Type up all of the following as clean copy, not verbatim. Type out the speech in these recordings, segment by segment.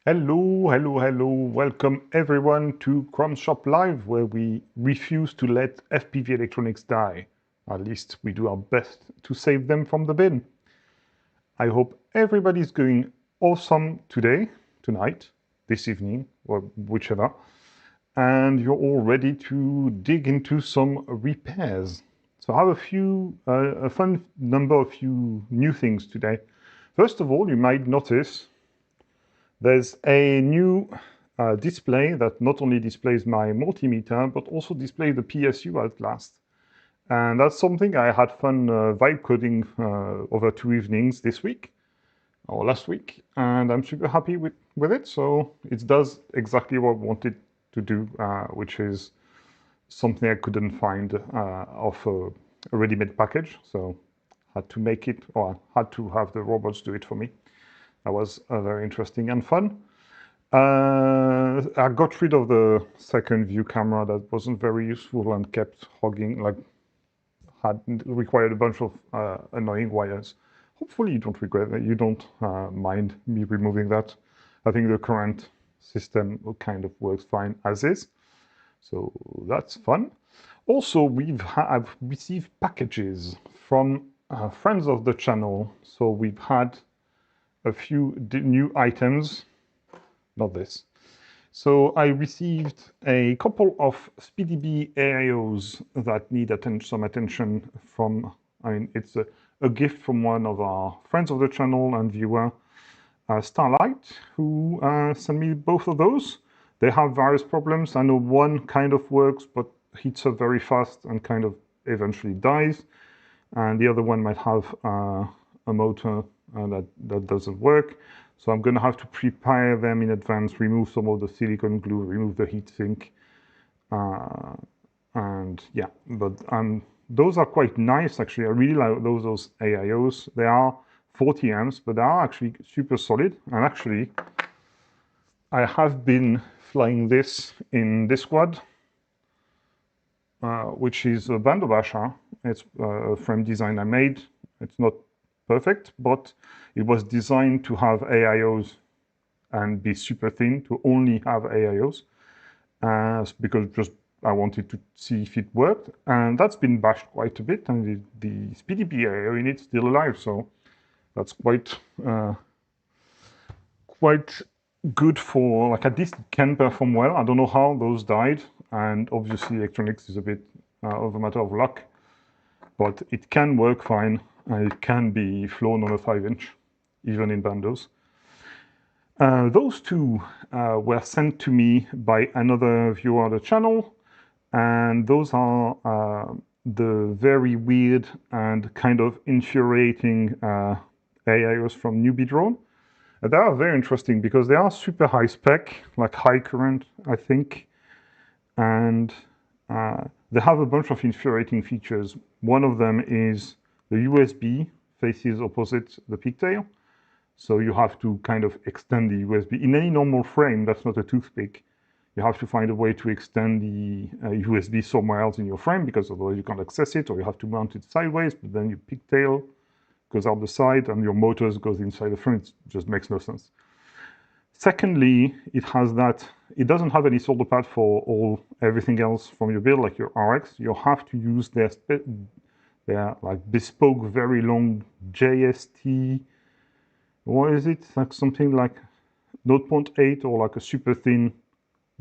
Hello, welcome everyone to Krhom Shop Live, where we refuse to let FPV electronics die. At least we do our best to save them from the bin. I hope everybody's going awesome today, tonight, this evening, or whichever, and you're all ready to dig into some repairs. So I have a fun number of few new things today. First of all, you might notice there's a new display that not only displays my multimeter, but also displays the PSU at last. And that's something I had fun vibe coding over 2 evenings this week, or last week, and I'm super happy with it. So it does exactly what I wanted to do, which is something I couldn't find of a ready-made package. So I had to make it, or I had to have the robots do it for me. That was very interesting and fun. I got rid of the second view camera that wasn't very useful and kept hogging, had required a bunch of annoying wires. Hopefully you don't regret that, you don't mind me removing that. I think the current system kind of works fine as is. So that's fun. Also, I've received packages from friends of the channel. So we've had a few new items, not this. So I received a couple of SpeedyBee AIOs that need some attention from, it's a gift from one of our friends of the channel and viewer, Starlight, who sent me both of those. They have various problems. I know one kind of works, but heats up very fast and kind of eventually dies. And the other one might have a motor that doesn't work. So I'm going to have to prepare them in advance, remove some of the silicone glue, remove the heatsink. And yeah, but those are quite nice actually. I really like those AIOs. They are 40 amps, but they are actually super solid. And actually, I have been flying this in this quad, which is a band of Asha. It's a frame design I made. It's not perfect, but it was designed to have AIOs and be super thin, to only have AIOs, because just I wanted to see if it worked. And that's been bashed quite a bit, and the SpeedyBee AIO in it's still alive, so that's quite good for, like, at least it can perform well. I don't know how those died, and obviously electronics is a bit of a matter of luck, but it can work fine. It can be flown on a 5-inch, even in bandos. Those two were sent to me by another viewer of the channel, and those are the very weird and kind of infuriating AIOs from Newbie drone. They are very interesting because they are super high spec, like high current, I think, and they have a bunch of infuriating features. One of them is the USB faces opposite the pigtail. So you have to kind of extend the USB. In any normal frame, that's not a toothpick. You have to find a way to extend the USB somewhere else in your frame, because otherwise you can't access it, or you have to mount it sideways, but then your pigtail goes out the side and your motors goes inside the frame. It just makes no sense. Secondly, it doesn't have any solder pad for everything else from your build, like your RX. You have to use their like bespoke, very long JST, what is it? Like something like 0.8 or like a super thin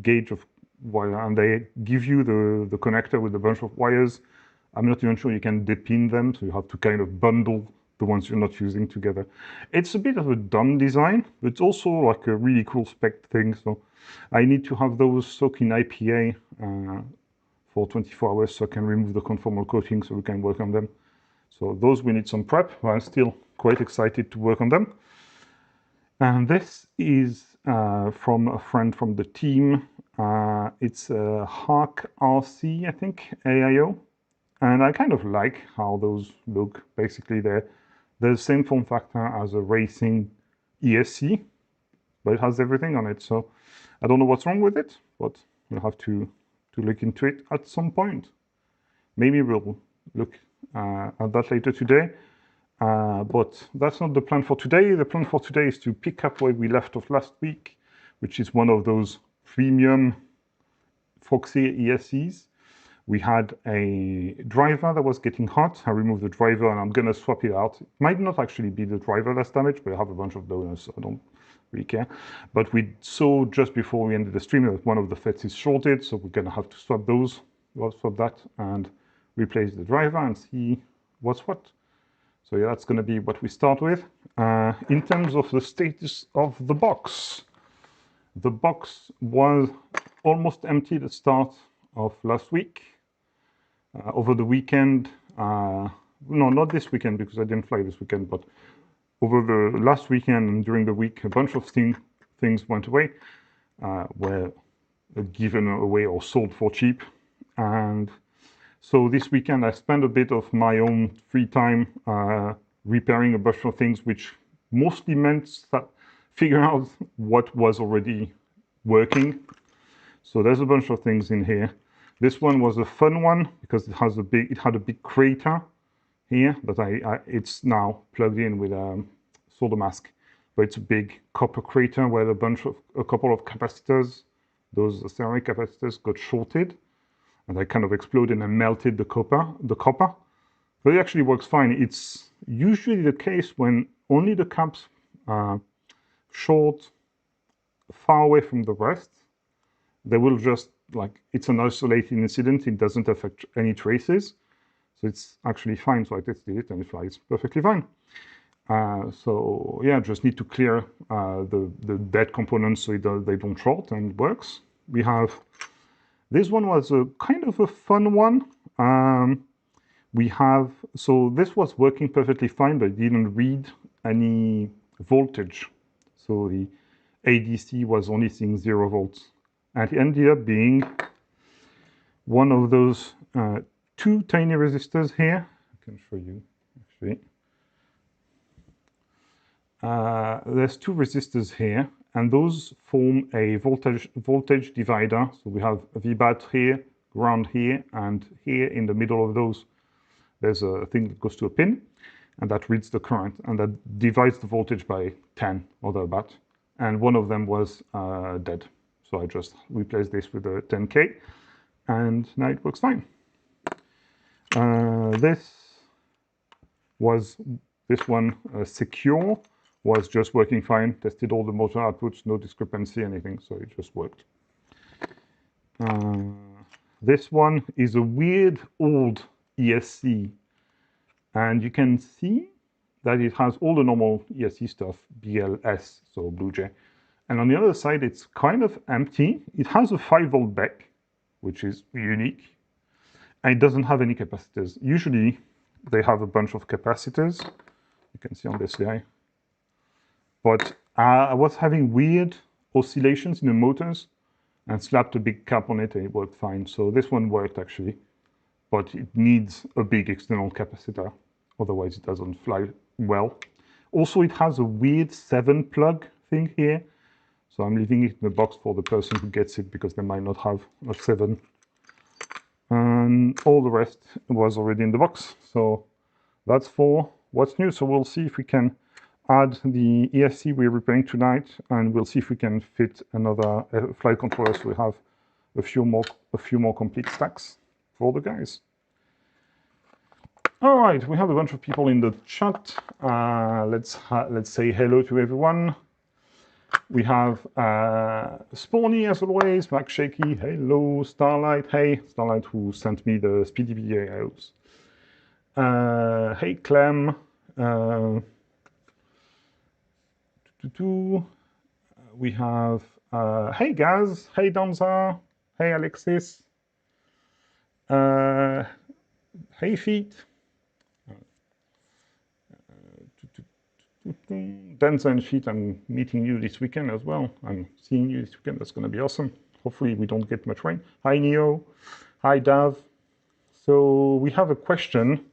gauge of wire, and they give you the connector with a bunch of wires. I'm not even sure you can depin them, so you have to kind of bundle the ones you're not using together. It's a bit of a dumb design, but it's also like a really cool spec thing. So I need to have those soak in IPA for 24 hours so I can remove the conformal coating so we can work on them. So those we need some prep, but I'm still quite excited to work on them. And this is from a friend from the team. It's a Hark RC, I think, AIO. And I kind of like how those look. Basically, they're the same form factor as a racing ESC, but it has everything on it. So I don't know what's wrong with it, but we'll have to look into it at some point. Maybe we'll look at that later today. But that's not the plan for today. The plan for today is to pick up where we left off last week which is one of those premium Foxeer ESCs. We had a driver that was getting hot. I removed the driver and I'm going to swap it out. It might not actually be the driver that's damaged, but I have a bunch of donors, so I don't really care. But we saw just before we ended the stream that one of the FETs is shorted, so we're going to have to swap those. We'll swap that and replace the driver and see what's what. So yeah, that's going to be what we start with. In terms of the status of the box was almost empty at the start of last week. Over the weekend, no, not this weekend because I didn't fly this weekend, but over the last weekend and during the week, a bunch of things went away, were given away or sold for cheap. And so this weekend I spent a bit of my own free time repairing a bunch of things, which mostly meant that figure out what was already working. So there's a bunch of things in here. This one was a fun one because it had a big crater here that it's now plugged in with a solder mask, but it's a big copper crater where a couple of capacitors, those ceramic capacitors, got shorted, and they kind of exploded and melted the copper. But it actually works fine. It's usually the case when only the caps short far away from the rest. They will just, like, it's an isolated incident, it doesn't affect any traces. So it's actually fine. So I tested it and it flies perfectly fine. So yeah, just need to clear the dead components so they don't short, and it works. We have, this one was a kind of a fun one. So this was working perfectly fine, but it didn't read any voltage. So the ADC was only seeing 0 volts. And it ended up being one of those 2 tiny resistors here. I can show you, actually. There's 2 resistors here, and those form a voltage divider. So we have a VBAT here, ground here, and here in the middle of those, there's a thing that goes to a pin, and that reads the current, and that divides the voltage by 10 or thereabout. And one of them was dead. So I just replaced this with a 10K, and now it works fine. This one, secure, was just working fine. Tested all the motor outputs, no discrepancy, anything, so it just worked. This one is a weird old ESC, and you can see that it has all the normal ESC stuff, BLS, so Blue Jay. And on the other side, it's kind of empty. It has a 5-volt BEC, which is unique, and it doesn't have any capacitors. Usually, they have a bunch of capacitors. You can see on this guy. But I was having weird oscillations in the motors and slapped a big cap on it, and it worked fine. So this one worked, actually, but it needs a big external capacitor. Otherwise, it doesn't fly well. Also, it has a weird 7-plug thing here. So I'm leaving it in the box for the person who gets it because they might not have a 7. And all the rest was already in the box. So that's for what's new. So we'll see if we can add the ESC we're repairing tonight, and we'll see if we can fit another flight controller so we have a few more complete stacks for the guys. All right, we have a bunch of people in the chat. Let's say hello to everyone. We have Spawny, as always, Mac Shaky, hello, Starlight, hey, Starlight who sent me the SpeedyBee AIOs. Hey, Clem. We have, hey, Gaz, hey, Donza, hey, Alexis, hey, Feet. Denza and Feet, I'm meeting you this weekend as well. I'm seeing you this weekend. That's going to be awesome. Hopefully we don't get much rain. Hi, Neo. Hi, Dav. So we have a question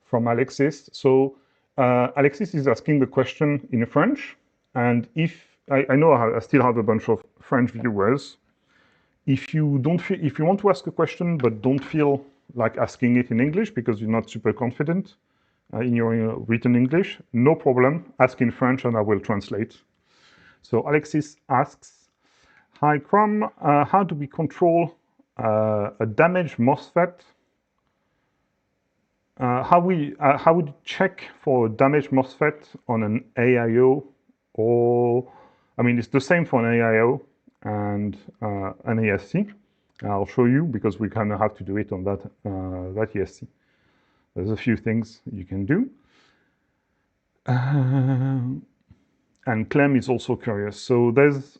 from Alexis. So Alexis is asking the question in French. And if I know I still have a bunch of French viewers. If you want to ask a question but don't feel like asking it in English because you're not super confident in your written English, no problem. Ask in French and I will translate. So Alexis asks, Hi, Krhom. How do we control a damaged MOSFET? How would you check for a damaged MOSFET on an AIO? Or, I mean, it's the same for an AIO and an ESC. I'll show you because we kind of have to do it on that that ESC. There's a few things you can do. And Clem is also curious. So there's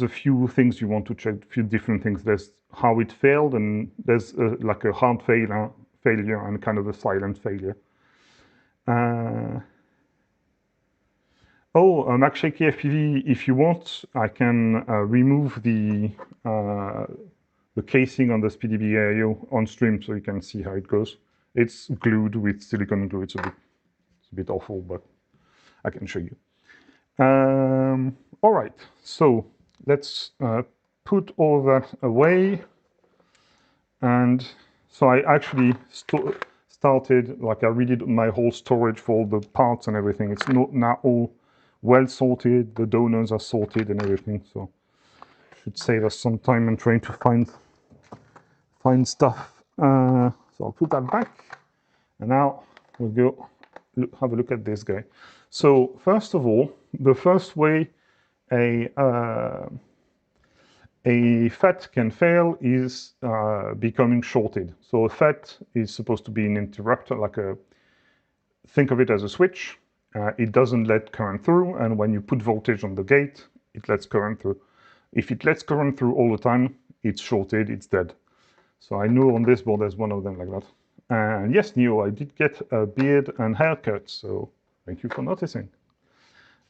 a few things you want to check, a few different things. There's how it failed, and there's like a hard failure and kind of a silent failure. McShaky FPV, if you want, I can remove the casing on the SpeedyBee AIO on stream so you can see how it goes. It's glued with silicone glue. It's a bit awful, but I can show you. All right, so let's put all that away. And so I actually started, like I redid my whole storage for all the parts and everything. It's not now all well sorted. The donors are sorted and everything. So should save us some time in trying to find stuff. So I'll put that back. And now we'll go have a look at this guy. So first of all, the first way a FET can fail is becoming shorted. So a FET is supposed to be an interrupter, like think of it as a switch. It doesn't let current through, and when you put voltage on the gate, it lets current through. If it lets current through all the time, it's shorted, it's dead. So I know on this board there's one of them like that. And yes, Neo, I did get a beard and haircut, so thank you for noticing.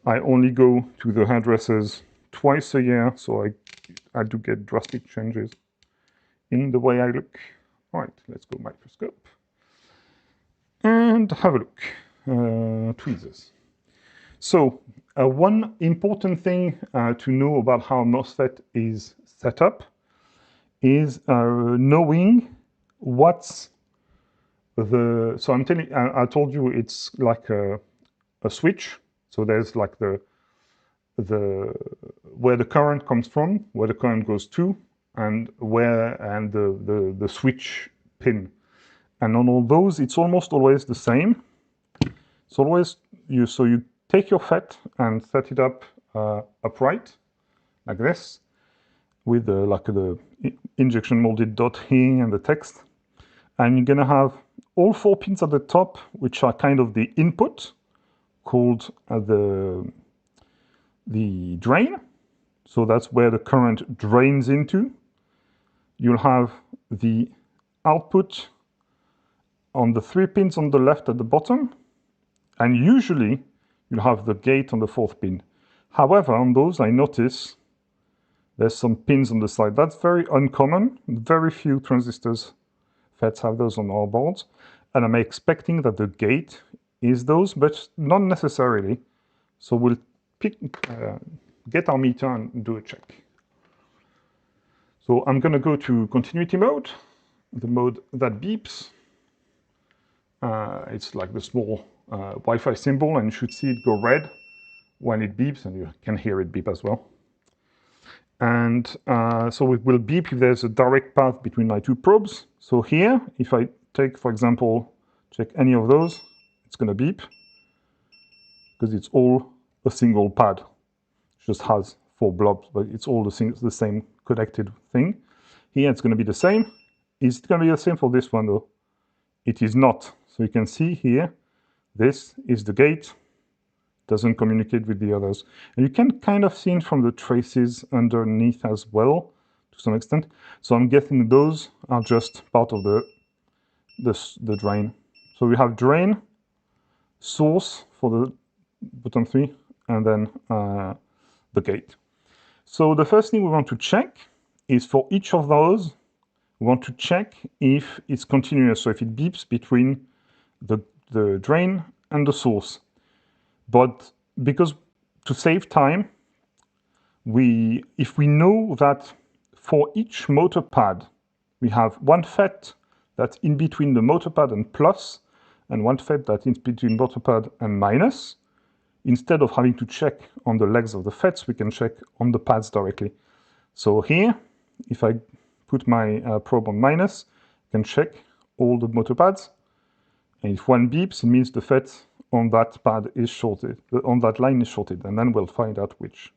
I only go to the hairdressers twice a year, so I do get drastic changes in the way I look. All right, let's go microscope and have a look. Tweezers. So one important thing to know about how MOSFET is set up is knowing what's the. So I'm telling. I told you it's like a switch. So there's like the where the current comes from, where the current goes to, and the switch pin. And on all those, it's almost always the same. It's always so you take your FET and set it up upright, like this, with like the injection molded dot here and the text. And you're gonna have all 4 pins at the top, which are kind of the input, called the drain. So that's where the current drains into. You'll have the output on the 3 pins on the left at the bottom, and usually you'll have the gate on the 4th pin. However, on those I notice there's some pins on the side. That's very uncommon. Very few transistors FETs have those on our boards, and I'm expecting that the gate is those, but not necessarily. So we'll get our meter and do a check. So I'm going to go to continuity mode, the mode that beeps. It's like the small Wi-Fi symbol, and you should see it go red when it beeps, and you can hear it beep as well. And so it will beep if there's a direct path between my 2 probes. So here, if I take, for example, check any of those, it's going to beep because it's all a single pad. It just has 4 blobs, but it's all the same connected thing. Here it's going to be the same. Is it going to be the same for this one though? It is not. So you can see here, this is the gate. Doesn't communicate with the others. And you can kind of see it from the traces underneath as well, to some extent. So I'm guessing those are just part of the drain. So we have drain, source for the bottom 3, and then the gate. So the first thing we want to check is for each of those, we want to check if it's continuous. So if it beeps between the drain and the source. But because to save time, if we know that for each motor pad, we have 1 FET that's in between the motor pad and plus, and 1 FET that's in between motor pad and minus, instead of having to check on the legs of the FETs, we can check on the pads directly. So here, if I put my probe on minus, I can check all the motor pads. And if one beeps, it means the FET on that pad is shorted, on that line is shorted, and then we'll find out which.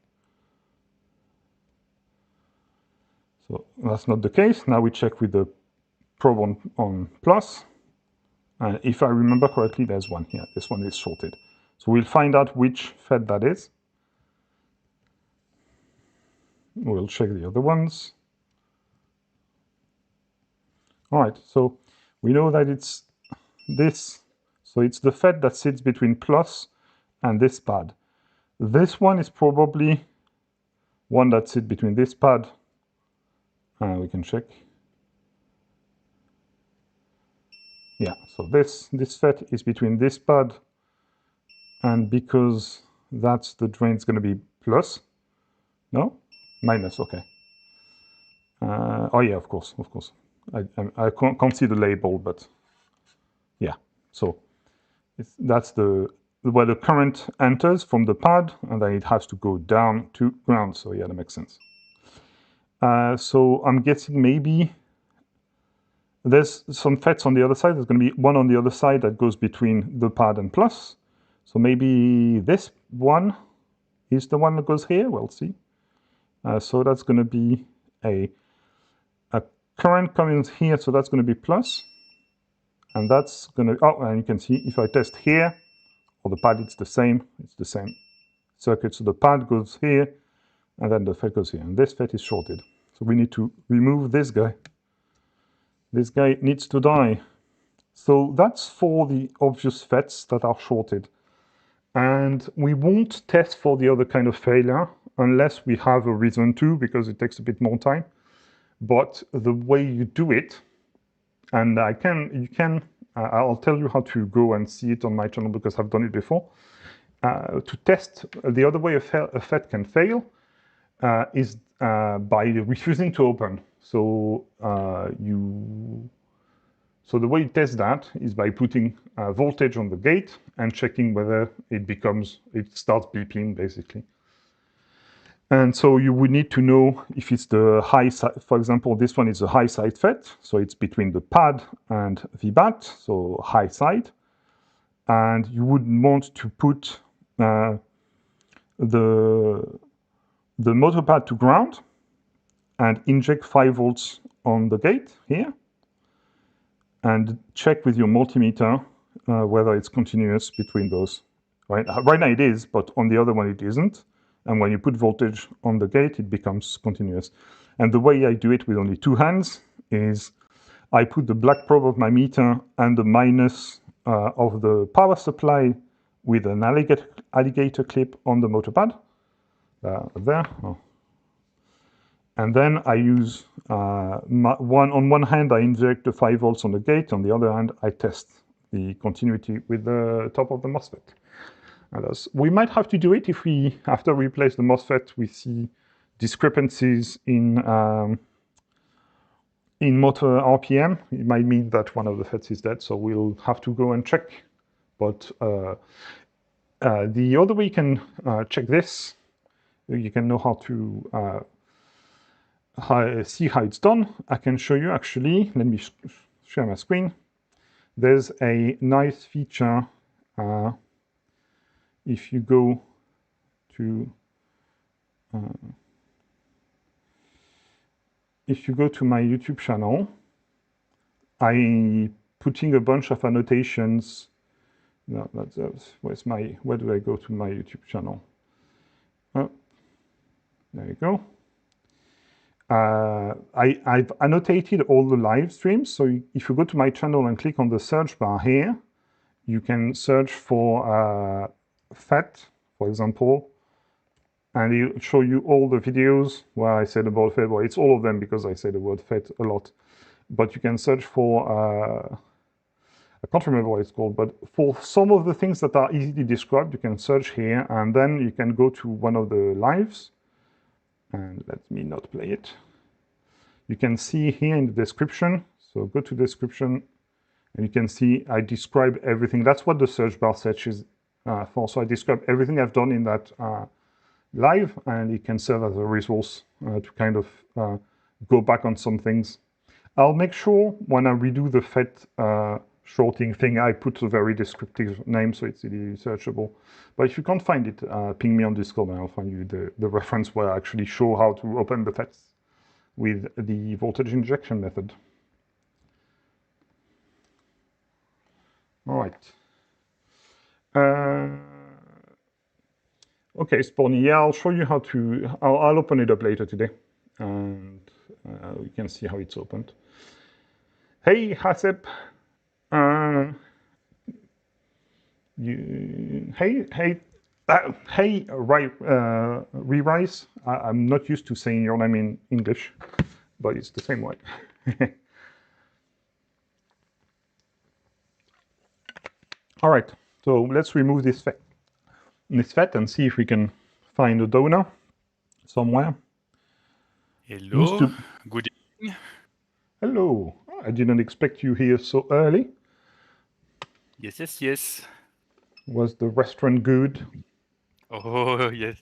So that's not the case. Now we check with the probe on plus. And if I remember correctly, there's one here. This one is shorted. So we'll find out which FET that is. We'll check the other ones. All right, so we know that it's this. So it's the FET that sits between plus and this pad. This one is probably one that sits between this pad. We can check. Yeah, so this FET is between this pad, and because that's the drain, it's going to be plus. No? Minus, okay. Oh yeah, of course. I can't see the label, but yeah. So that's where the current enters from the pad, and then it has to go down to ground. So yeah, that makes sense. So I'm guessing maybe there's some FETs on the other side. There's going to be one on the other side that goes between the pad and plus. So maybe this one is the one that goes here. We'll see. So that's going to be a current coming here. So that's going to be plus. And that's going to, oh, and you can see if I test here, or the pad, it's the same circuit. So the pad goes here, and then the FET goes here. And this FET is shorted. So we need to remove this guy. This guy needs to die. So that's for the obvious FETs that are shorted. And we won't test for the other kind of failure unless we have a reason to, because it takes a bit more time. But the way you do it, and I'll tell you how to go and see it on my channel because I've done it before. To test the other way a FET can fail is by refusing to open. So so the way you test that is by putting voltage on the gate and checking whether it starts beeping basically. And so you would need to know if it's the high side. For example, this one is a high side FET, so it's between the pad and the bat, so high side. And you would want to put the motor pad to ground and inject 5 volts on the gate here, and check with your multimeter whether it's continuous between those. Right now it is, but on the other one it isn't. And when you put voltage on the gate, it becomes continuous. And the way I do it with only 2 hands is I put the black probe of my meter and the minus of the power supply with an alligator clip on the motor pad. There. Oh. And then I use on one hand, I inject the 5 volts on the gate. On the other hand, I test the continuity with the top of the MOSFET. We might have to do it if after we replace the MOSFET, we see discrepancies in motor RPM. It might mean that one of the FETs is dead, so we'll have to go and check. But the other way you can check this, you can know how to see how it's done. I can show you actually. Let me share my screen. There's a nice feature. If you go to my YouTube channel, I'm putting a bunch of annotations. No, where do I go to my YouTube channel? Oh, there you go. I've annotated all the live streams. So if you go to my channel and click on the search bar here, you can search for FET, for example, and it'll show you all the videos where I said about FET. Well, it's all of them because I say the word FET a lot. But you can search for, I can't remember what it's called, but for some of the things that are easily described, you can search here, and then you can go to one of the lives. And let me not play it. You can see here in the description. So go to description, and you can see I describe everything. That's what the search bar searches for. So I describe everything I've done in that live, and it can serve as a resource to kind of go back on some things. I'll make sure when I redo the FET shorting thing, I put a very descriptive name so it's easily searchable. But if you can't find it, ping me on Discord and I'll find you the reference where I actually show how to open the FETs with the voltage injection method. All right. Okay, Sporny, yeah, I'll show you how to, I'll open it up later today, and we can see how it's opened. Hey, Hasep. Hey, Re-Rise. I'm not used to saying your name in English, but it's the same way. All right, so let's remove this FET and see if we can find a donor somewhere. Hello, good evening. Hello, I didn't expect you here so early. Yes. Was the restaurant good? Oh, yes.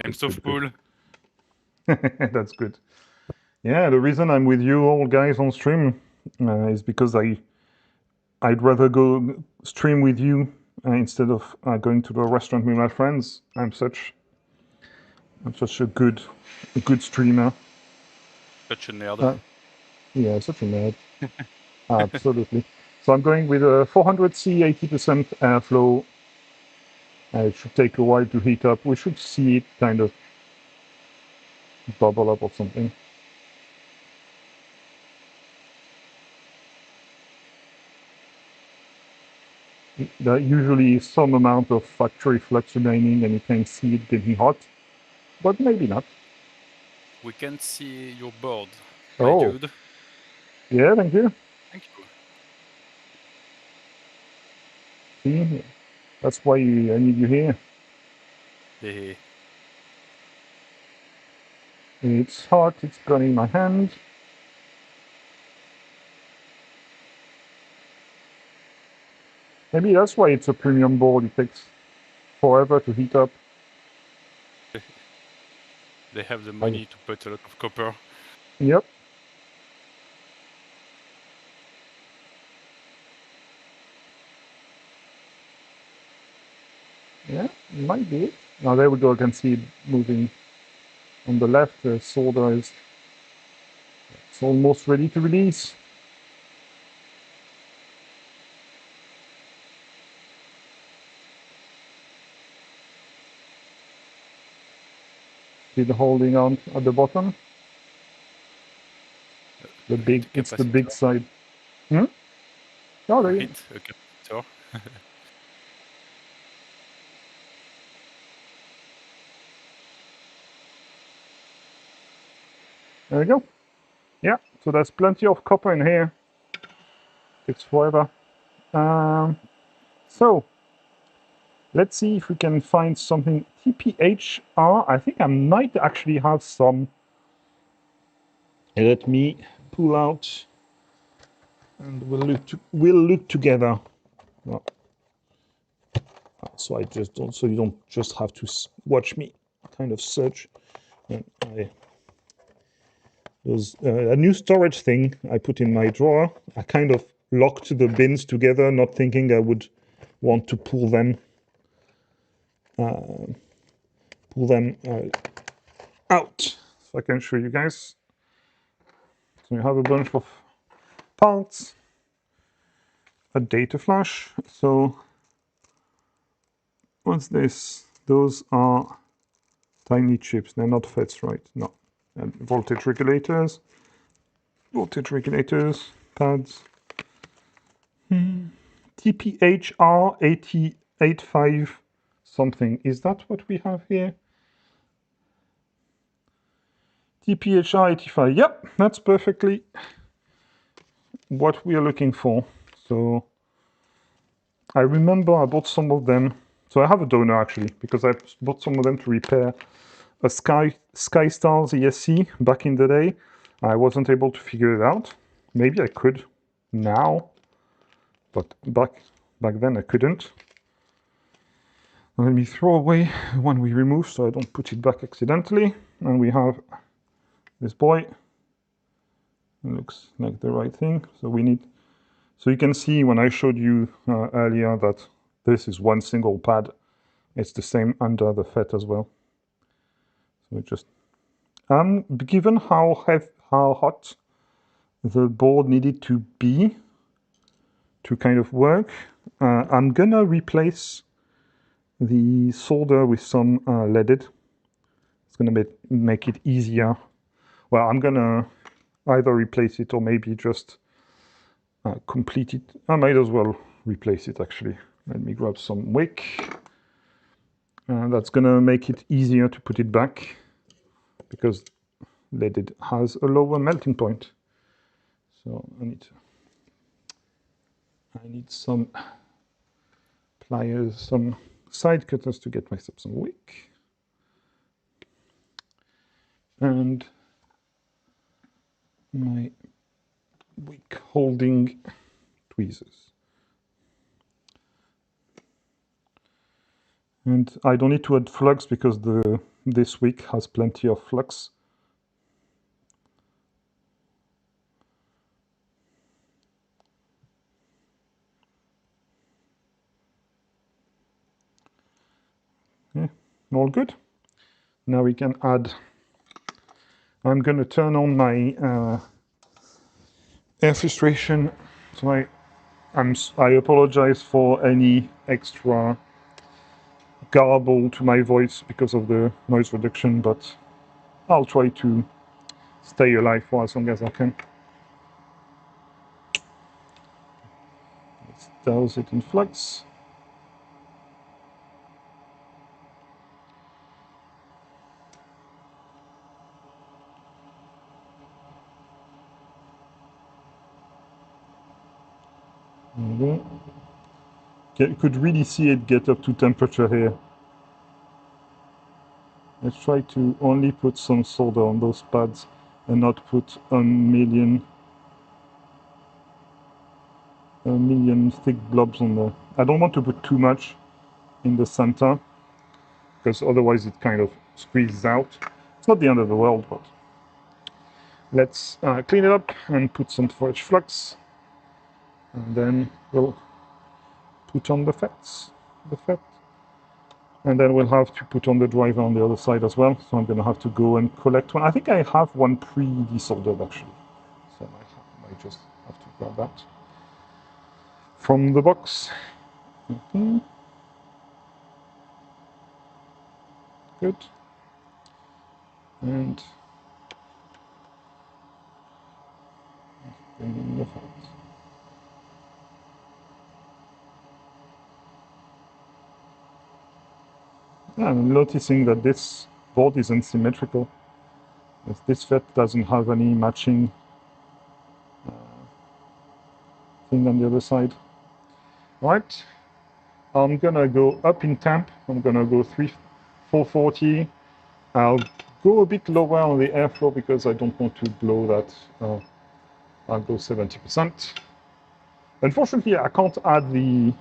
I'm so full. That's good. Yeah, the reason I'm with you all guys on stream is because I'd rather go stream with you instead of going to the restaurant with my friends. I'm such a good streamer. Such a nerd. Yeah, such a nerd. Absolutely. So I'm going with a 400C, 80% airflow. It should take a while to heat up. We should see it kind of bubble up or something. There usually is some amount of factory flux remaining and you can see it getting hot, but maybe not. We can see your board, my dude. Yeah, thank you. Thank you. See, that's why I need you here. Hey. It's hot, it's burning my hand. Maybe that's why it's a premium board. It takes forever to heat up. They have the money to put a lot of copper. Yep. Yeah, it might be it. Now there we go, I can see it moving on the left. The solder is it's almost ready to release. Still holding on at the bottom. The big, it's the big side. Hmm? Oh, there you A capacitor. There we go. Yeah, so there's plenty of copper in here. Takes forever. So let's see if we can find something. TPHR, I think I might actually have some. Let me pull out and we'll look together. Oh. So I just don't, so you don't just have to watch me kind of search. There's a new storage thing I put in my drawer. I kind of locked the bins together, not thinking I would want to pull them out. So I can show you guys. So you have a bunch of parts, a data flash. So what's this? Those are tiny chips. They're not FETs, right? No. And voltage regulators, pads. TPHR 8085 something. Is that what we have here? TPHR 85. Yep, that's perfectly what we are looking for. So I remember I bought some of them. So I have a donor actually, because I bought some of them to repair a SkyStars ESC back in the day. I wasn't able to figure it out. Maybe I could now, but back then I couldn't. Let me throw away the one we removed so I don't put it back accidentally. And we have this boy. It looks like the right thing. So we need, so you can see when I showed you earlier that this is one single pad. It's the same under the FET as well. So it just, given how hot the board needed to be to kind of work, I'm gonna replace the solder with some leaded. It's gonna make it easier. Well, I'm gonna either replace it or maybe just complete it. I might as well replace it actually. Let me grab some wick. That's gonna make it easier to put it back because leaded has a lower melting point. So I need some pliers, some side cutters to get myself some wick. And my wick holding tweezers. And I don't need to add flux because this wick has plenty of flux. Okay, all good. Now we can add, I'm going to turn on my air filtration. So I apologize for any extra garble to my voice because of the noise reduction, but I'll try to stay alive for as long as I can. Let's douse it in flux. Okay. You could really see it get up to temperature here. Let's try to only put some solder on those pads and not put a million thick blobs on there. I don't want to put too much in the center because otherwise it kind of squeezes out. It's not the end of the world, but let's clean it up and put some forage flux, and then we'll put on the FETs, and then we'll have to put on the driver on the other side as well. So I'm going to have to go and collect one. I think I have one pre-desoldered actually, so I might just have to grab that from the box. Okay. Good. And bring in the FET. Yeah, I'm noticing that this board isn't symmetrical. This FET doesn't have any matching thing on the other side. Right, I'm gonna go up in temp. I'm gonna go 440. I'll go a bit lower on the airflow because I don't want to blow that. I'll go 70%. Unfortunately, I can't add the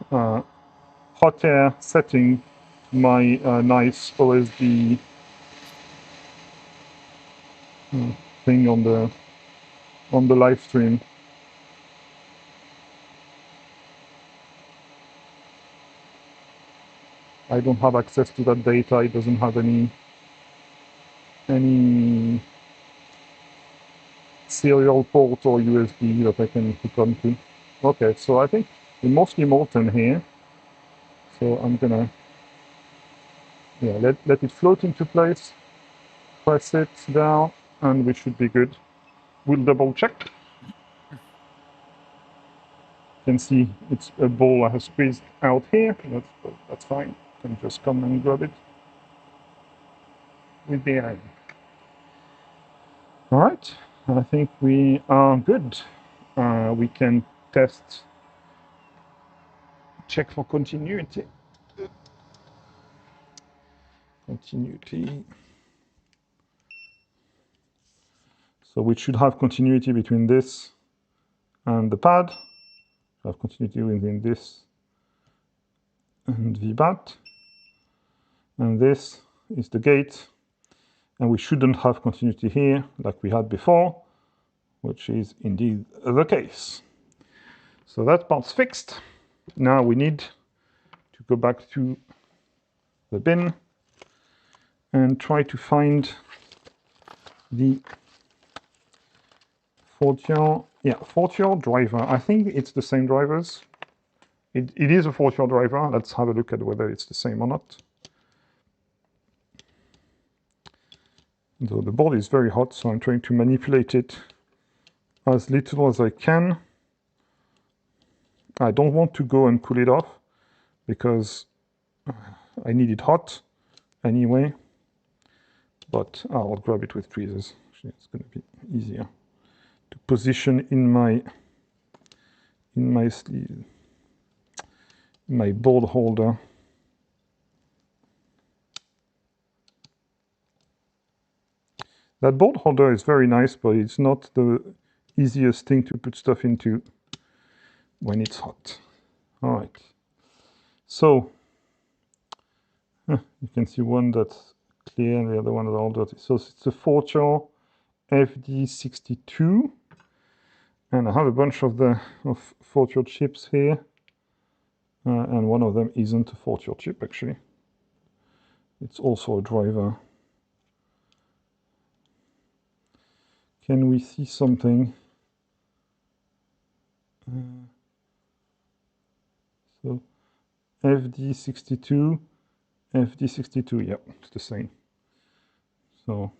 hot air setting to my nice OSD thing on the live stream. I don't have access to that data. It doesn't have any serial port or USB that I can hook onto. Okay, so I think we're mostly molten here. So I'm gonna, let it float into place, press it down, and we should be good. We'll double check. You can see it's a ball I have squeezed out here. That's fine. You can just come and grab it with the iron. All right, I think we are good. We can check for continuity. So we should have continuity between this and the pad. Have continuity within this and VBAT. And this is the gate. And we shouldn't have continuity here like we had before, which is indeed the case. So that part's fixed. Now we need to go back to the bin and try to find the Fortior driver. I think it's the same drivers. It is a Fortior driver. Let's have a look at whether it's the same or not. So the board is very hot, so I'm trying to manipulate it as little as I can. I don't want to go and pull it off because I need it hot anyway, but I'll grab it with tweezers. Actually, it's going to be easier to position in my sleeve, my board holder. That board holder is very nice, but it's not the easiest thing to put stuff into when it's hot. All right. So you can see one that's clear and the other one is all dirty. So it's a Fortior FD62, and I have a bunch of Fortior chips here, and one of them isn't a Fortior chip actually. It's also a driver. Can we see something? So FD62, FD62, yeah, it's the same. So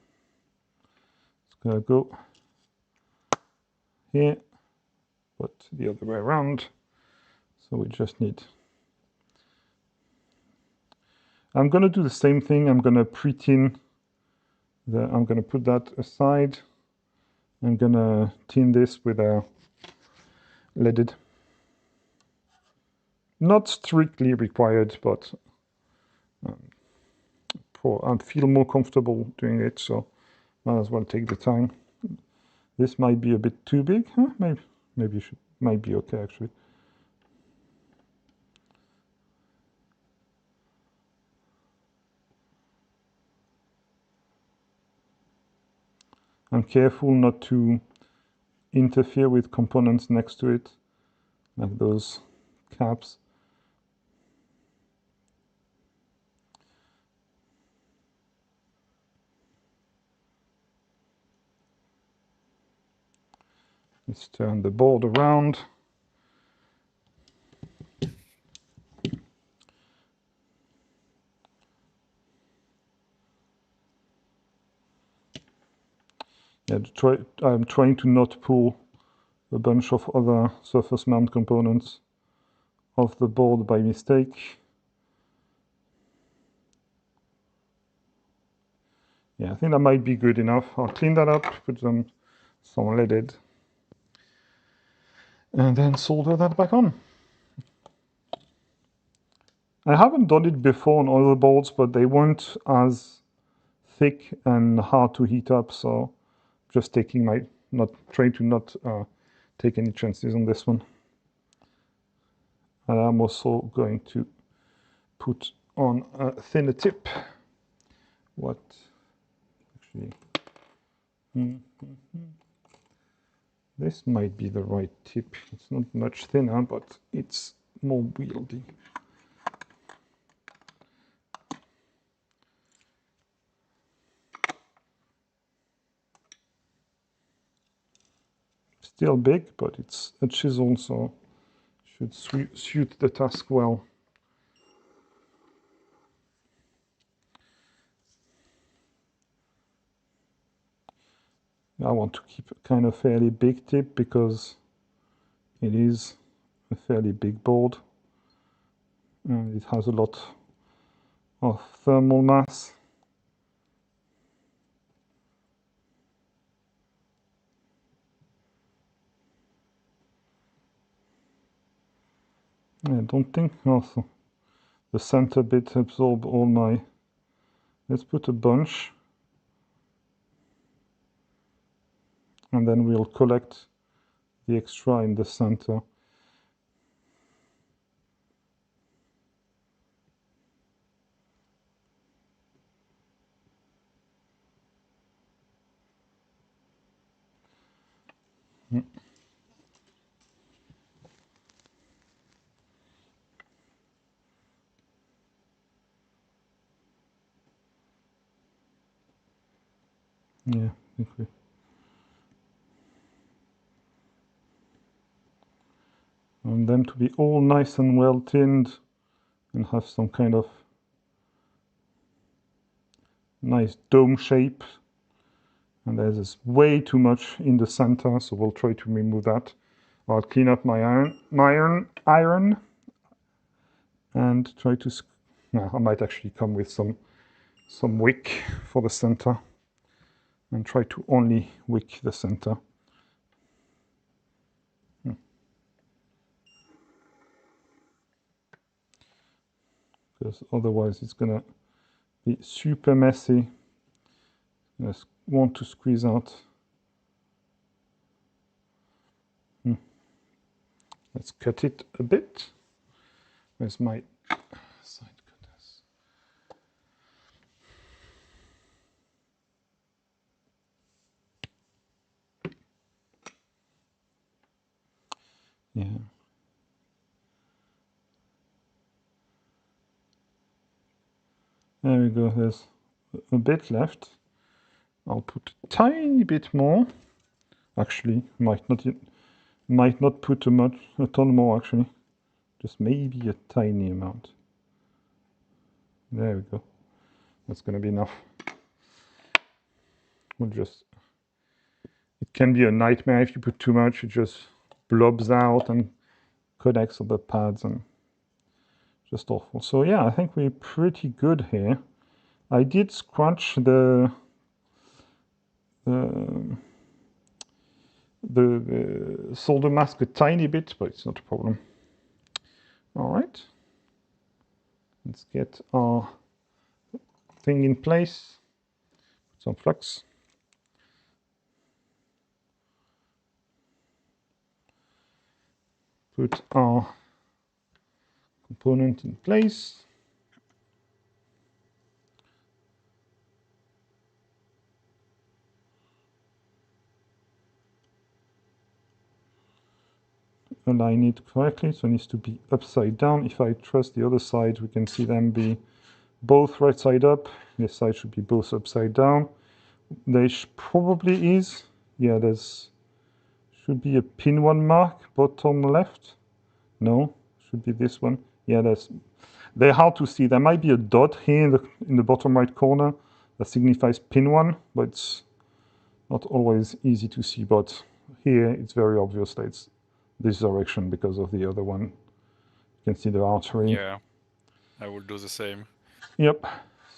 it's gonna go here, but the other way around. So we just need, I'm gonna do the same thing. I'm gonna pre-tin I'm gonna put that aside. I'm gonna tin this with a leaded. Not strictly required, but I feel more comfortable doing it, so might as well take the time. This might be a bit too big, huh? Maybe might be okay actually. I'm careful not to interfere with components next to it, like those caps. Let's turn the board around. Yeah, I'm trying to not pull a bunch of other surface mount components off the board by mistake. Yeah, I think that might be good enough. I'll clean that up, put some leaded, and then solder that back on. I haven't done it before on other boards, but they weren't as thick and hard to heat up, so just taking trying to not take any chances on this one. And I'm also going to put on a thinner tip. What actually? This might be the right tip. It's not much thinner, but it's more wieldy. Still big, but it's a chisel, so should suit the task well. I want to keep a kind of fairly big tip because it is a fairly big board and it has a lot of thermal mass. I don't think also the center bit absorb all my, let's put a bunch and then we'll collect the extra in the center. Yeah, I think we. Want them to be all nice and well tinned and have some kind of nice dome shape. And there's way too much in the center, so we'll try to remove that. I'll clean up my iron, and try to. I might actually come with some wick for the center, and try to only wick the center. Because otherwise it's gonna be super messy. Just want to squeeze out. Let's cut it a bit. Where's my side cutters? Yeah. There we go. There's a bit left. I'll put a tiny bit more. Actually, might not put a ton more actually. Just maybe a tiny amount. There we go. That's gonna be enough. We'll just. It can be a nightmare if you put too much. It just blobs out and connects on the pads and just awful. So yeah, I think we're pretty good here. I did scratch the solder mask a tiny bit, but it's not a problem. All right, let's get our thing in place. Put some flux. Put our component in place. Align it correctly, so it needs to be upside down. If I trust the other side, we can see them be both right side up. This side should be both upside down. There probably is. Yeah, there's should be a pin 1 mark, bottom left. No, should be this one. Yeah, they're hard to see. There might be a dot here in the bottom right corner that signifies pin 1, but it's not always easy to see. But here it's very obvious that it's this direction because of the other one. You can see the artery. Yeah, I will do the same. Yep.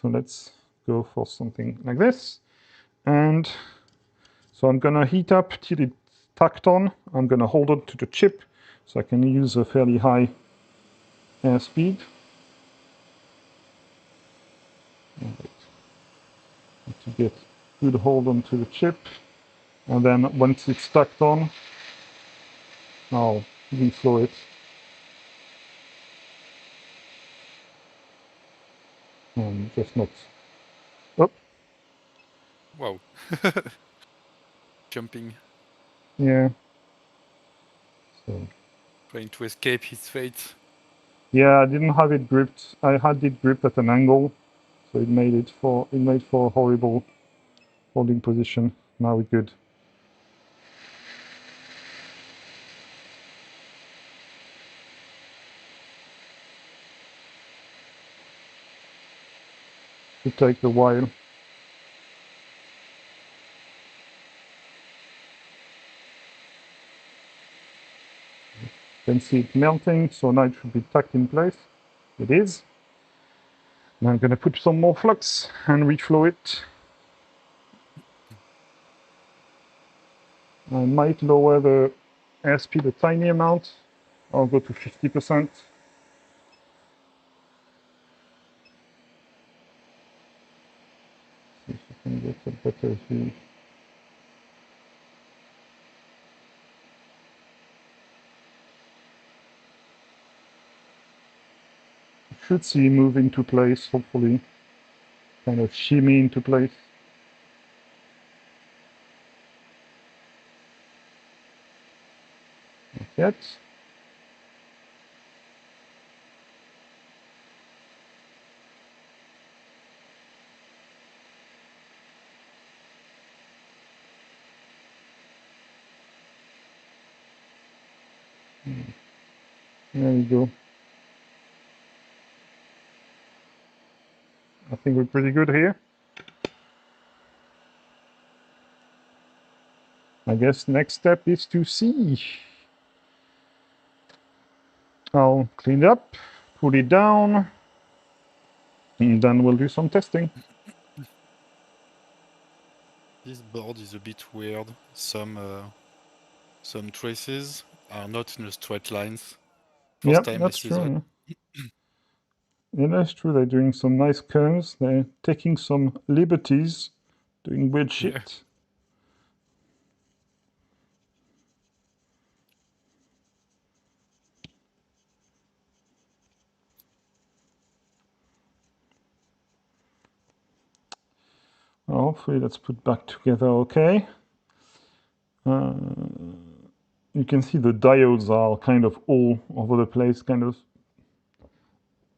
So let's go for something like this. And so I'm gonna heat up till it's tacked on. I'm gonna hold it to the chip so I can use a fairly high air speed. To get good hold onto the chip. And then once it's tacked on, I'll reflow it. And just not. Oh. Wow. Jumping. Yeah. So. Trying to escape his fate. Yeah, I didn't have it gripped. I had it gripped at an angle, so it made for a horrible holding position. Now we're good. It takes a while. You can see it melting, so now it should be tacked in place. It is. Now I'm going to put some more flux and reflow it. I might lower the airspeed a tiny amount. I'll go to 50%. See if I can get a better view. You should see move into place, hopefully. Kind of shimmy into place. Not yet. There we go. I think we're pretty good here. I guess next step is to see. I'll clean it up, put it down, and then we'll do some testing. This board is a bit weird. Some traces are not in the straight lines. Yeah, First time that's I see true. that. Yeah, that's true. They're doing some nice curves. They're taking some liberties, doing weird shit. Yeah. Hopefully that's put back together okay. You can see the diodes are kind of all over the place, kind of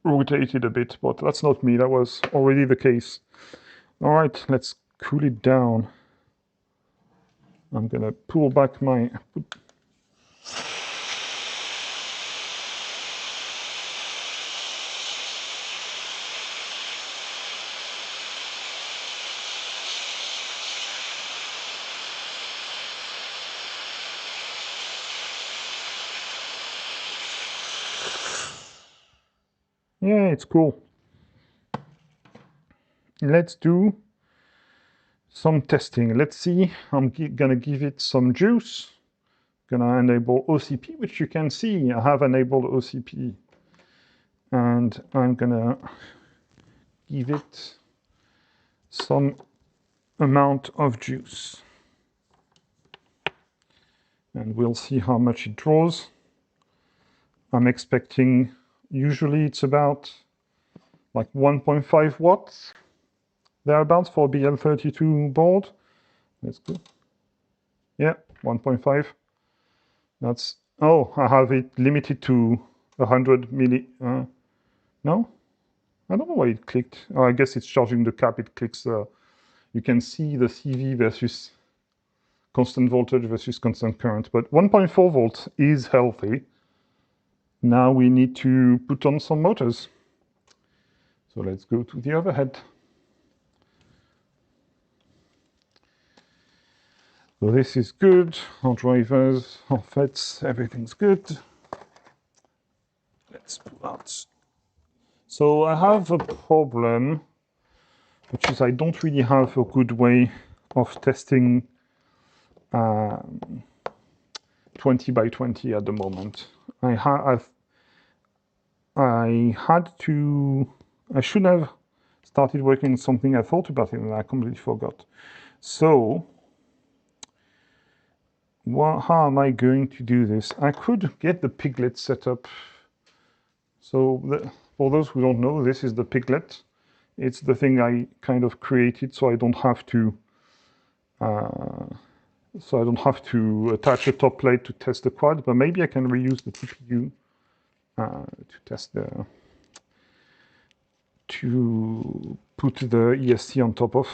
rotated a bit, but that's not me. That was already the case. All right, let's cool it down. I'm gonna pull back my... Yeah, it's cool. Let's do some testing. Let's see. I'm gonna give it some juice. Gonna enable OCP, which you can see I have enabled OCP. And I'm gonna give it some amount of juice. And we'll see how much it draws. I'm expecting, usually it's about like 1.5 watts, thereabouts for BL32 board. Let's go. Yeah, 1.5. That's, oh, I have it limited to 100 milli, no? I don't know why it clicked. Oh, I guess it's charging the cap, it clicks, you can see the CV versus constant voltage versus constant current, but 1.4 volts is healthy. Now we need to put on some motors. So let's go to the other head. So this is good, our drivers, our FETs, everything's good. Let's pull out. So I have a problem, which is I don't really have a good way of testing 20 by 20 at the moment. I should have started working on something. I thought about it and I completely forgot. So how am I going to do this? I could get the piglet set up. So for those who don't know, this is the piglet. It's the thing I kind of created, so I don't have to attach a top plate to test the quad. But maybe I can reuse the TPU to put the ESC on top of.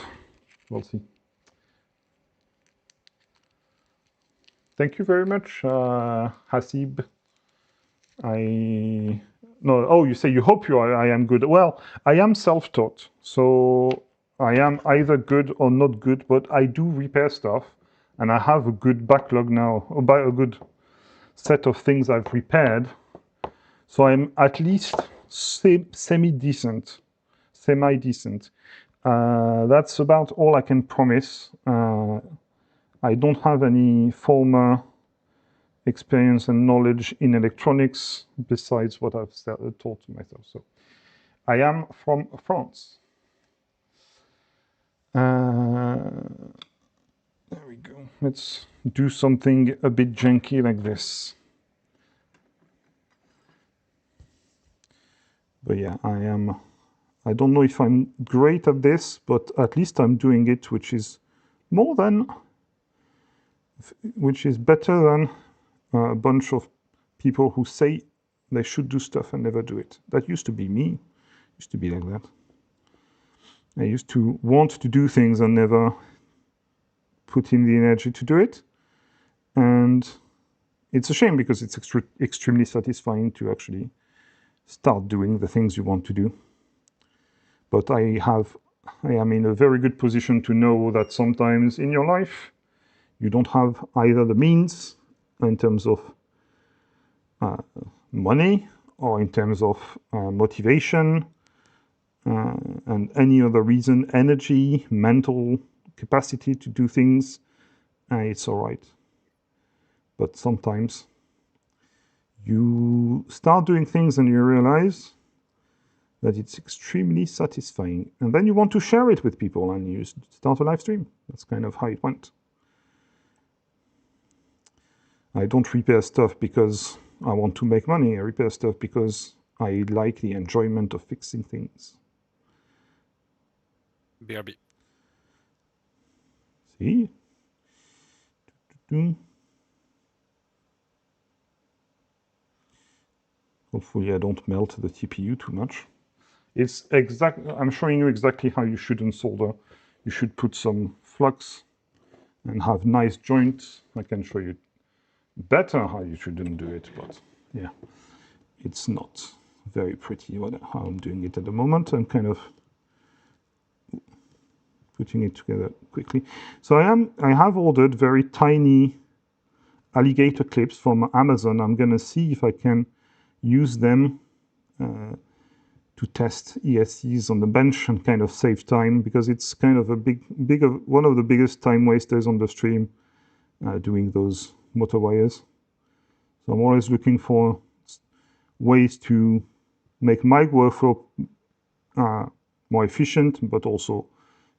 We'll see. Thank you very much, Hasib. You say you hope I am good. Well, I am self-taught, so I am either good or not good, but I do repair stuff, and I have a good backlog now, about a good set of things I've repaired. So I'm at least semi-decent. That's about all I can promise. I don't have any former experience and knowledge in electronics besides what I've taught myself. So I am from France. There we go. Let's do something a bit janky like this. But yeah, I don't know if I'm great at this, but at least I'm doing it, which is better than a bunch of people who say they should do stuff and never do it. That used to be me. Used to be like that. I used to want to do things and never put in the energy to do it. And it's a shame because it's extremely satisfying to actually start doing the things you want to do. But I am in a very good position to know that sometimes in your life, you don't have either the means in terms of money or in terms of motivation and any other reason, energy, mental capacity to do things, it's all right. But sometimes you start doing things and you realize that it's extremely satisfying. And then you want to share it with people and you start a live stream. That's kind of how it went. I don't repair stuff because I want to make money. I repair stuff because I like the enjoyment of fixing things. BRB. See? Hopefully I don't melt the TPU too much. It's I'm showing you exactly how you shouldn't solder. You should put some flux and have nice joints. I can show you better how you shouldn't do it, but yeah, it's not very pretty how I'm doing it at the moment. I'm kind of putting it together quickly. So I have ordered very tiny alligator clips from Amazon. I'm gonna see if I can use them to test ESCs on the bench and kind of save time, because it's kind of a one of the biggest time wasters on the stream, doing those motor wires. So I'm always looking for ways to make my workflow more efficient, but also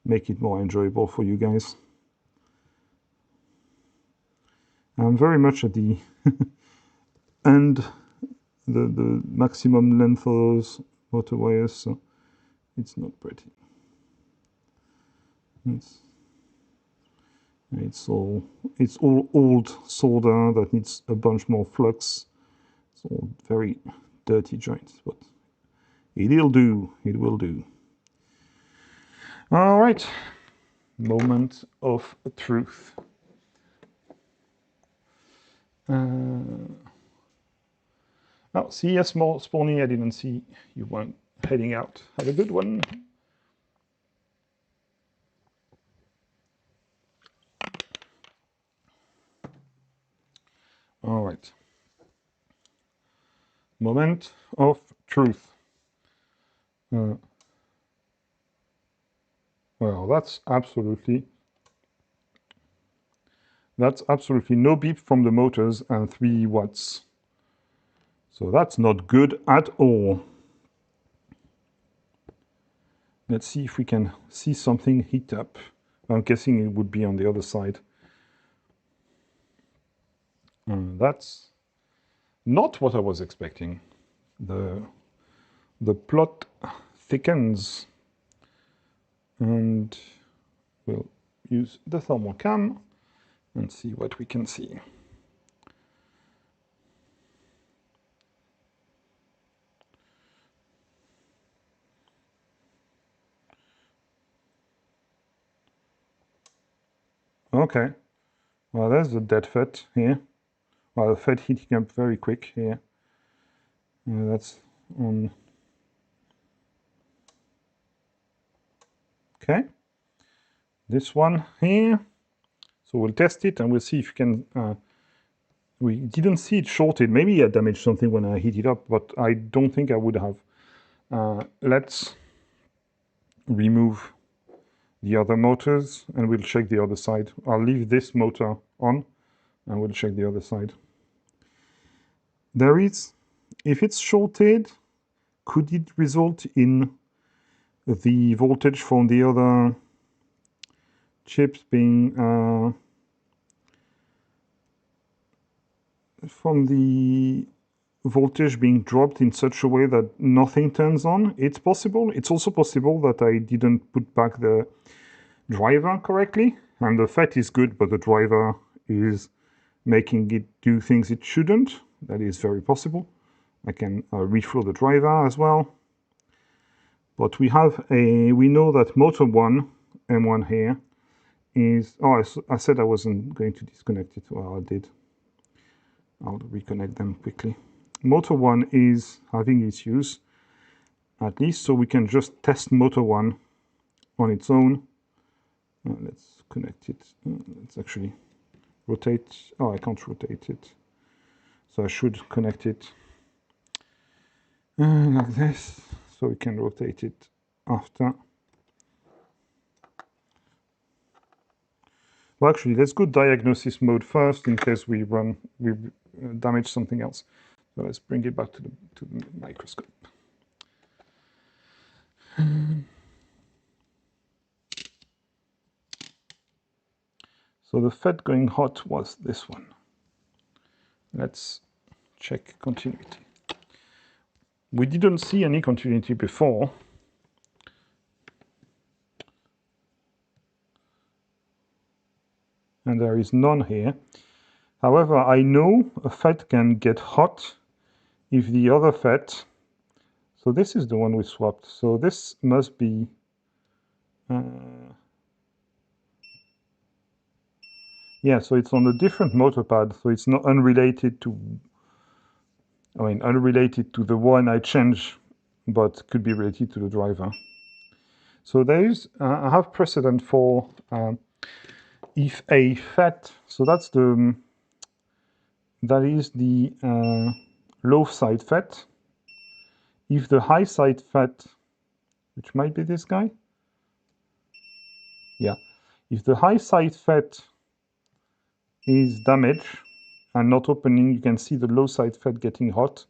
make it more enjoyable for you guys. I'm very much at the end, the maximum length of those motor wires, so it's not pretty. It's all old solder that needs a bunch more flux. It's all very dirty joints, but it'll do. It will do. All right, moment of truth. Oh, see, yes, more Spawny, I didn't see you weren't heading out. Have a good one. All right. Moment of truth. Well, that's absolutely no beep from the motors and 3 watts. So that's not good at all. Let's see if we can see something heat up. I'm guessing it would be on the other side. That's not what I was expecting. The plot thickens, and we'll use the thermal cam and see what we can see. Okay, well, there's the dead FET here. Well, the FET heating up very quick here. That's on. Okay, this one here. So we'll test it and we'll see if we can. We didn't see it shorted. Maybe I damaged something when I heat it up, but I don't think I would have. Let's remove the other motors and we'll check the other side. I'll leave this motor on and we'll check the other side. If it's shorted, could it result in the voltage from the other chips being dropped in such a way that nothing turns on? It's possible. It's also possible that I didn't put back the driver correctly, and the FET is good, but the driver is making it do things it shouldn't. That is very possible. I can reflow the driver as well. But we know that motor 1, M1 here, is, I said I wasn't going to disconnect it. Well, I did. I'll reconnect them quickly. Motor 1 is having issues, at least, so we can just test motor 1 on its own. Let's connect it. Let's actually rotate. Oh, I can't rotate it. So I should connect it like this, so we can rotate it after. Well, actually, let's go diagnosis mode first in case we damage something else. So let's bring it back to the microscope. So the FET going hot was this one. Let's check continuity. We didn't see any continuity before. And there is none here. However, I know a FET can get hot if the other FET, so this is the one we swapped, so this must be yeah, so it's on a different motor pad, so it's not unrelated to, unrelated to the one I changed, but could be related to the driver. So there is, I have precedent for if a FET, so that's the, that is the low side FET. If the high side FET, which might be this guy, yeah, if the high side FET is damaged and not opening, you can see the low side FET getting hot.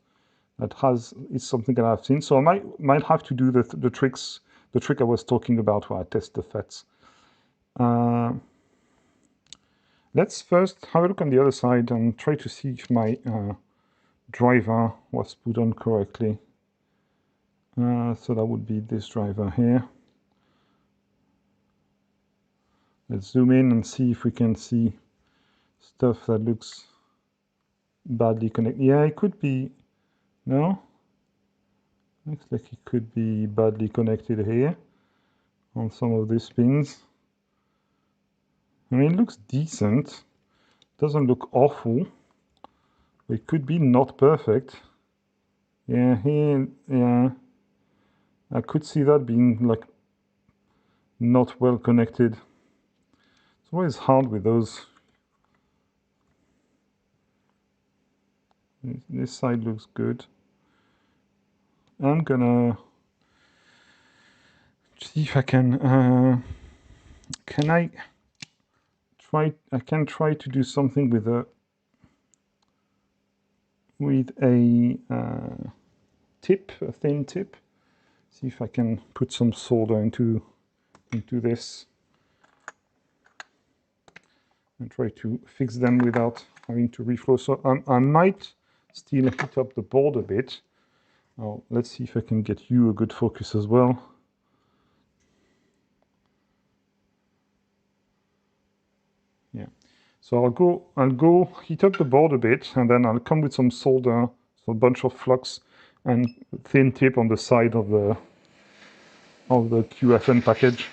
That is something that I've seen. So I might have to do the trick I was talking about where I test the FETs. Let's first have a look on the other side and try to see if my driver was put on correctly. So that would be this driver here. Let's zoom in and see if we can see stuff that looks badly connected. Yeah, it could be, no? Looks like it could be badly connected here on some of these pins. I mean, it looks decent. Doesn't look awful. It could be not perfect. Yeah, here, yeah. I could see that being like not well connected. It's always hard with those. This side looks good. I'm gonna see if I can I can try to do something with a tip, a thin tip. See if I can put some solder into this and try to fix them without having to reflow. So I might still heat up the board a bit. Now, let's see if I can get you a good focus as well. Yeah. So I'll go heat up the board a bit, and then I'll come with some solder, so a bunch of flux and thin tip on the side of the QFN package.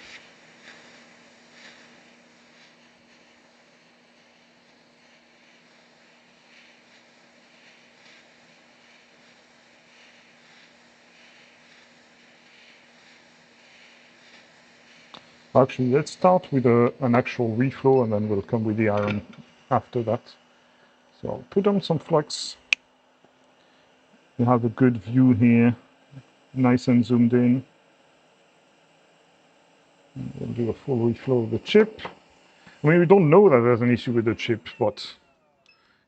Actually, let's start with an actual reflow, and then we'll come with the iron after that. So I'll put on some flux. You have a good view here, nice and zoomed in. And we'll do a full reflow of the chip. I mean, we don't know that there's an issue with the chip, but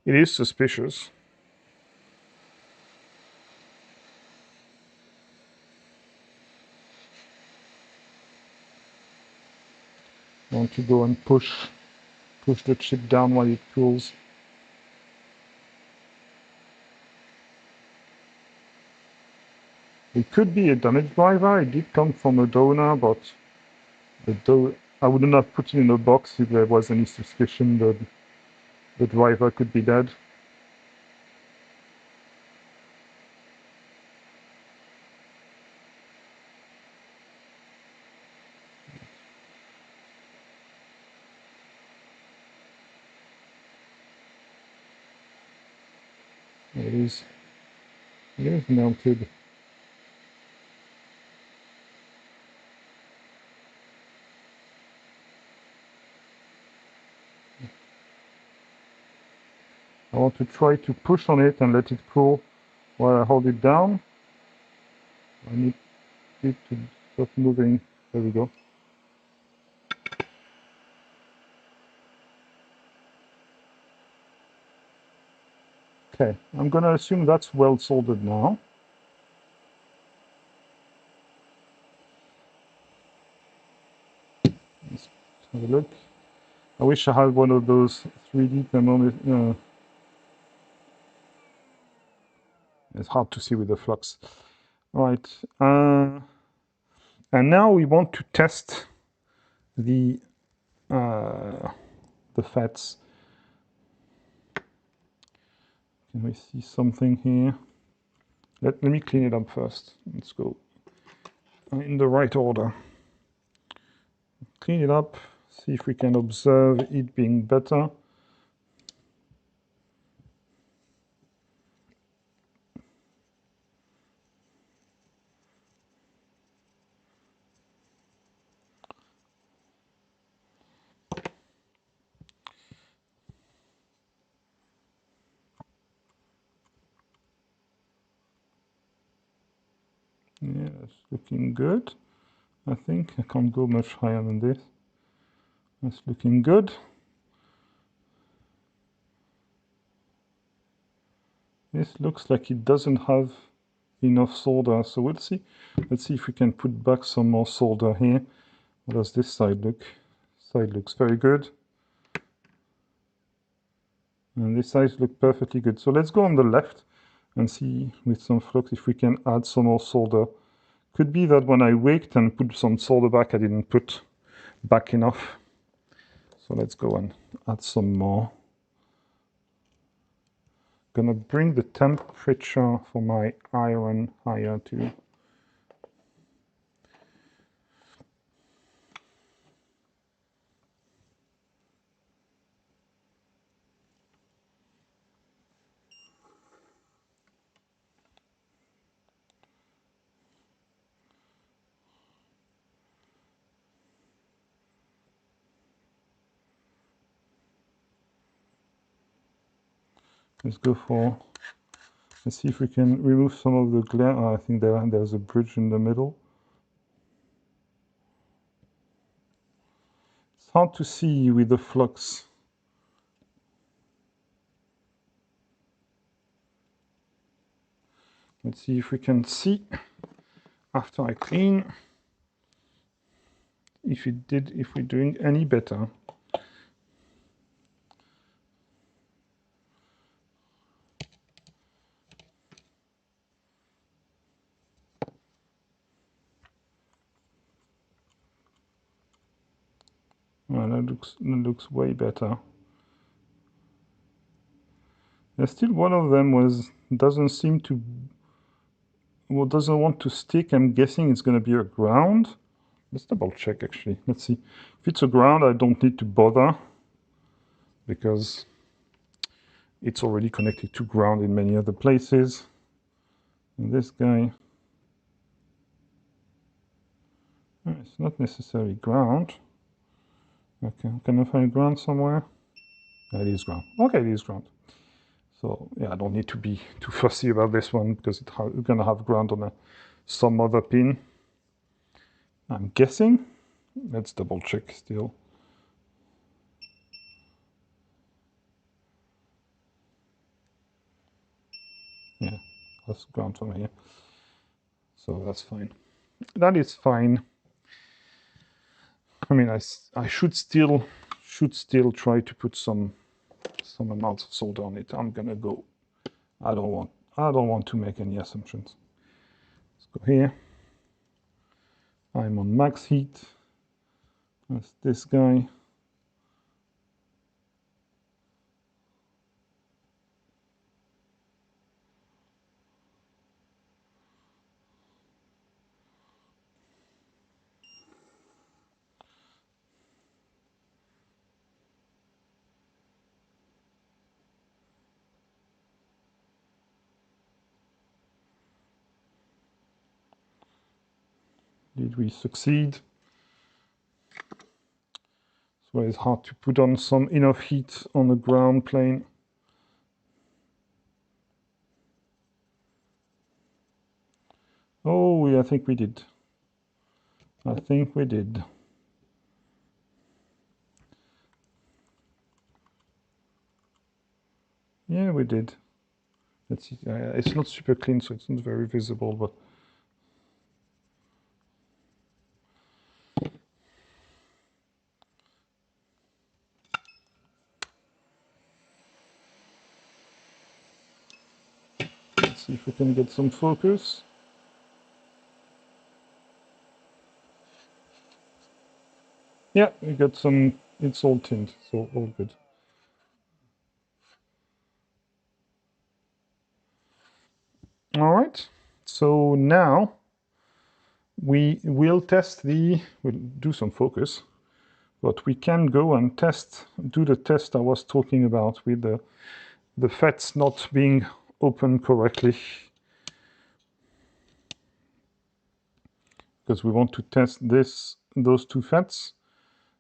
it is suspicious. I want to go and push the chip down while it cools. It could be a damaged driver. It did come from a donor, but I wouldn't have put it in a box if there was any suspicion that the driver could be dead. It is melted. I want to try to push on it and let it cool while I hold it down. I need it to stop moving. There we go. Okay, I'm going to assume that's well soldered now. Let's have a look. I wish I had one of those 3D thermometers. It's hard to see with the flux. Right. And now we want to test the FETs. Can we see something here? Let me clean it up first. Let's go in the right order. Clean it up, see if we can observe it being better. Yeah, it's looking good. I think I can't go much higher than this. That's looking good. This looks like it doesn't have enough solder, so we'll see. Let's see if we can put back some more solder here. How does this side look? This side looks very good. And this side looks perfectly good. So let's go on the left and see with some flux if we can add some more solder. Could be that when I waked and put some solder back, I didn't put back enough. So let's go and add some more. Gonna bring the temperature for my iron higher too. Let's go for, let's see if we can remove some of the glare. Oh, I think there's a bridge in the middle. It's hard to see with the flux. Let's see if we can see after I clean if we're doing any better. Well, that looks way better. There's still one of them doesn't seem to, well, doesn't want to stick. I'm guessing it's going to be a ground. Let's double check actually. Let's see. If it's a ground, I don't need to bother because it's already connected to ground in many other places. And this guy, it's not necessarily ground. Okay, can I find ground somewhere? It is ground. Okay, it is ground. So yeah, I don't need to be too fussy about this one because it's going to have ground on some other pin. I'm guessing. Let's double check still. Yeah, that's ground from here. So that's fine. That is fine. I mean, I should still try to put some amount of solder on it. I'm gonna go. I don't want to make any assumptions. Let's go here. I'm on max heat. That's this guy. Did we succeed? So it's hard to put on some enough heat on the ground plane. Oh, yeah, I think we did. I think we did. Yeah, we did. Let's see. It's not super clean, so it's not very visible, but let's see if we can get some focus. Yeah, we got some. It's all tint, so all good. All right. So now we will test we'll do some focus, but we can go and do the test I was talking about with the FETs not being open correctly. Because we want to test those two FETs.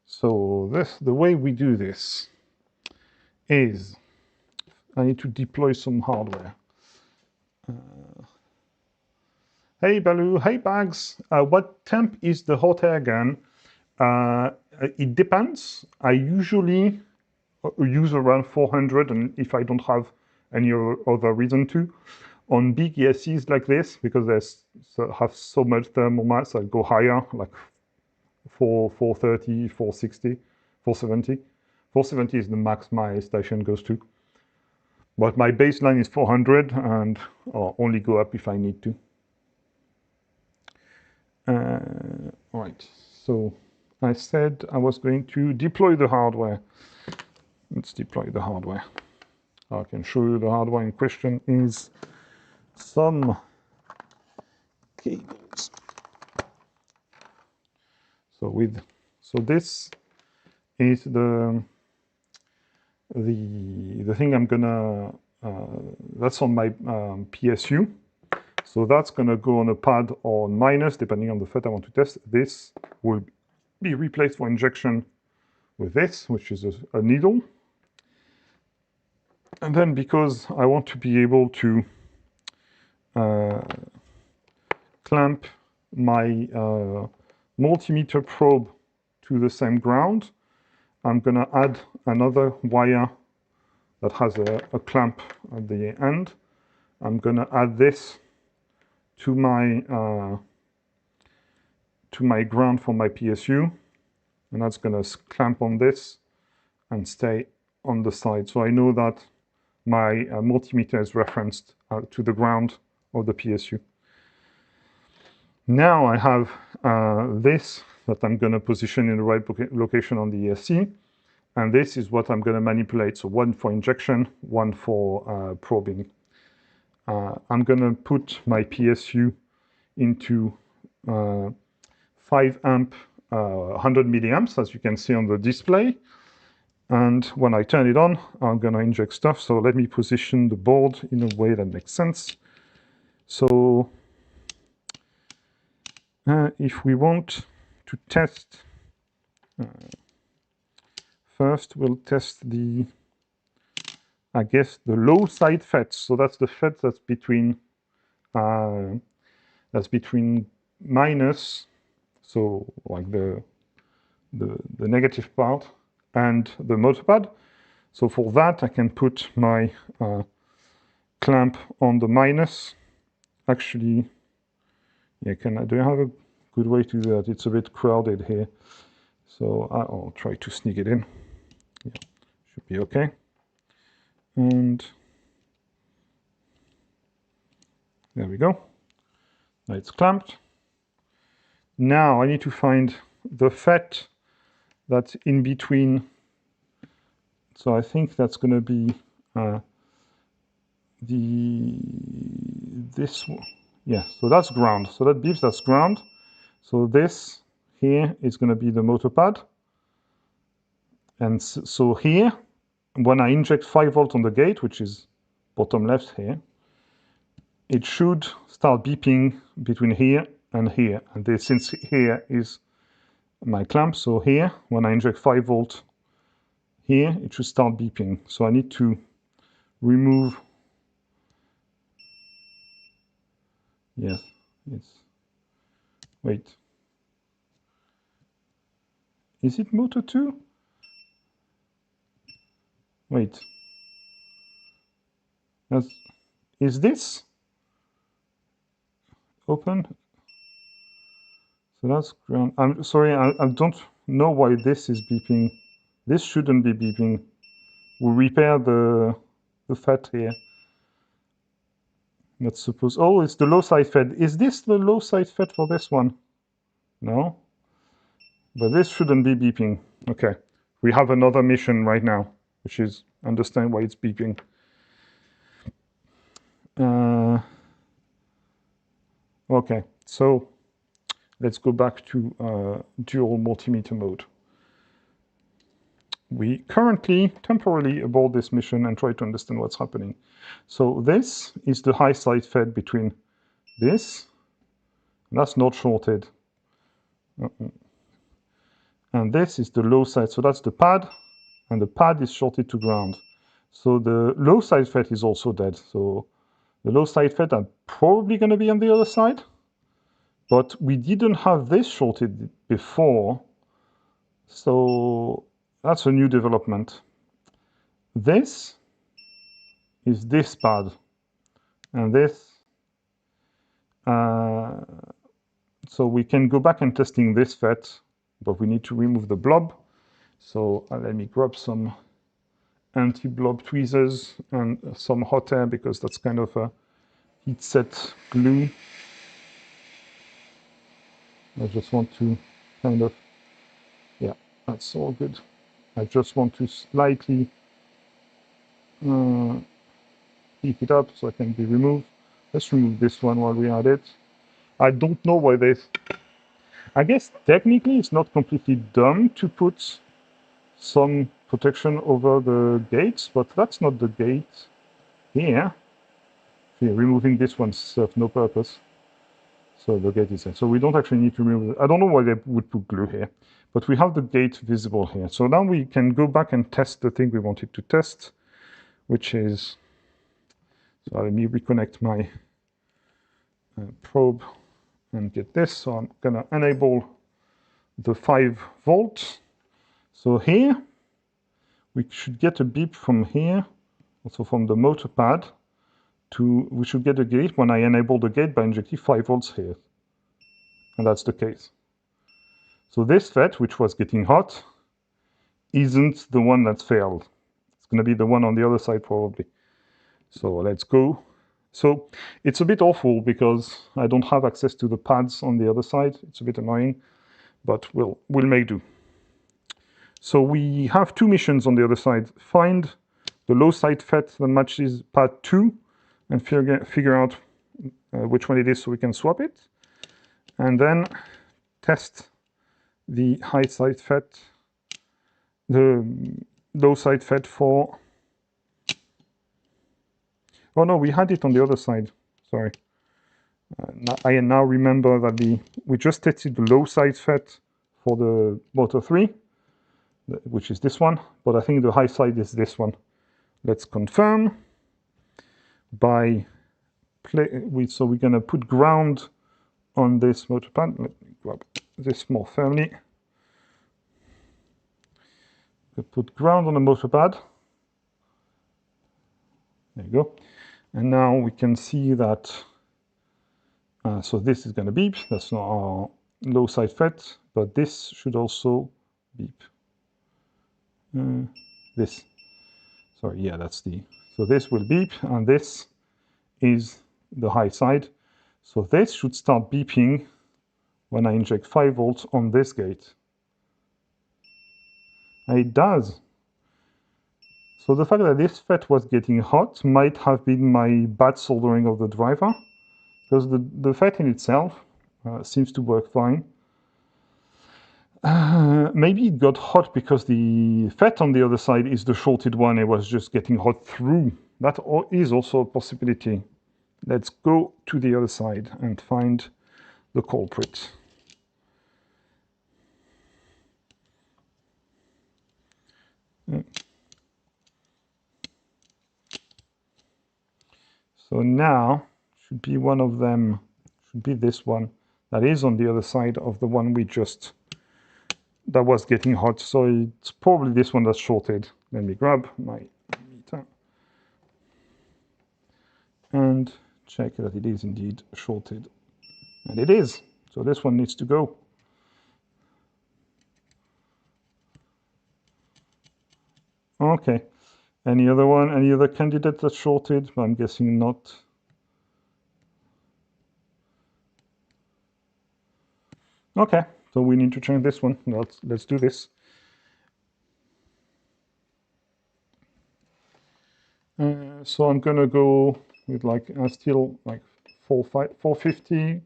So the way we do this is I need to deploy some hardware. Hey Baloo, hey Bags, what temp is the hot air gun? It depends. I usually use around 400, and if I don't have any other reason to. On big ESCs like this, because they have so much thermal mass, I go higher, like 430, 460, 470. 470 is the max my station goes to. But my baseline is 400, and I'll only go up if I need to. Right, so I said I was going to deploy the hardware. Let's deploy the hardware. I can show you the hardware in question is some cables. So this is the thing I'm gonna that's on my PSU. So that's gonna go on a pad or minus depending on the FET I want to test. This will be replaced for injection with this, which is a needle. And then because I want to be able to clamp my multimeter probe to the same ground, I'm going to add another wire that has a clamp at the end. I'm going to add this to my ground for my PSU, and that's going to clamp on this and stay on the side. So I know that my multimeter is referenced to the ground of the PSU. Now I have this that I'm going to position in the right location on the ESC, and this is what I'm going to manipulate. So one for injection, one for probing. I'm going to put my PSU into 5 amp 100 milliamps, as you can see on the display. And when I turn it on, I'm going to inject stuff. So let me position the board in a way that makes sense. So if we want to test, first we'll test I guess the low side FETs. So that's the FET that's between minus, so like the negative part, and the motor pad. So for that, I can put my clamp on the minus. Actually, yeah, do I have a good way to do that? It's a bit crowded here. So I'll try to sneak it in. Yeah, should be okay. And there we go. Now it's clamped. Now I need to find the FET that's in between. So I think that's going to be this one. Yeah, so that's ground. So that beeps, that's ground. So this here is going to be the motor pad. And so here, when I inject 5 volts on the gate, which is bottom left here, it should start beeping between here and here. And this, since here is my clamp, so here, when I inject 5 volt here, it should start beeping. So I need to remove, yes, wait. Is it motor 2? Wait. Is this open? So that's ground. I'm sorry, I don't know why this is beeping. This shouldn't be beeping. We'll repair the FET here. Let's suppose, oh, it's the low side FET. Is this the low side FET for this one? No, but this shouldn't be beeping. Okay, we have another mission right now, which is understand why it's beeping. Okay, so let's go back to dual multimeter mode. We currently temporarily abort this mission and try to understand what's happening. So this is the high side FET between this, and that's not shorted. And this is the low side, so that's the pad, and the pad is shorted to ground. So the low side FET is also dead. So the low side FET are probably going to be on the other side, but we didn't have this shorted before, so that's a new development. This is this pad, and this, so we can go back and testing this FET, but we need to remove the blob. So let me grab some anti-blob tweezers and some hot air, because that's kind of a heat set glue. I just want to kind of, yeah, that's all good. I just want to slightly heat it up so it can be removed. Let's remove this one while we are at it. I don't know why this. I guess technically it's not completely dumb to put some protection over the gates, but that's not the gate here. See, removing this one serves no purpose. So the gate is there. So we don't actually need to remove it. I don't know why they would put glue here, but we have the gate visible here. So now we can go back and test the thing we wanted to test, which is, so let me reconnect my probe and get this. So I'm going to enable the 5 volts. So here, we should get a beep from here, also from the motor pad, to, we should get a gate when I enable the gate by injecting 5 volts here. And that's the case. So this FET, which was getting hot, isn't the one that's failed. It's going to be the one on the other side probably. So let's go. So it's a bit awful because I don't have access to the pads on the other side. It's a bit annoying, but we'll make do. So we have 2 missions on the other side. Find the low side FET that matches pad 2 and figure out which one it is so we can swap it. And then test the high side FET, the low side FET for, oh no, we had it on the other side, sorry. I now remember that we just tested the low side FET for the motor 3, which is this one, but I think the high side is this one. Let's confirm by so we're going to put ground on this motor pad. Let me grab this more firmly. We put ground on the motor pad. There you go. And now we can see that, so this is going to beep. That's not our low side FET, but this should also beep. This, sorry, yeah, that's the, so this will beep, and this is the high side. So this should start beeping when I inject 5 volts on this gate. And it does. So the fact that this FET was getting hot might have been my bad soldering of the driver, because the FET in itself seems to work fine. Maybe it got hot because the FET on the other side is the shorted one. It was just getting hot through. That is also a possibility. Let's go to the other side and find the culprit. So now should be one of them, should be this one that is on the other side of the one we just, that was getting hot. So it's probably this one that's shorted. Let me grab my meter and check that it is indeed shorted. And it is. So this one needs to go. Okay. Any other one? Any other candidate that's shorted? I'm guessing not. Okay, so we need to change this one. Let's do this. So I'm gonna go with like still like 450,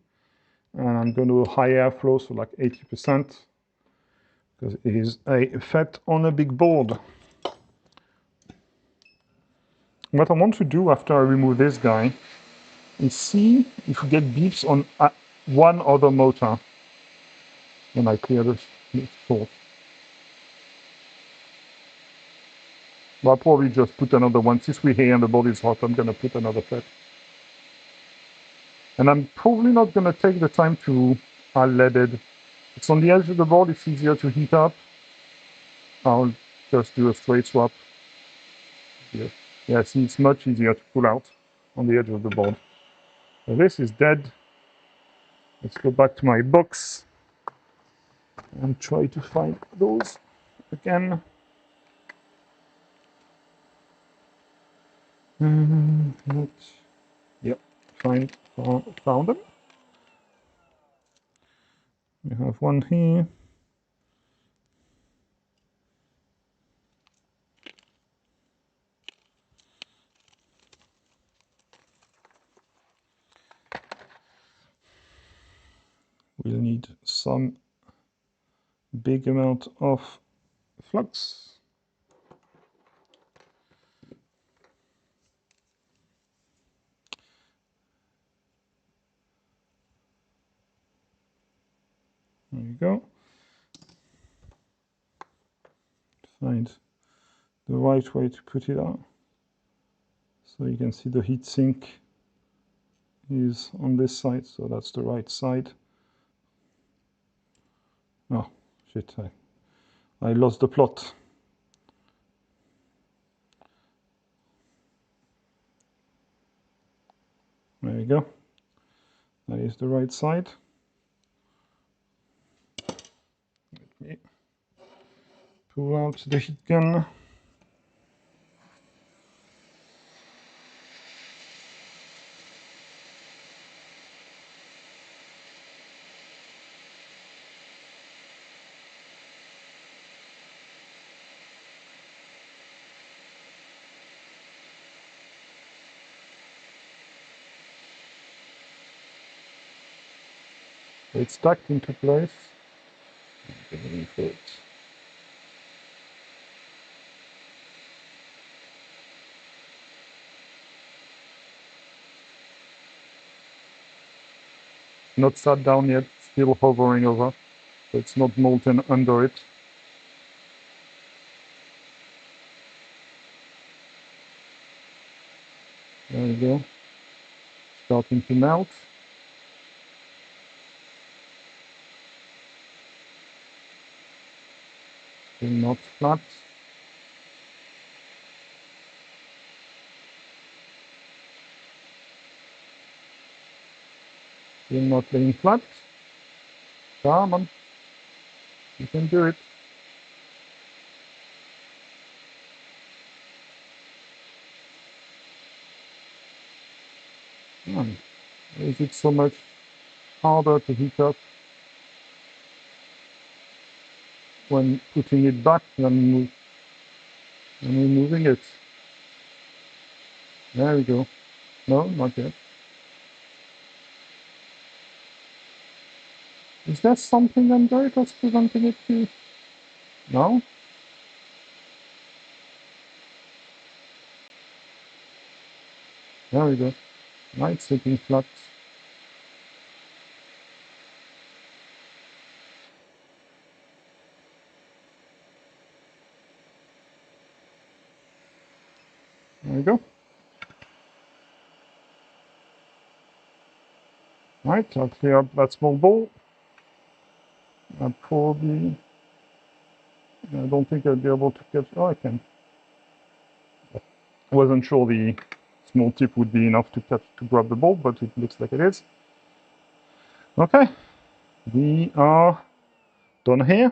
and I'm going to high airflow, so like 80%, because it is a FET on a big board. What I want to do after I remove this guy is see if we get beeps on one other motor when I clear this short. But I'll probably just put another one. Since we're here and the board is hot, I'm going to put another FET. And I'm probably not going to take the time to leaded. It's on the edge of the board, it's easier to heat up. I'll just do a straight swap. Yeah, see, it's much easier to pull out on the edge of the board. So this is dead. Let's go back to my box and try to find those again. Yep, found them. We have one here. We'll need some big amount of flux. There you go. Find the right way to put it on. So you can see the heat sink is on this side, so that's the right side. Oh, shit, I lost the plot. There you go. That is the right side. Let me pull out the heat gun. It's stuck into place. Not sat down yet, still hovering over. So it's not molten under it. There you go. Starting to melt. Still not flat. Still not laying flat. Come on. You can do it. Is it so much harder to heat up when putting it back than removing it? There we go. No, not yet. Is there something under it that's preventing it to? No? There we go. Now it's sitting flat. Right, I'll clear up that small ball. I probably, I don't think I'll be able to catch, oh, I can. I wasn't sure the small tip would be enough to grab the ball, but it looks like it is. Okay, we are done here,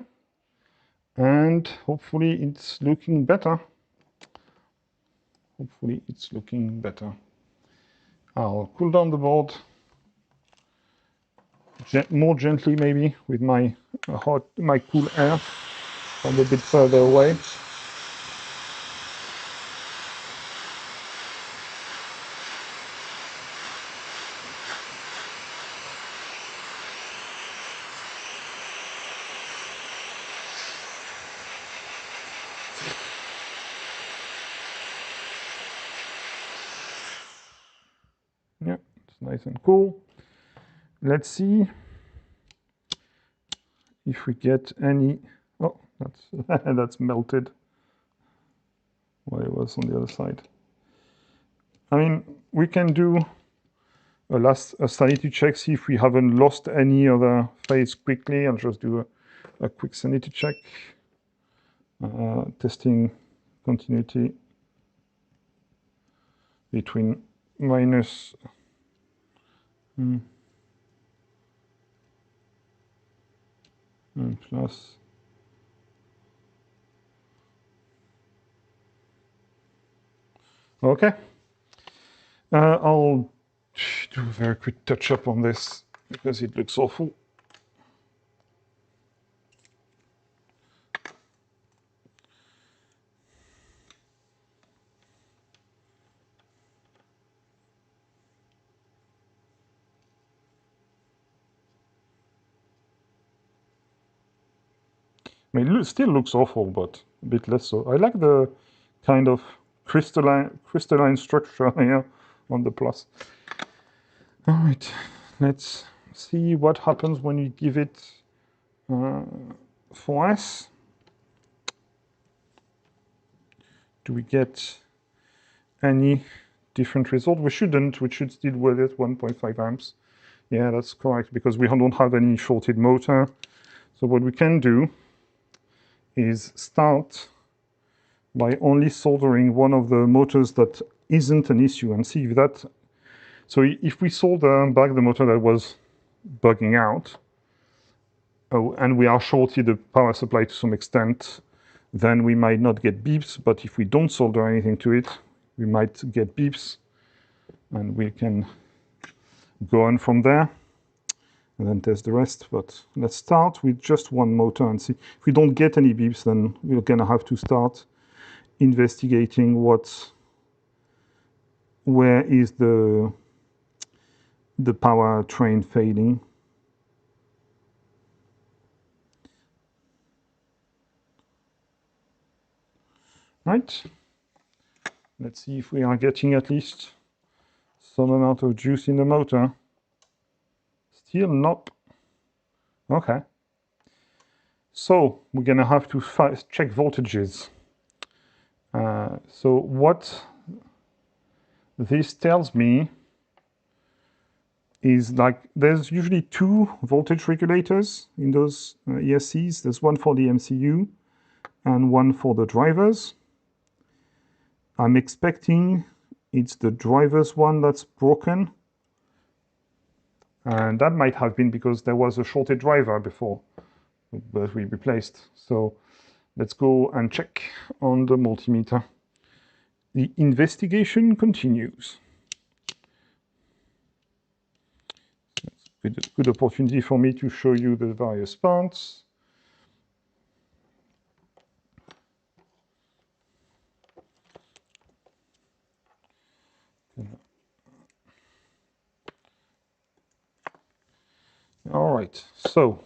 and hopefully it's looking better. Hopefully it's looking better. I'll cool down the board more gently, maybe with my cool air from a bit further away. Yeah, it's nice and cool. Let's see if we get any. Oh, that's that's melted. Well, it was on the other side. I mean, we can do a sanity check, see if we haven't lost any other phase quickly. I'll just do a quick sanity check, testing continuity between minus and plus. Okay. I'll do a very quick touch up on this because it looks awful. I mean, it still looks awful, but a bit less so. I like the kind of crystalline structure here on the plus. All right, let's see what happens when you give it 4S. Do we get any different result? We shouldn't. We should still work at 1.5 amps. Yeah, that's correct, because we don't have any shorted motor. So what we can do is start by only soldering one of the motors that isn't an issue and see if that. So if we solder back the motor that was bugging out, and we are shorted the power supply to some extent, then we might not get beeps. But if we don't solder anything to it, we might get beeps, and we can go on from there and then test the rest. But let's start with just one motor and see. If we don't get any beeps, then we're gonna have to start investigating where is the power train failing. Right, let's see if we are getting at least some amount of juice in the motor. Still not. Okay, so we're gonna have to check voltages. So what this tells me is, like, there's usually two voltage regulators in those ESCs. There's one for the MCU and one for the drivers. I'm expecting it's the drivers one that's broken. And that might have been because there was a shorted driver before that we replaced. So let's go and check on the multimeter. The investigation continues. It's a good opportunity for me to show you the various parts. All right, so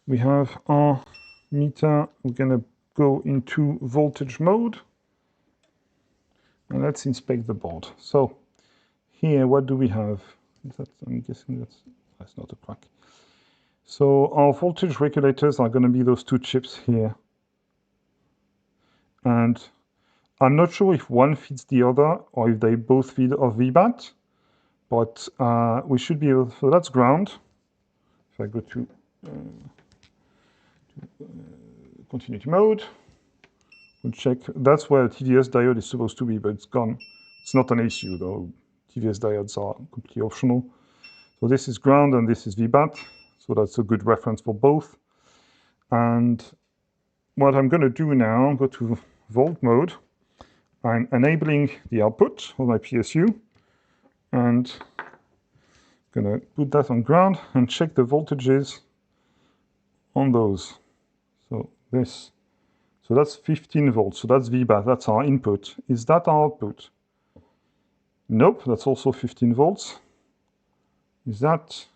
we have our meter. We're going to go into voltage mode. And let's inspect the board. So here, what do we have? I'm guessing that's not a crack. So our voltage regulators are going to be those two chips here. And I'm not sure if one feeds the other or if they both feed off VBAT, but we should be able, so that's ground. If I go to continuity mode, we'll check, that's where TVS diode is supposed to be, but it's gone. It's not an issue though. TVS diodes are completely optional. So this is ground and this is VBAT, so that's a good reference for both. And what I'm going to do now, go to volt mode. I'm enabling the output of my PSU and I'm going to put that on ground and check the voltages on those. So this, so that's 15 volts, so that's VBAT, that's our input. Is that our output? Nope, that's also 15 volts. Is that?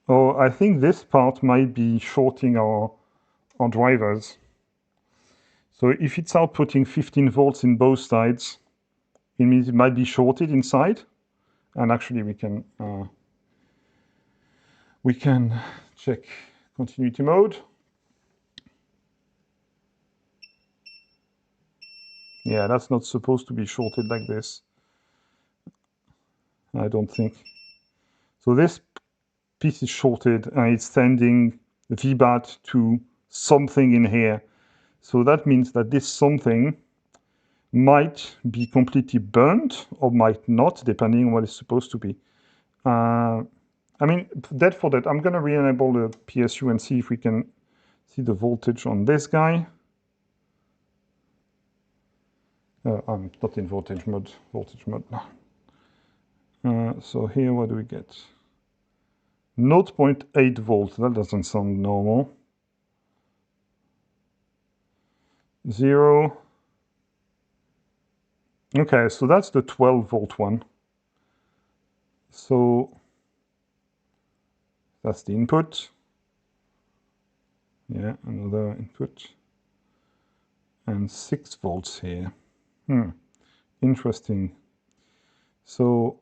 Oh, I think this part might be shorting our drivers. So if it's outputting 15 volts in both sides, it means it might be shorted inside. And actually we can check continuity mode. Yeah, that's not supposed to be shorted like this. I don't think. So this piece is shorted and it's sending VBAT to something in here. So that means that this something might be completely burnt or might not, depending on what it's supposed to be. I mean, dead for that, I'm going to re-enable the PSU and see if we can see the voltage on this guy. I'm not in voltage mode. So here, what do we get? 0.8 volts. That doesn't sound normal. 0. Okay, so that's the 12 volt one. So that's the input. Yeah, another input. And 6 volts here. Interesting. So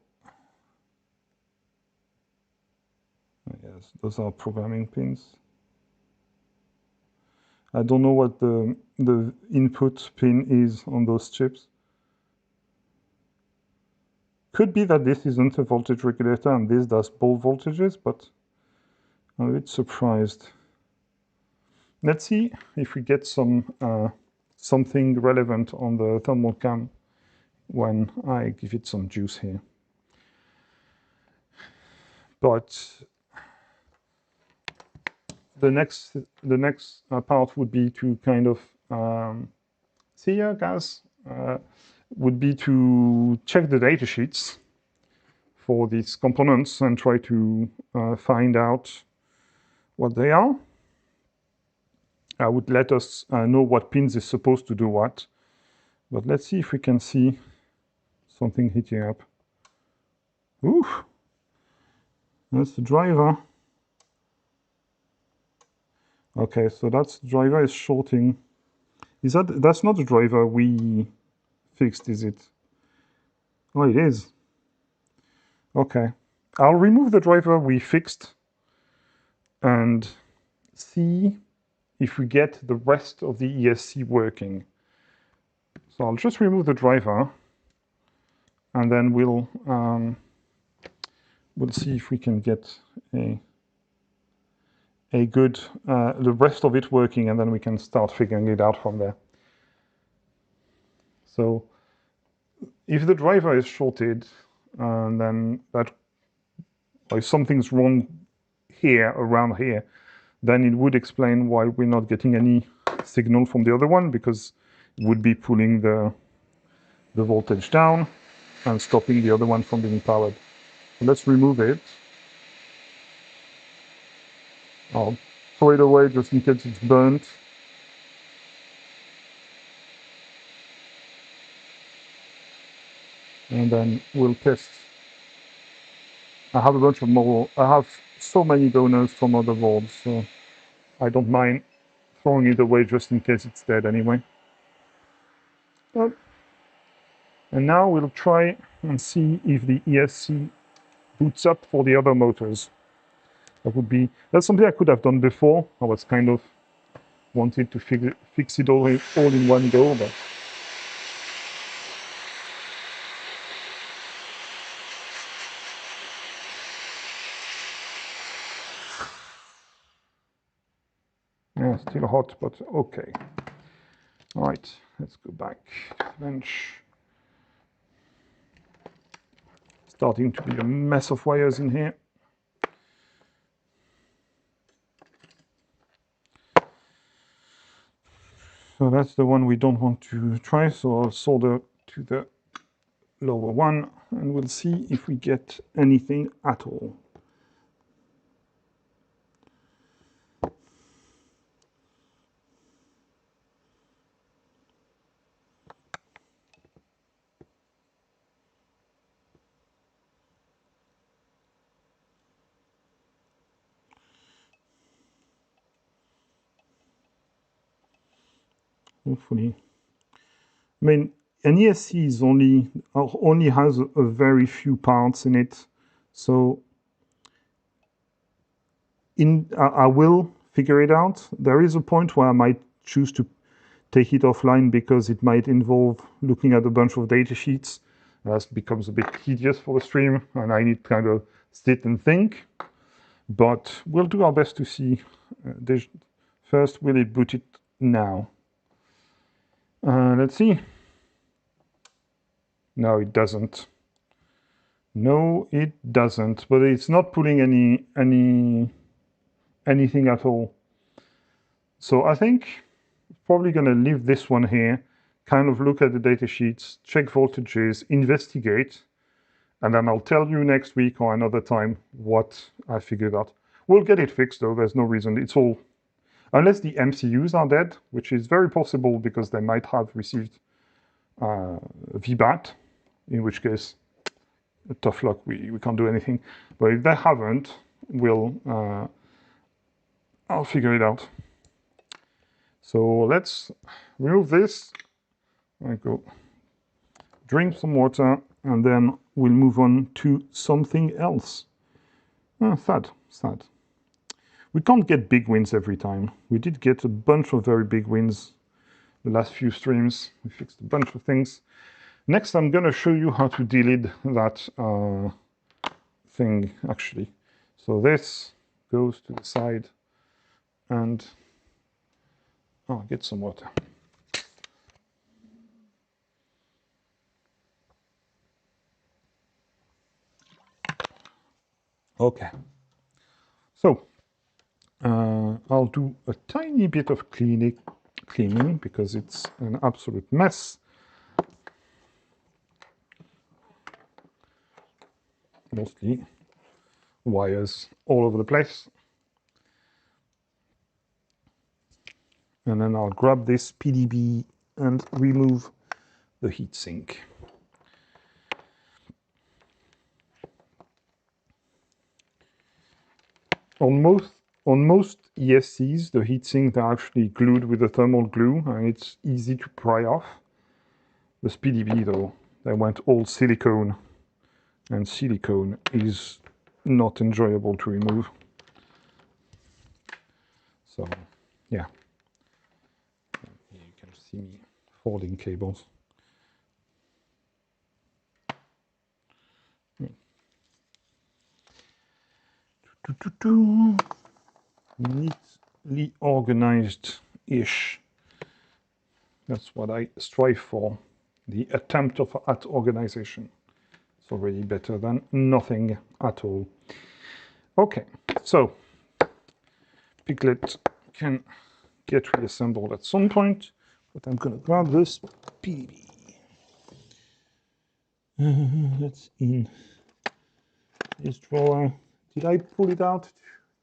yes, those are programming pins. I don't know what the input pin is on those chips. Could be that this isn't a voltage regulator and this does both voltages, but I'm a bit surprised. Let's see if we get some something relevant on the thermal cam when I give it some juice here. But the next part would be to kind of see here, guys, would be to check the data sheets for these components and try to find out what they are. I would let us know what pins is supposed to do what. But let's see if we can see something heating up. Ooh, that's the driver. Okay, so that's the driver is shorting. Is that's not the driver we fixed, is it? Oh, it is. Okay, I'll remove the driver we fixed and see if we get the rest of the ESC working. So I'll just remove the driver and then we'll see if we can get a good, the rest of it working, and then we can start figuring it out from there. So if the driver is shorted, then that, or if something's wrong here, around here, then it would explain why we're not getting any signal from the other one, because it would be pulling the voltage down and stopping the other one from being powered. So let's remove it. I'll throw it away just in case it's burnt. And then we'll test. I have a bunch of more. I have so many donors from other boards, so I don't mind throwing it away just in case it's dead anyway. And now we'll try and see if the ESC boots up for the other motors. That's something I could have done before. I was kind of wanted to fix it all in one go, but yeah, still hot, but okay. All right, let's go back to the bench. Starting to be a mess of wires in here. So that's the one we don't want to try. So I'll solder to the lower one and we'll see if we get anything at all. Hopefully. I mean, an ESC is only has a very few parts in it, so I will figure it out. There is a point where I might choose to take it offline because it might involve looking at a bunch of data sheets. That becomes a bit tedious for the stream, and I need to kind of sit and think. But we'll do our best to see. First, will it boot it now? Let's see. No, it doesn't. No, it doesn't. But it's not pulling anything at all. So I think probably going to leave this one here, kind of look at the data sheets, check voltages, investigate, and then I'll tell you next week or another time what I figured out. We'll get it fixed though, there's no reason. It's all, unless the MCUs are dead, which is very possible because they might have received VBAT, in which case, tough luck, we can't do anything. But if they haven't, I'll figure it out. So let's remove this. I go drink some water, and then we'll move on to something else. Sad. We can't get big wins every time. We did get a bunch of very big wins the last few streams. We fixed a bunch of things. Next, I'm going to show you how to delete that thing, actually. So this goes to the side, and I'll get some water. Okay. So I'll do a tiny bit of cleaning because it's an absolute mess. Mostly wires all over the place. And then I'll grab this SpeedyBee and remove the heatsink. On most ESCs, the heatsinks are actually glued with a thermal glue, and it's easy to pry off. The SpeedyBee, though, they went all silicone, and silicone is not enjoyable to remove. So, yeah. Here you can see me folding cables. Neatly organized-ish. That's what I strive for. The attempt at organization. It's already better than nothing at all. Okay, so Piglet can get reassembled at some point, but I'm going to grab this SpeedyBee. That's in this drawer. Did I pull it out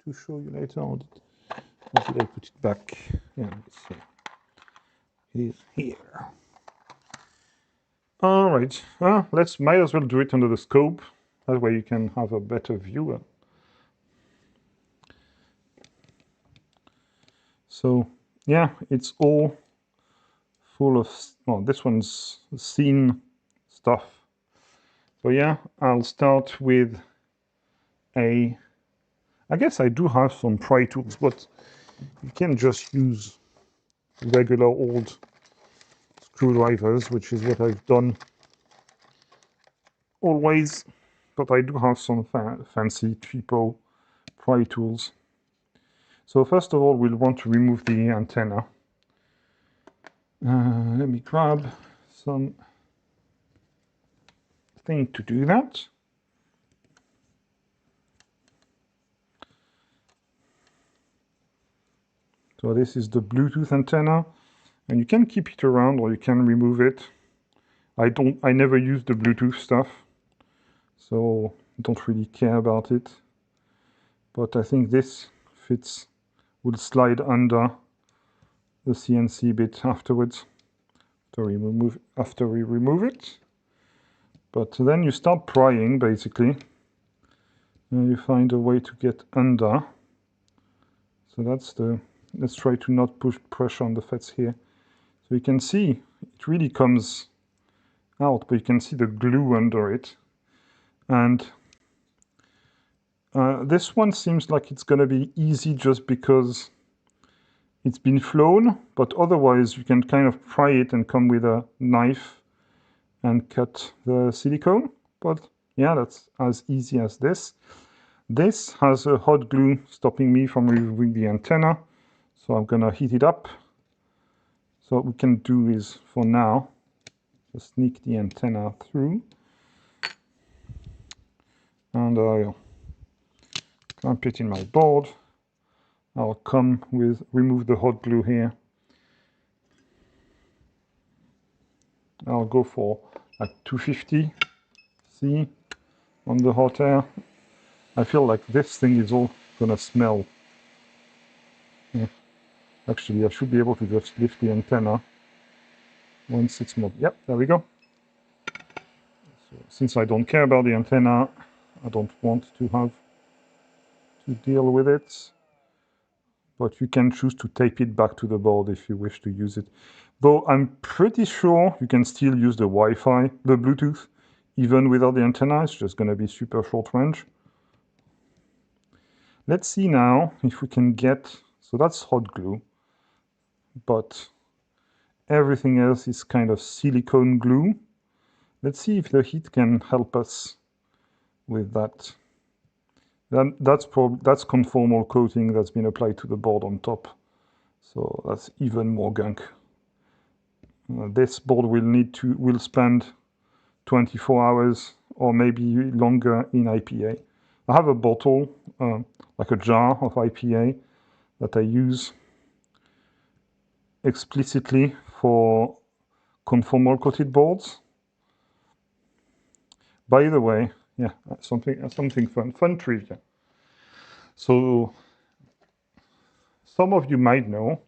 to show you later, or did I put it back? Yeah, let's see. It is here. All right, might as well do it under the scope. That way you can have a better view. So yeah, it's all full of, well, this one's scene stuff. So yeah, I'll start with a I guess I do have some pry tools, but you can just use regular old screwdrivers, which is what I've done always. But I do have some fancy cheapo pry tools. So first of all, we'll want to remove the antenna. Let me grab some thing to do that. So this is the Bluetooth antenna, and you can keep it around or you can remove it. I never use the Bluetooth stuff, so don't really care about it. But I think this fits, will slide under the CNC bit afterwards, after we remove it. But then you start prying, basically, and you find a way to get under. So that's the, let's try to not push pressure on the FETs here. So you can see it really comes out, but you can see the glue under it. And this one seems like it's going to be easy just because it's been flown, but otherwise you can kind of pry it and come with a knife and cut the silicone. But yeah, that's as easy as this. This has a hot glue stopping me from removing the antenna, so I'm going to heat it up. So what we can do is, for now, just sneak the antenna through. And I'll clamp it in my board. I'll come with, remove the hot glue here. I'll go for like 250 C on the hot air. I feel like this thing is all gonna smell. Yeah. Actually, I should be able to just lift the antenna once it's more. Yep, there we go. So since I don't care about the antenna, I don't want to have to deal with it. But you can choose to tape it back to the board if you wish to use it. Though I'm pretty sure you can still use the Wi-Fi, the Bluetooth, even without the antenna. It's just going to be super short range. Let's see now if we can get, so that's hot glue, but everything else is kind of silicone glue. Let's see if the heat can help us with that. That's conformal coating that's been applied to the board on top. So that's even more gunk. This board will spend 24 hours or maybe longer in IPA. I have a bottle, like a jar of IPA that I use explicitly for conformal coated boards. By the way, yeah, something fun trivia. So some of you might know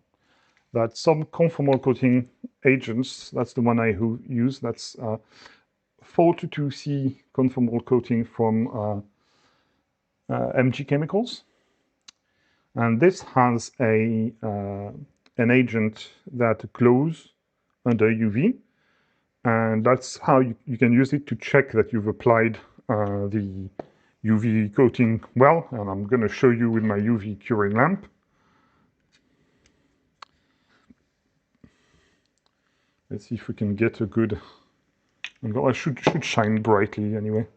that some conformal coating agents, that's the one I use, that's 422C conformal coating from MG Chemicals. And this has an agent that glows under UV. And that's how you can use it to check that you've applied the UV coating well. And I'm going to show you with my UV curing lamp. Let's see if we can get a good angle. I should shine brightly anyway.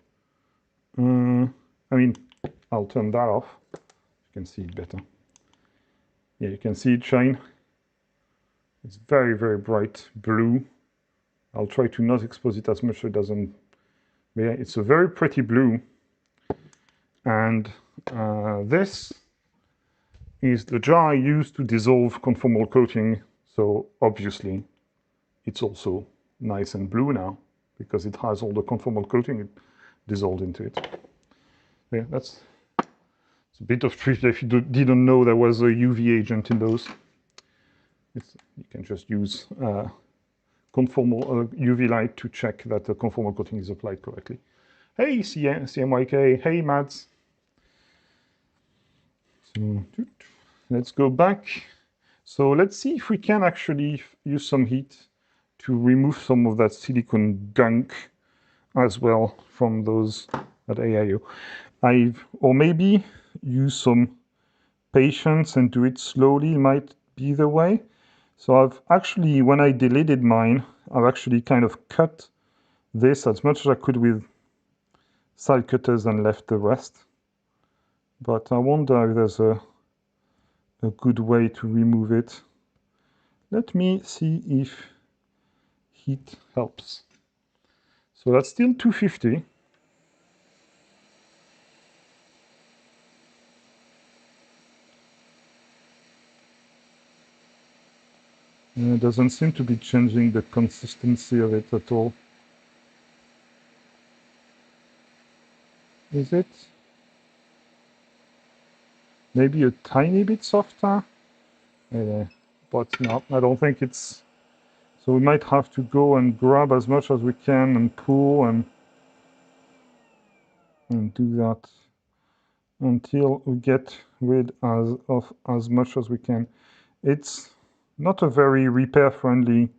I mean, I'll turn that off. You can see it better. Yeah, you can see it shine. It's very, very bright blue. I'll try to not expose it as much so it doesn't. But yeah, it's a very pretty blue. And this is the jar I use to dissolve conformal coating. So obviously, it's also nice and blue now because it has all the conformal coating dissolved into it. Yeah, it's a bit of trivia if you didn't know there was a UV agent in those. You can just use conformal UV light to check that the conformal coating is applied correctly. Hey CMYK, hey Mads. So let's go back. So let's see if we can actually use some heat to remove some of that silicone gunk as well from those at AIO. Or maybe use some patience and do it slowly might be the way. So I've actually, when I deleted mine, I've actually kind of cut this as much as I could with side cutters and left the rest. But I wonder if there's a good way to remove it. Let me see if heat helps. So that's still 250. And it doesn't seem to be changing the consistency of it at all. Is it? Maybe a tiny bit softer? Yeah, but no, I don't think it's... So we might have to go and grab as much as we can and pull and do that until we get rid of as much as we can. It's not a very repair-friendly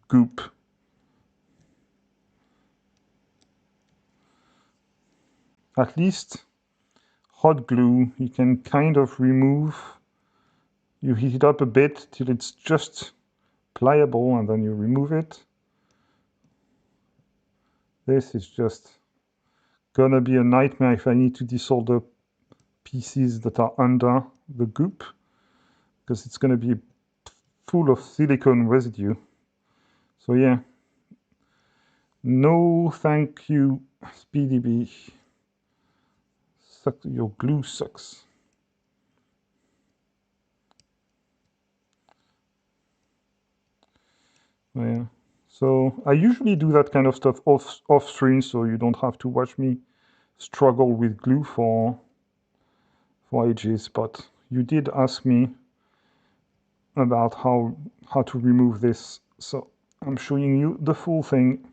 goop. At least hot glue, you can kind of remove. You heat it up a bit till it's just pliable and then you remove it. This is just gonna be a nightmare if I need to desolder pieces that are under the goop, because it's gonna be full of silicone residue. So yeah, no thank you, SpeedyBee. Your glue sucks. Yeah. So I usually do that kind of stuff off screen, so you don't have to watch me struggle with glue for ages. But you did ask me about how to remove this, so I'm showing you the full thing.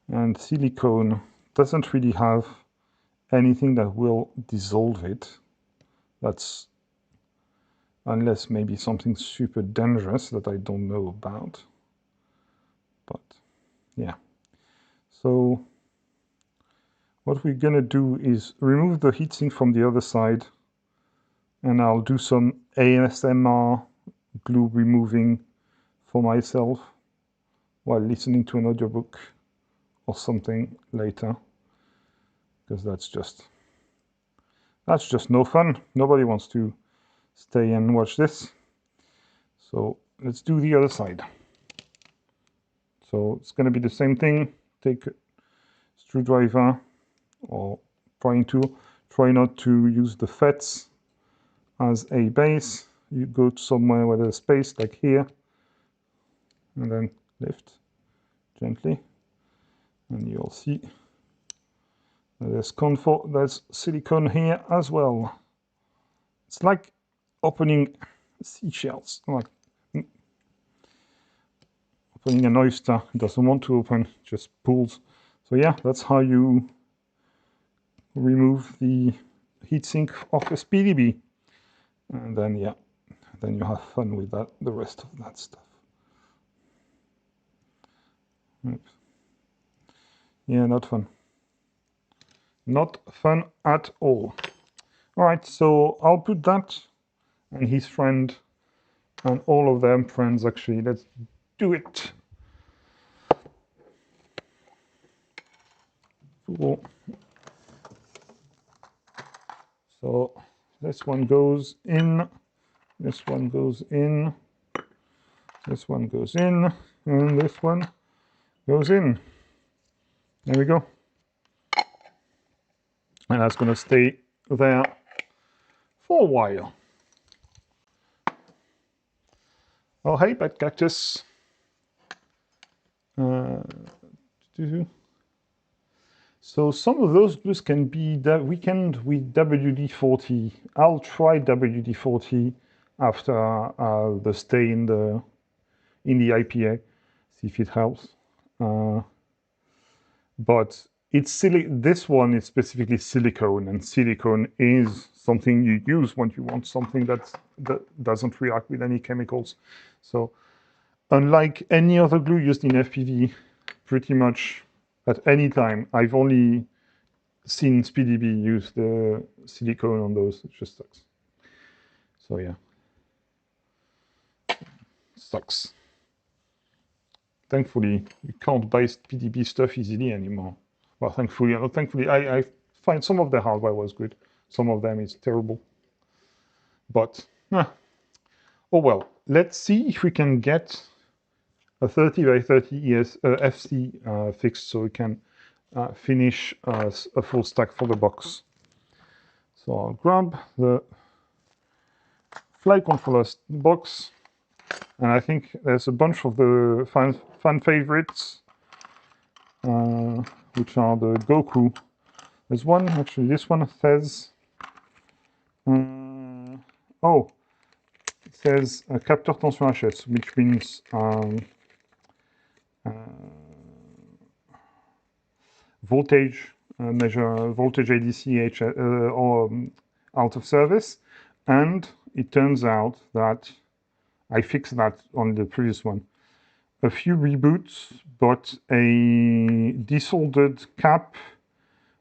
And silicone doesn't really have anything that will dissolve it. That's unless maybe something super dangerous that I don't know about. But yeah. So what we're gonna do is remove the heatsink from the other side, and I'll do some ASMR glue removing for myself while listening to an audiobook or something later, because that's just no fun. Nobody wants to stay and watch this. So let's do the other side. So it's going to be the same thing. Take a screwdriver or prying tool. Try not to use the FETs as a base. You go to somewhere where there's space, like here, and then lift gently, and you'll see there's silicone here as well. It's like opening seashells, like opening an oyster. It doesn't want to open, just pulls. So yeah, that's how you remove the heatsink of a SpeedyBee. And then yeah, then you have fun with that, the rest of that stuff. Oops. Yeah, not fun. Not fun at all. All right, so I'll put that and his friend and all of them friends actually. Let's do it. Cool. So this one goes in, this one goes in, this one goes in, and this one goes in. There we go. And that's going to stay there for a while. Oh, hey, Pet Cactus. So some of those glues can be weakened with WD-40. I'll try WD-40 after the stay in the IPA, see if it helps. But it's this one is specifically silicone, and silicone is something you use when you want something that doesn't react with any chemicals. So unlike any other glue used in FPV, pretty much at any time. I've only seen SpeedyBee use the silicone on those. It just sucks. So yeah, sucks. Thankfully, you can't buy SpeedyBee stuff easily anymore. Well, thankfully, I find some of the hardware was good. Some of them is terrible. But, oh well. Let's see if we can get a 30 by 30 FC fixed so we can finish a full stack for the box. So I'll grab the flight controller box, and I think there's a bunch of the fan favorites, which are the Goku. There's one, actually, this one says, oh, it says capteur tension HS, which means voltage, measure voltage ADC or out of service. And it turns out that I fixed that on the previous one. A few reboots, but a desoldered cap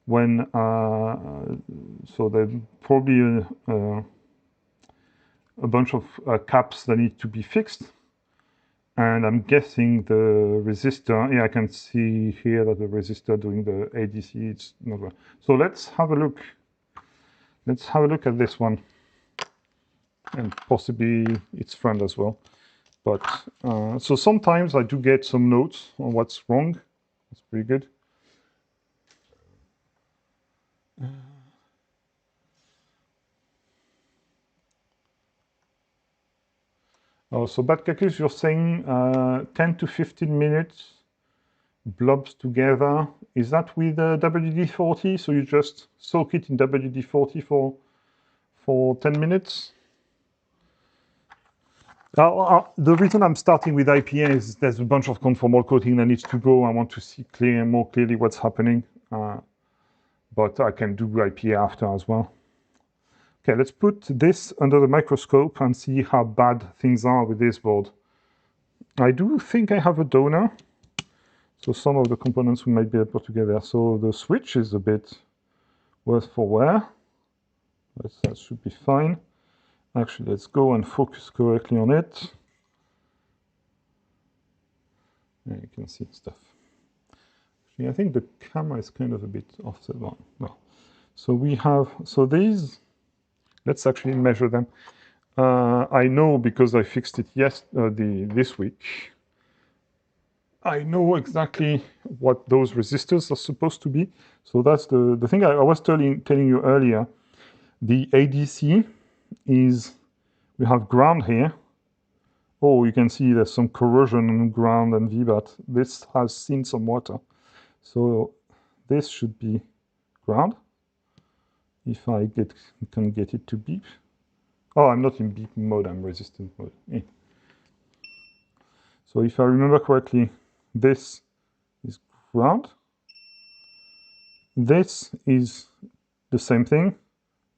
when, so there's probably a bunch of caps that need to be fixed. And I'm guessing the resistor, yeah, I can see here that the resistor doing the ADC, it's not well. So let's have a look. Let's have a look at this one. And possibly its friend as well. But, so sometimes I do get some notes on what's wrong. That's pretty good. Oh, so Batcacus, you're saying 10 to 15 minutes blobs together. Is that with WD-40? So you just soak it in WD-40 for 10 minutes? The reason I'm starting with IPA is there's a bunch of conformal coating that needs to go. I want to see more clearly what's happening. But I can do IPA after as well. Okay, let's put this under the microscope and see how bad things are with this board. I do think I have a donor. So some of the components we might be able to put together. So the switch is a bit worse for wear. That should be fine. Actually, let's go and focus correctly on it. And you can see stuff. Actually, I think the camera is kind of a bit offset. No. So we have, so these, let's actually measure them. I know because I fixed it this week. I know exactly what those resistors are supposed to be. So that's the thing I was telling you earlier. The ADC is, we have ground here. Oh, you can see there's some corrosion on ground and VBAT. This has seen some water. So this should be ground. If I can get it to beep. Oh, I'm not in beep mode, I'm resistant mode. So if I remember correctly, this is ground. This is the same thing,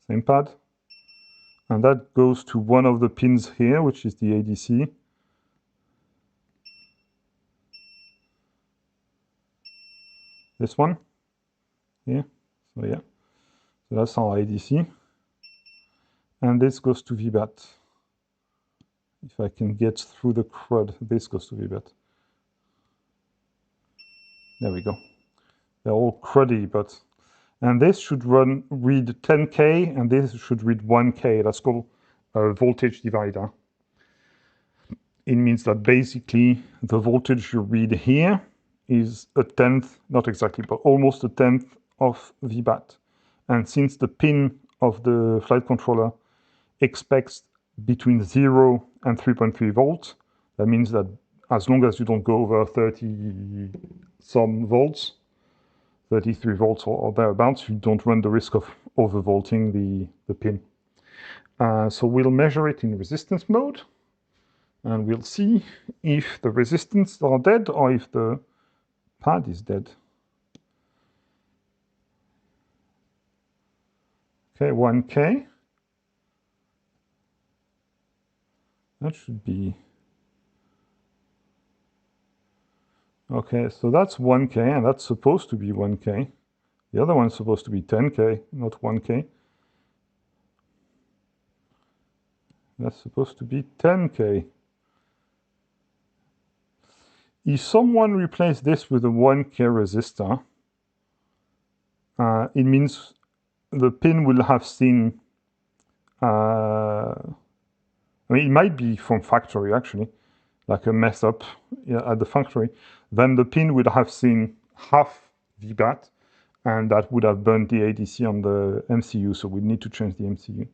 same pad. And that goes to one of the pins here, which is the ADC. This one here. So yeah. So that's our ADC. And this goes to VBAT. If I can get through the crud, this goes to VBAT. There we go. They're all cruddy, but... And this should read 10K, and this should read 1K. That's called a voltage divider. It means that basically the voltage you read here is a tenth, not exactly, but almost a tenth of VBAT. And since the pin of the flight controller expects between 0 and 3.3 volts, that means that as long as you don't go over 30 some volts, 33 volts or thereabouts, you don't run the risk of overvolting the pin. So we'll measure it in resistance mode, and we'll see if the resistance are dead or if the pad is dead. Okay, 1K. That should be... Okay, so that's 1K, and that's supposed to be 1K. The other one's supposed to be 10K, not 1K. That's supposed to be 10K. If someone replaced this with a 1K resistor, it means the pin will have seen, I mean, it might be from factory actually, like a mess up at the factory. Then the pin would have seen half VBAT, and that would have burned the ADC on the MCU, so we need to change the MCU.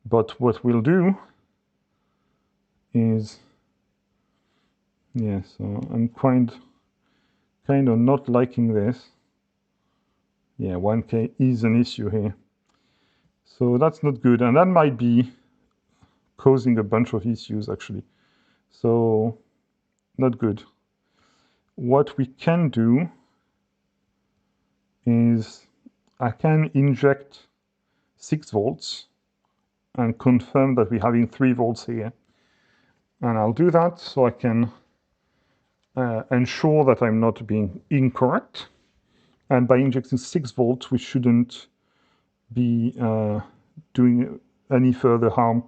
But what we'll do is, yeah, so I'm kind of not liking this. Yeah, 1K is an issue here. So that's not good, and that might be causing a bunch of issues actually. So not good. What we can do is I can inject 6 volts and confirm that we're having 3 volts here. And I'll do that so I can ensure that I'm not being incorrect. And by injecting 6 volts, we shouldn't be doing any further harm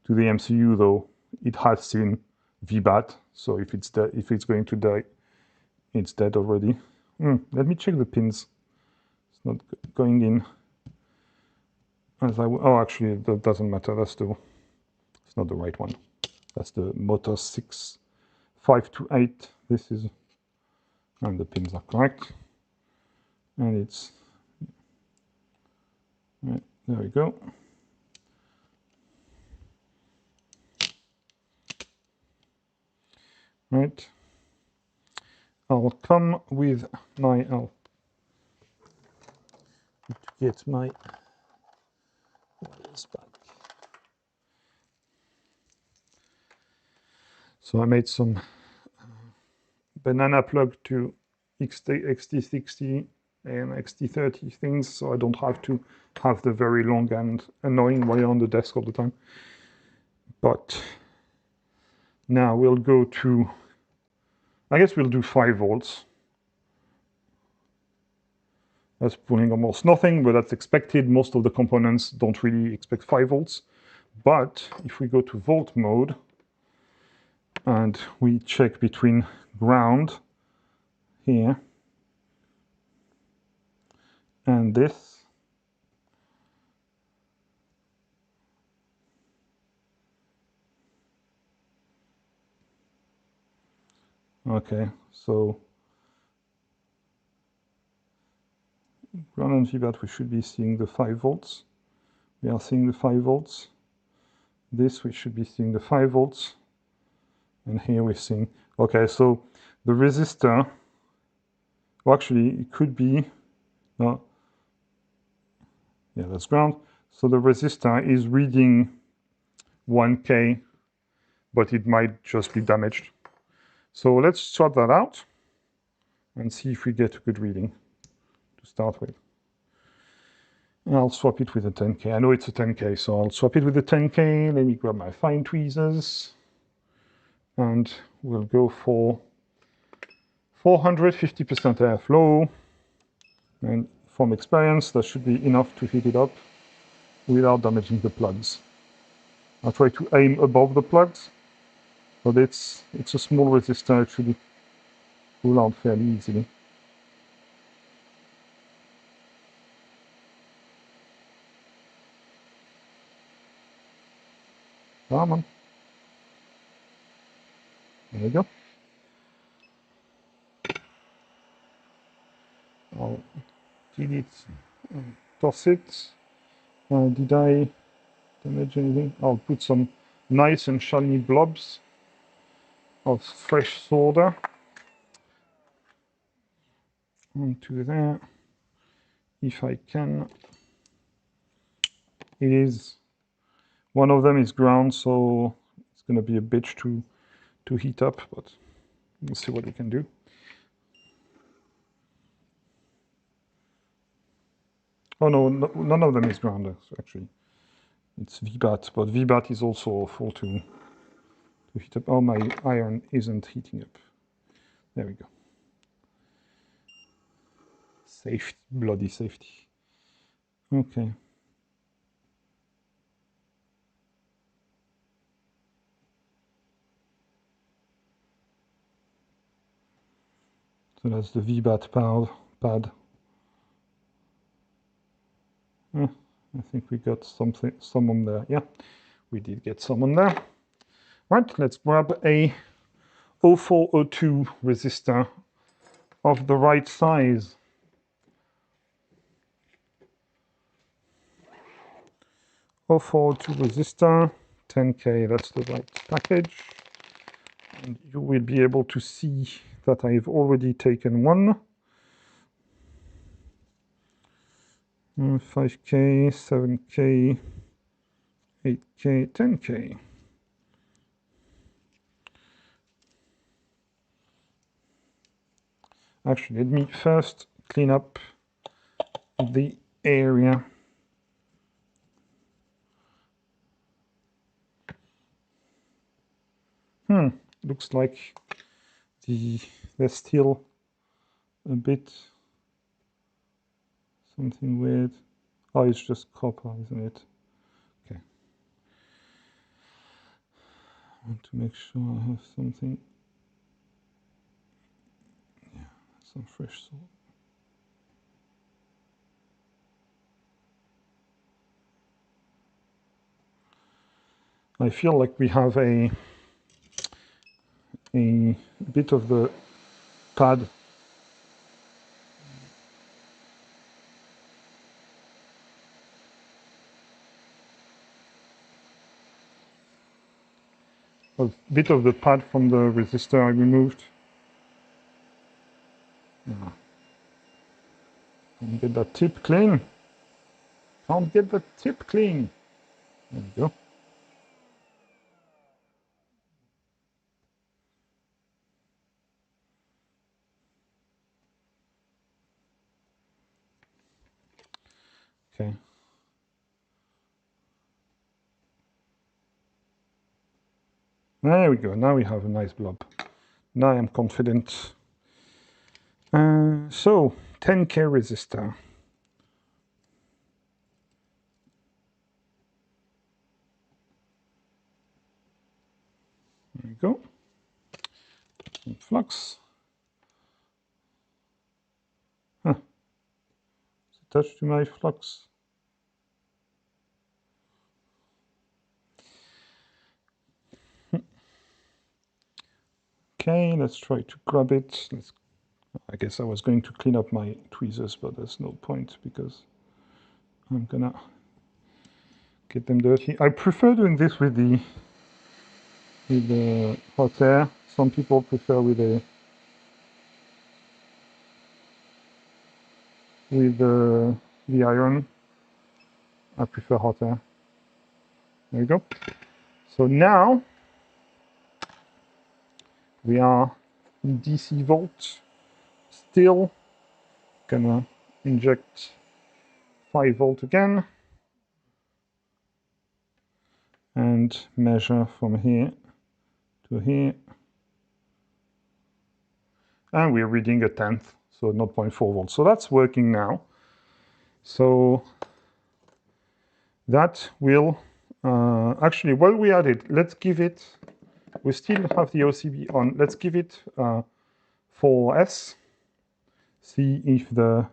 to the MCU, though it has seen VBAT. So if it's going to die, it's dead already. Let me check the pins. It's not going in as I oh, actually, that doesn't matter. It's not the right one. That's the motor 6528. This is, and the pins are correct. And it's, right, there we go. Right. I'll come with my, I'll get my wires back. So I made some banana plug to XT60 and XT30 things, so I don't have to have the very long and annoying wire on the desk all the time. But now we'll go to, I guess we'll do 5 volts. That's pulling almost nothing, but that's expected. Most of the components don't really expect 5 volts. But if we go to volt mode and we check between ground here and this, okay, so ground and VBAT, we should be seeing the 5 volts. We are seeing the 5 volts. This, we should be seeing the 5 volts. And here we're seeing, okay, so the resistor, well, actually, it could be, no, yeah, that's ground. So the resistor is reading 1K, but it might just be damaged. So let's swap that out and see if we get a good reading to start with. And I'll swap it with a 10K. I know it's a 10K, so I'll swap it with a 10K. Let me grab my fine tweezers. And we'll go for 450% airflow. And from experience, that should be enough to heat it up without damaging the plugs. I'll try to aim above the plugs, but it's a small resistor. It should pull out fairly easily. Come on. There we go. I'll delete and toss it. Did I damage anything? I'll put some nice and shiny blobs of fresh solder onto there, if I can. It is, one of them is ground, so it's going to be a bitch to heat up, but we'll see what we can do. Oh no, none of them is ground, actually. It's VBAT, but VBAT is also awful to heat up. Oh, my iron isn't heating up. There we go. Safety, bloody safety. Okay. So that's the VBAT pad. I think we got some on there. Yeah, we did get some on there. Right, let's grab a 0402 resistor of the right size. .0402 resistor, 10K, that's the right package. And you will be able to see that I've already taken one. 5K, 7K, 8K, 10K. Actually, let me first clean up the area. Looks like there's still a bit something weird. Oh, it's just copper, isn't it? Okay. I want to make sure I have something. Yeah, some fresh salt. I feel like we have a bit of the pad from the resistor I removed. Can't get that tip clean. Can't get the tip clean. There we go. Okay. There we go. Now we have a nice blob. Now I'm confident. So 10K resistor. There we go. Some flux. Huh. It's attached to my flux. Okay, let's try to grab it. I guess I was going to clean up my tweezers, but there's no point because I'm gonna get them dirty. I prefer doing this with the hot air. Some people prefer with the iron. I prefer hot air. There you go. So now we are in DC volt. Still gonna inject 5 volt again and measure from here to here. And we're reading a 10th, so 0.4 volts. So that's working now. So that will, actually, while we at it, let's give it, we still have the OCB on. Let's give it 4S. See if the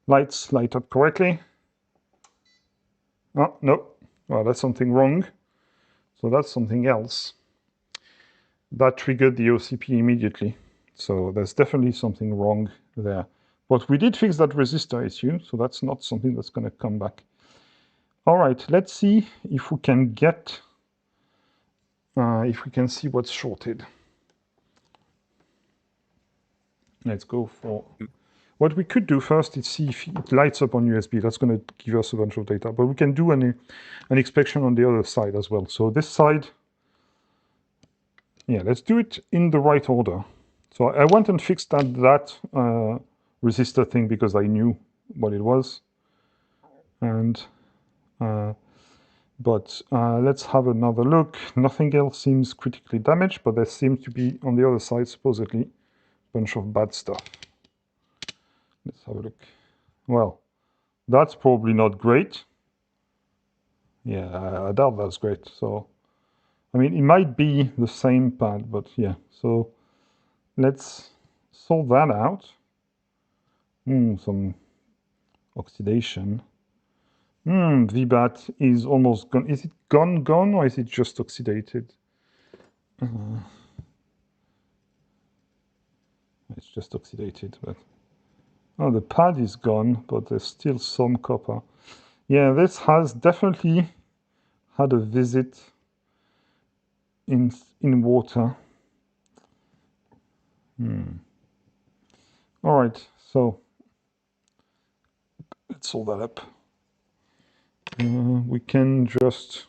lights light up correctly. Oh, no, well, that's something wrong. So that's something else. That triggered the OCP immediately. So there's definitely something wrong there. But we did fix that resistor issue, so that's not something that's going to come back. All right, let's see if we can get, if we can see what's shorted. Let's go for, what we could do first is see if it lights up on USB. That's going to give us a bunch of data, but we can do an inspection on the other side as well. So this side, yeah, let's do it in the right order. So I went and fixed that resistor thing because I knew what it was. And let's have another look. Nothing else seems critically damaged, but there seems to be on the other side supposedly bunch of bad stuff. Let's have a look. Well, that's probably not great. Yeah, I doubt that's great. So, I mean, it might be the same pad, but yeah. So let's sort that out. Some oxidation. VBAT is almost gone. Is it gone, or is it just oxidated? It's just oxidated, but oh, the pad is gone, but there's still some copper. Yeah, this has definitely had a visit in water. All right, so let's solve that up. We can just,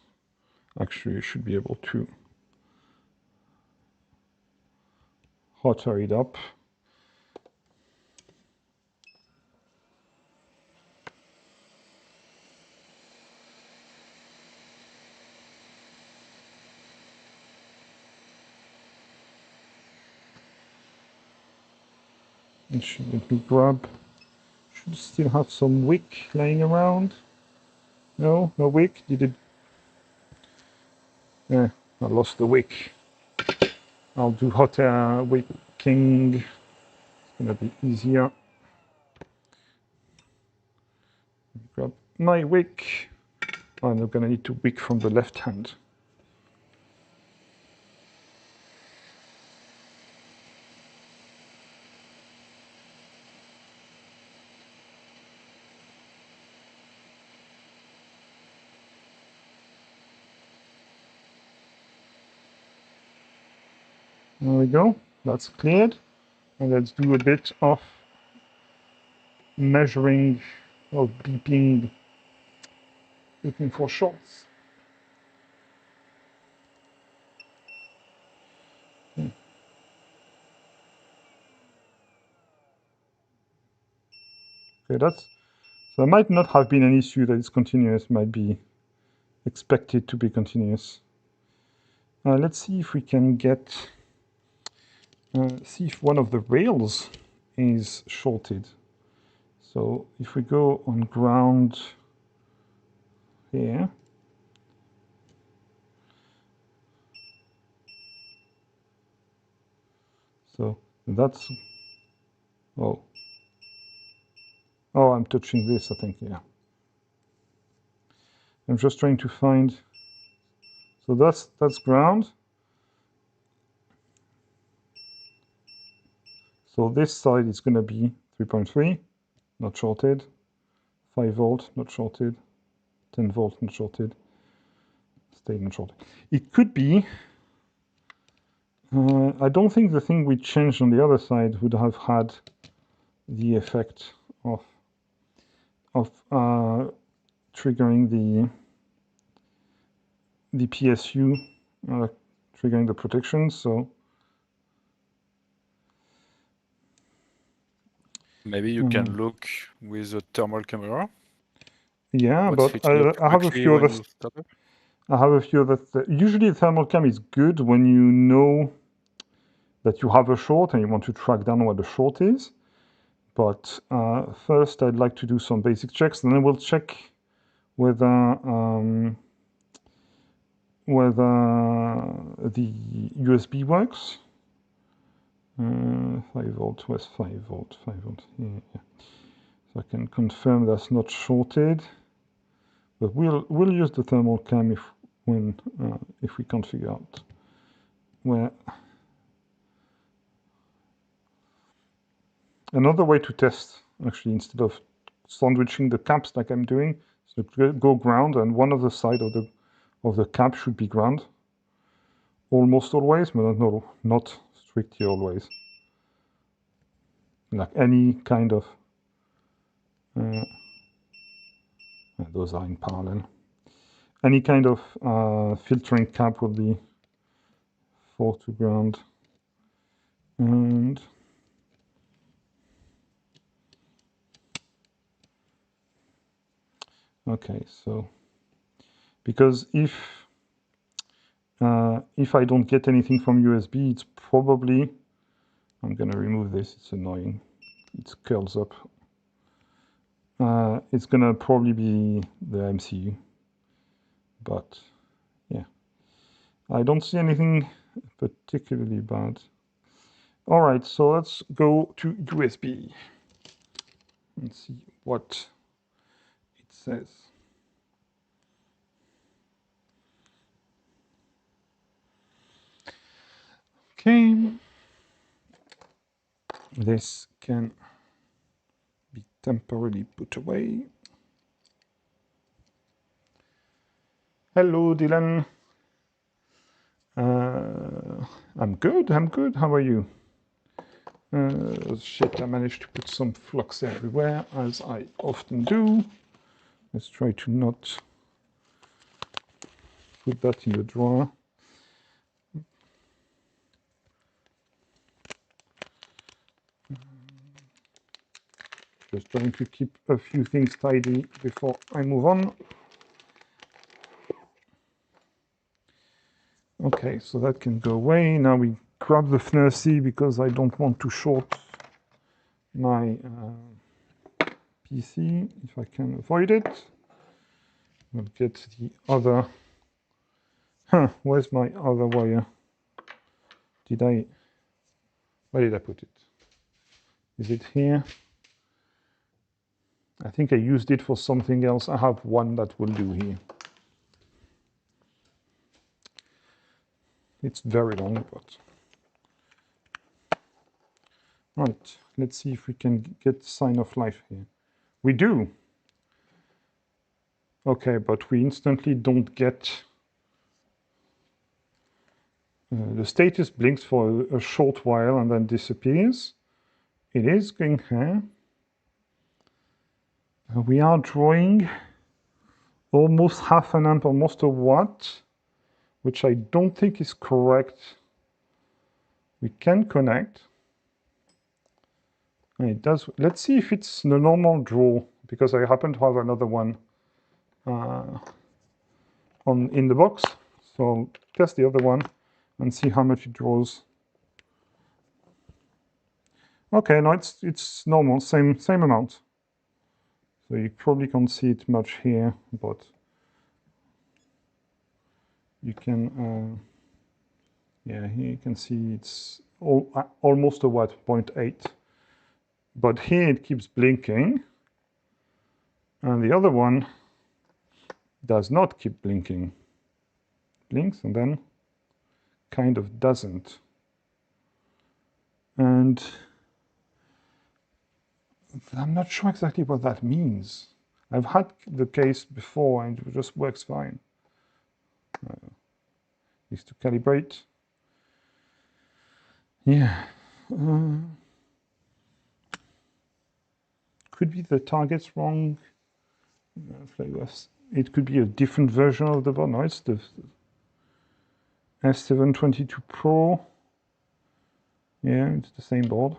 actually, you should be able to hotter it up. It should let me grab. Should still have some wick laying around. No wick. Did it? Yeah, I lost the wick. I'll do hot air wicking. It's gonna be easier. Grab my wick. And I'm gonna need to wick from the left hand. There we go. That's cleared. And let's do a bit of measuring of beeping, looking for shorts. Okay, so there might not have been an issue that it's continuous, might be expected to be continuous. Let's see if we can get, see if one of the rails is shorted. So if we go on ground here, so that's, oh, I'm touching this, I think, yeah. I'm just trying to find, so that's ground. So this side is going to be 3.3, not shorted, 5 volt, not shorted, 10 volt, not shorted, stayed not shorted. It could be, I don't think the thing we changed on the other side would have had the effect of triggering the PSU, triggering the protection. So maybe you can look with a thermal camera. Yeah, but I have a few other. I have a few that usually thermal cam is good when you know that you have a short and you want to track down what the short is. But first, I'd like to do some basic checks, and then we'll check whether the USB works. 5 volt, where's 5 volt? 5 volt here. Yeah. So I can confirm that's not shorted. But we'll use the thermal cam if we can't figure out where. Another way to test, actually, instead of sandwiching the caps like I'm doing, is to go ground, and one of the side of the cap should be ground. Almost always, but not strictly always. Like any kind of. Those are in parallel. Any kind of filtering cap will be 4 to ground. And okay, so because if I don't get anything from USB, it's probably I'm going to remove this. It's annoying. It curls up. It's going to probably be the MCU. But yeah, I don't see anything particularly bad. All right, so let's go to USB and see what it says. Okay, this can be temporarily put away. Hello, Dylan. I'm good, How are you? Shit, I managed to put some flux everywhere, as I often do. Let's try to not put that in the drawer. Just trying to keep a few things tidy before I move on. Okay, so that can go away. Now we grab the FNIRC because I don't want to short my PC if I can avoid it. We'll get the other. Where's my other wire? Where did I put it? Is it here? I think I used it for something else. I have one that will do here. It's very long, but right. Let's see if we can get sign of life here. We do. Okay, but we instantly don't get. The status blinks for a short while and then disappears. It is going here. We are drawing almost half an amp, almost a watt, which I don't think is correct. We can connect. And it does. Let's see if it's the normal draw, because I happen to have another one in the box. So test the other one and see how much it draws. Okay, no, it's normal, same amount. So you probably can't see it much here, but you can, yeah, here you can see it's almost a watt, 0.8. But here it keeps blinking, and the other one does not keep blinking. Blinks and then kind of doesn't. And I'm not sure exactly what that means. I've had the case before and it just works fine. Needs to calibrate. Yeah. Could be the target's wrong. It could be a different version of the board. No, it's the S722 Pro. Yeah, it's the same board.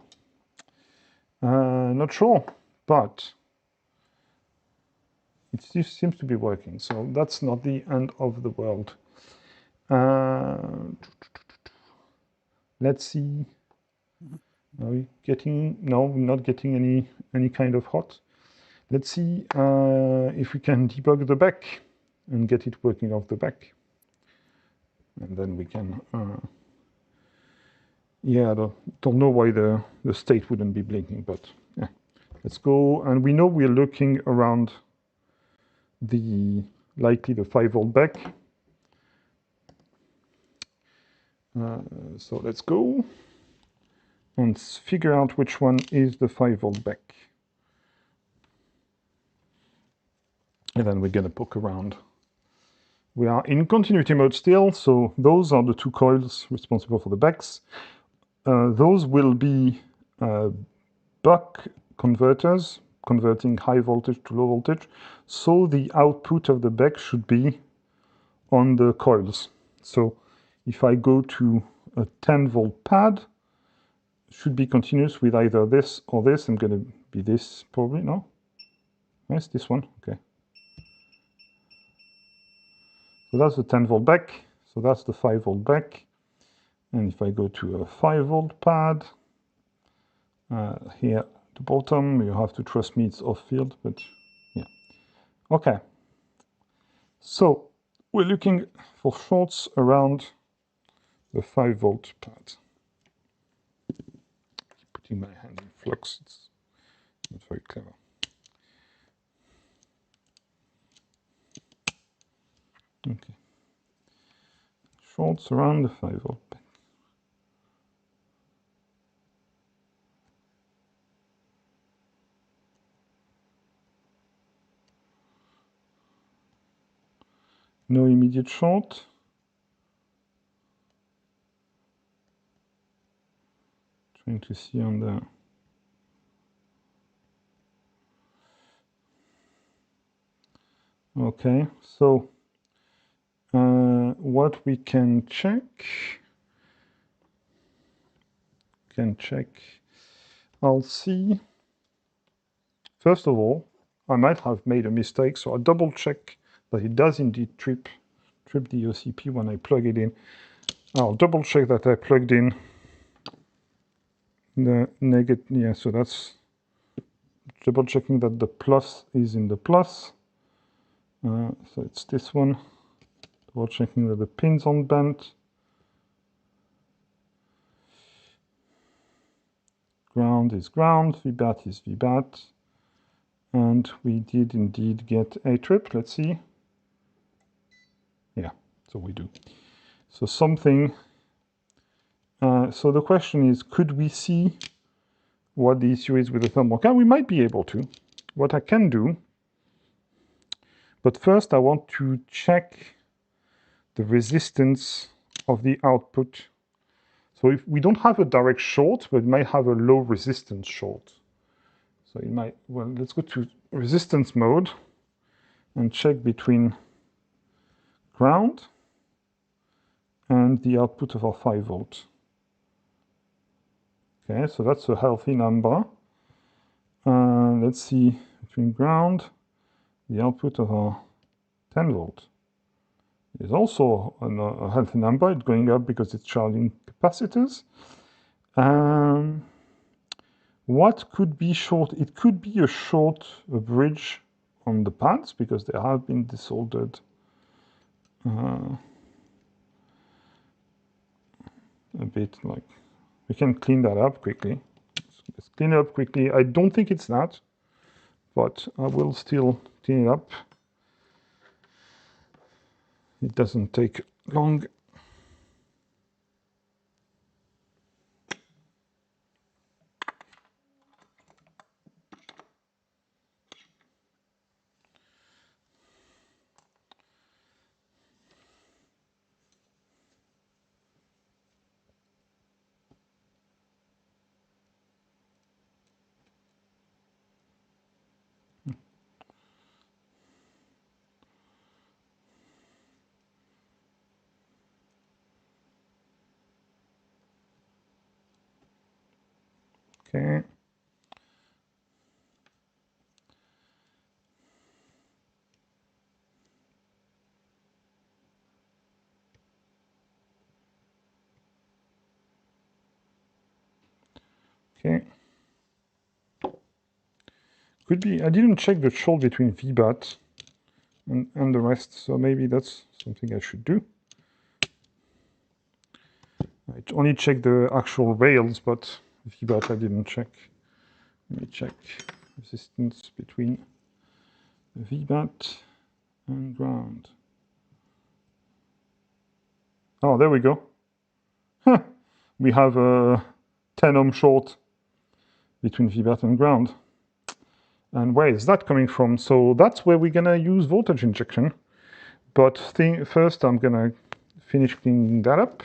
Not sure, but it seems to be working. So that's not the end of the world. Let's see. Are we getting? No, we're not getting any kind of hot. Let's see if we can debug the back and get it working off the back. And then we can, yeah, I don't know why the state wouldn't be blinking, but yeah. Let's go, and we know we're looking around likely the 5-volt back. So let's go and figure out which one is the 5-volt back. And then we're going to poke around. We are in continuity mode still, so those are the two coils responsible for the backs. Those will be buck converters, converting high voltage to low voltage. So the output of the back should be on the coils. So if I go to a 10-volt pad, it should be continuous with either this or this. I'm going to be this probably, no? Yes, this one, okay. So that's the 10-volt back, so that's the 5-volt back. And if I go to a 5-volt pad, Here at the bottom, you have to trust me, it's off field, but yeah. Okay. So we're looking for shorts around the 5-volt pad. Putting my hand in flux, it's not very clever. Okay. Shorts around the 5-volt pad. No immediate short. Trying to see on the okay, so what we can check, I'll see. First of all, I might have made a mistake, so I'll double check that it does indeed trip the OCP when I plug it in. I'll double check that I plugged in the negative, yeah, so that's double checking that the plus is in the plus. So it's this one. Double checking that the pins aren't bent. Ground is ground, VBAT is VBAT. And we did indeed get a trip. Let's see. Yeah, so we do. So something. So the question is, could we see what the issue is with the thermal cam? We might be able to. What I can do, but first I want to check the resistance of the output. So if we don't have a direct short, but it might have a low resistance short. So it might, well, let's go to resistance mode and check between ground and the output of our 5-volt. Okay, so that's a healthy number. Let's see, between ground, the output of our 10-volt is also a healthy number. It's going up because it's charging capacitors. What could be short? It could be a short bridge on the pads because they have been desoldered. A bit like, we can clean that up quickly. Let's clean it up quickly. I don't think it's that, but I will still clean it up. It doesn't take long. Okay. Okay. Could be, I didn't check the short between VBAT and the rest, so maybe that's something I should do. I only checked the actual rails, but VBAT I didn't check. Let me check resistance between VBAT and ground. Oh, there we go. Huh. We have a 10 ohm short between VBAT and ground. And where is that coming from? So that's where we're gonna use voltage injection. But first I'm gonna finish cleaning that up.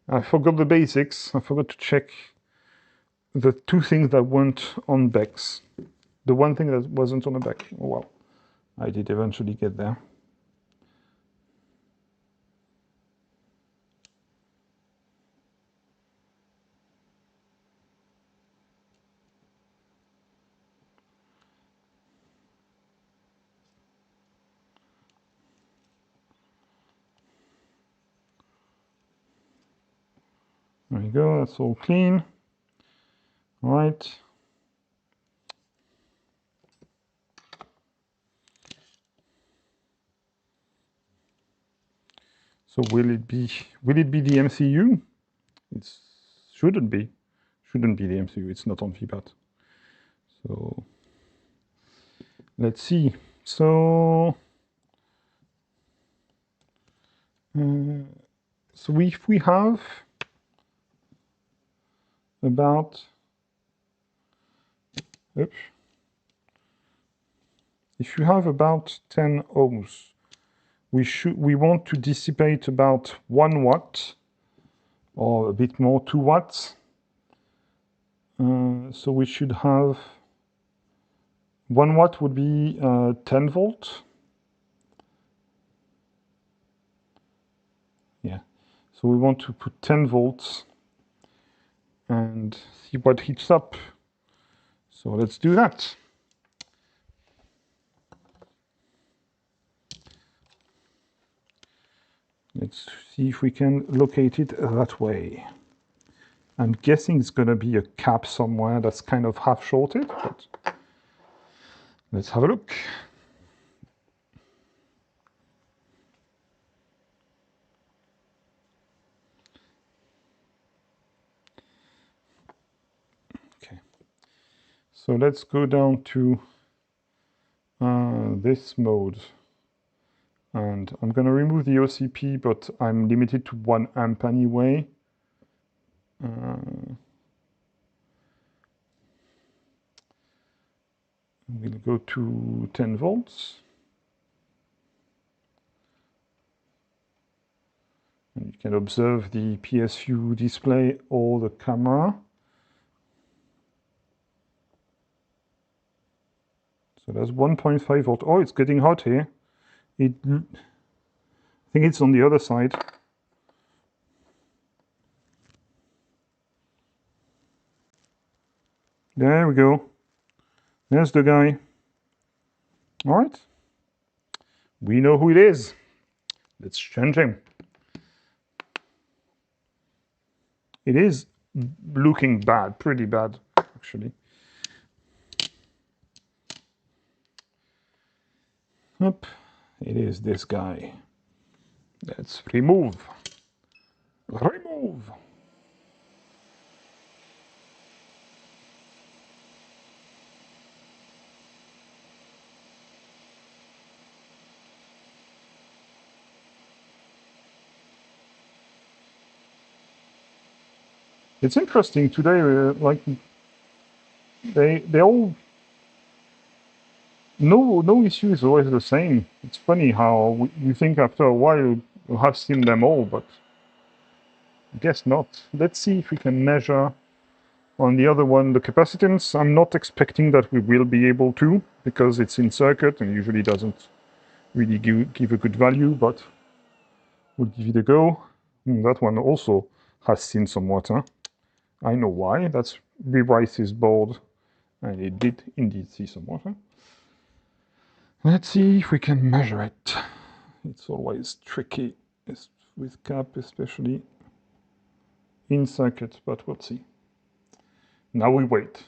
I forgot the basics. I forgot to check the two things that weren't on BECs. The one thing that wasn't on the BEC. Oh well, I did eventually get there. There we go, that's all clean. All right. So will it be the MCU? It shouldn't be the MCU. It's not on VBAT. So let's see. So if we have about if you have about 10 ohms, we want to dissipate about 1 watt or a bit more, 2 watts. So we should have 1 watt would be 10 volts. Yeah, so we want to put 10 volts and see what heats up. So let's do that. Let's see if we can locate it that way. I'm guessing it's going to be a cap somewhere that's kind of half shorted, but let's have a look. Okay, so let's go down to this mode. And I'm going to remove the OCP, but I'm limited to 1 amp anyway. We'll go to 10 volts. And you can observe the PSU display or the camera. So that's 1.5 volt. Oh, it's getting hot here. I think it's on the other side. There we go. There's the guy. All right. We know who it is. Let's change him. It is looking bad, pretty bad, actually. Yep, it is this guy. Let's remove. Remove. It's interesting today, like they all, no issue is always the same. It's funny how you think after a while you have seen them all, but I guess not. Let's see if we can measure on the other one the capacitance. I'm not expecting that we will be able to, because it's in circuit and usually doesn't really give a good value, but we'll give it a go. That one also has seen some water. I know why. That's Rice's board, and it did indeed see some water. Let's see if we can measure it. It's always tricky with cap, especially in circuit, but we'll see. Now we wait.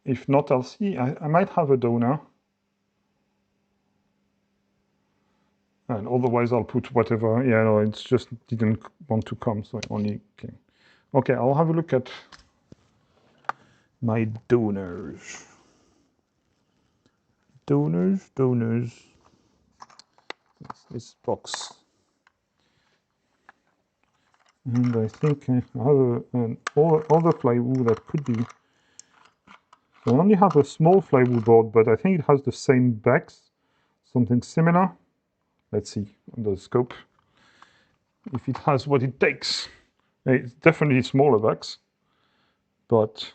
If not, I'll see. I might have a donor. And otherwise I'll put whatever. Yeah, no, it's just didn't want to come, so I only came. Okay, I'll have a look at my donors. Donors. That's this box. And I think I have an other Flywoo that could be. So I only have a small Flywoo board, but I think it has the same BECs, something similar. Let's see on the scope if it has what it takes. It's definitely smaller BECs, but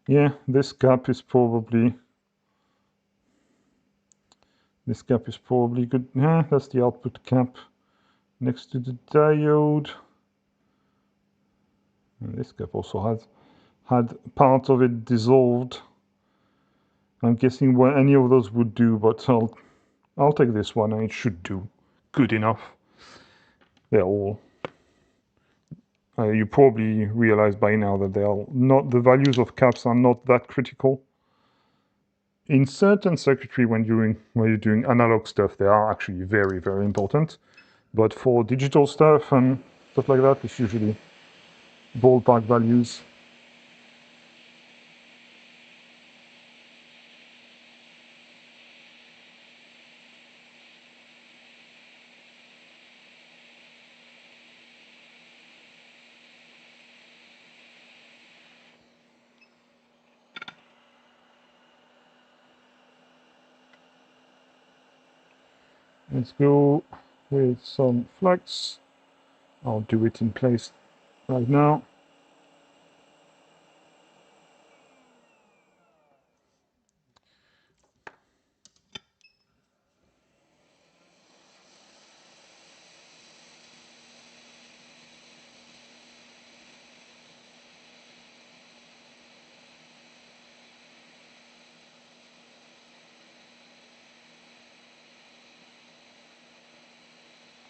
yeah, this gap is probably good. Yeah, that's the output cap next to the diode. And this cap also has had part of it dissolved. I'm guessing what any of those would do, but I'll take this one, and it should do good enough. They're all. You probably realize by now that they are not, the values of caps are not that critical. In certain circuitry, when you're doing analog stuff, they are actually very, very important. But for digital stuff and stuff like that, it's usually ballpark values. Let's go with some flux. I'll do it in place right now.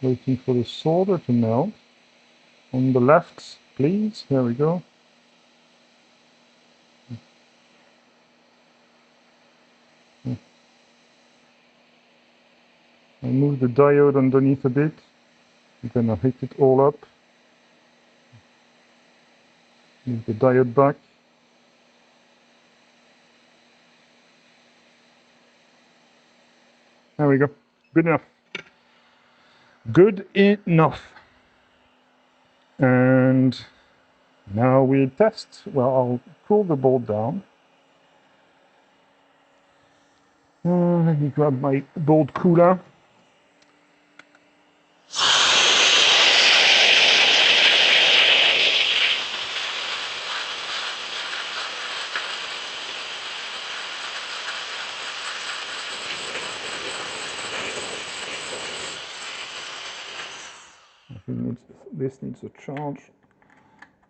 Waiting for the solder to melt. On the left, please. There we go. I move the diode underneath a bit. Then I hit it all up. Move the diode back. There we go. Good enough. Good enough. And now we test. Well, I'll cool the board down. Let me grab my board cooler. This needs a charge.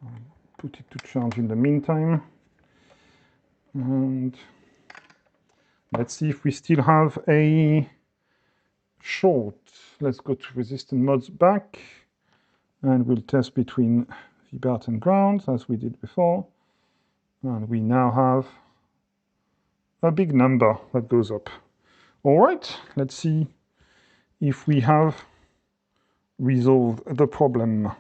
I'll put it to charge in the meantime. And let's see if we still have a short. Let's go to resistant mods back, and we'll test between VBAT and ground as we did before. And we now have a big number that goes up. All right, let's see if we have resolved the problem.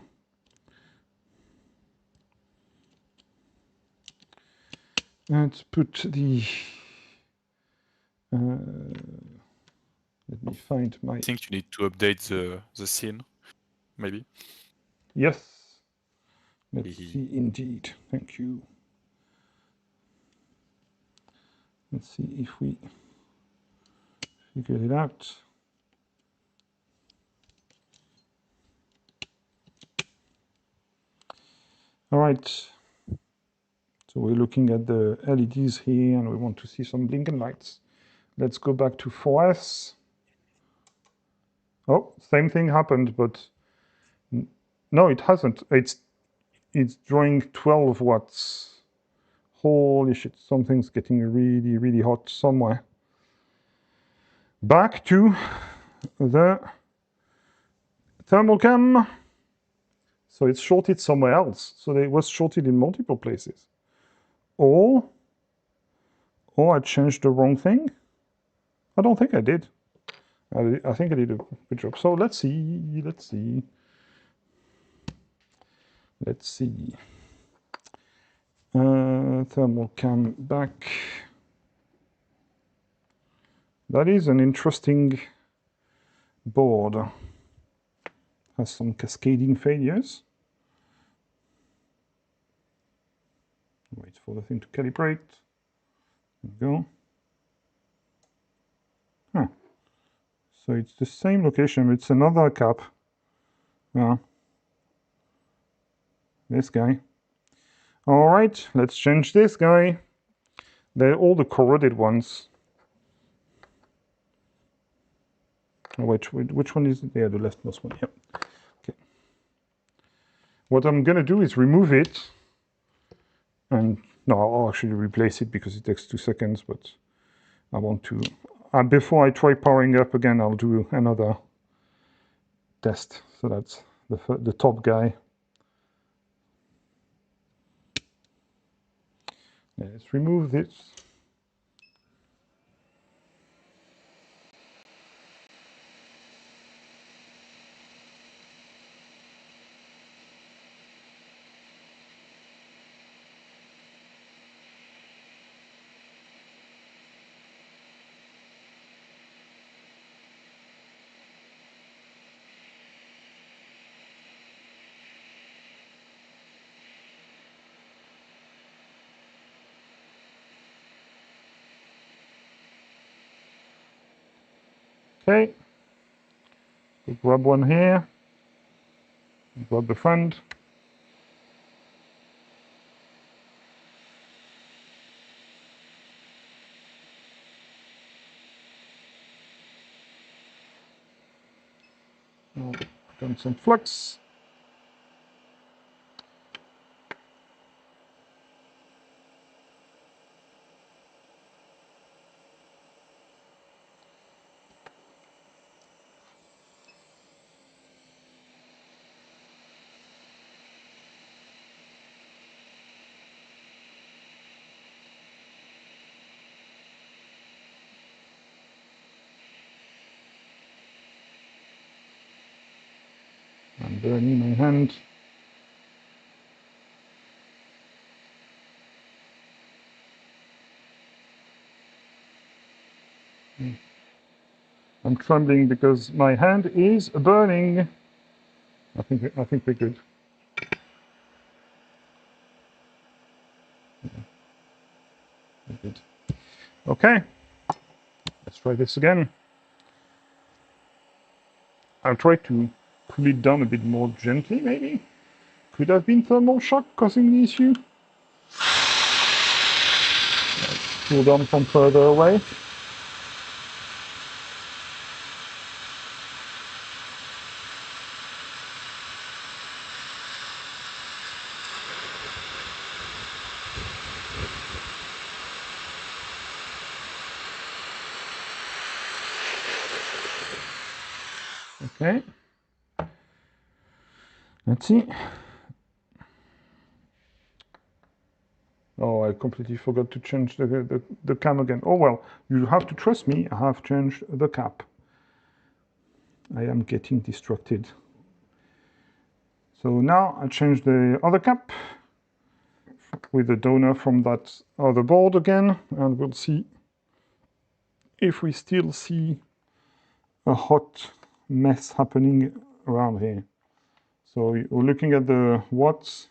Let's put the let me find my... I think you need to update the scene, maybe. Yes. Let's see, indeed. Thank you. Let's see if we figure it out. All right. So we're looking at the LEDs here, and we want to see some blinking lights. Let's go back to 4S. Oh, same thing happened, but no, it hasn't. It's drawing 12 watts. Holy shit, something's getting really, really hot somewhere. Back to the thermal cam. So it's shorted somewhere else. So it was shorted in multiple places. Or I changed the wrong thing. I don't think I did. I think I did a good job. So let's see. Thermal cam back. That is an interesting board. Has some cascading failures. Wait for the thing to calibrate. There we go. Huh. So it's the same location, it's another cap. Yeah. This guy. All right, let's change this guy. They're all the corroded ones. Oh, which one is it? Yeah, the leftmost one. Yep. Okay. What I'm gonna do is remove it And no, I'll actually replace it because it takes 2 seconds, but I want to, before I try powering up again, I'll do another test. So that's the top guy. Let's remove this. Okay, we'll grab one here, grab the front. Done some flux. I'm burning my hand. I'm trembling because my hand is burning. I think we're good. We're good. Okay, let's try this again. I'll try to cool it down a bit more gently, maybe. Could have been thermal shock causing the issue. Cool down from further away. Okay. Let's see. Oh, I completely forgot to change the cam again. Oh well, you have to trust me, I have changed the cap. I am getting distracted. So now I change the other cap with the donor from that other board again, and we'll see if we still see a hot mess happening around here. So we're looking at the watts,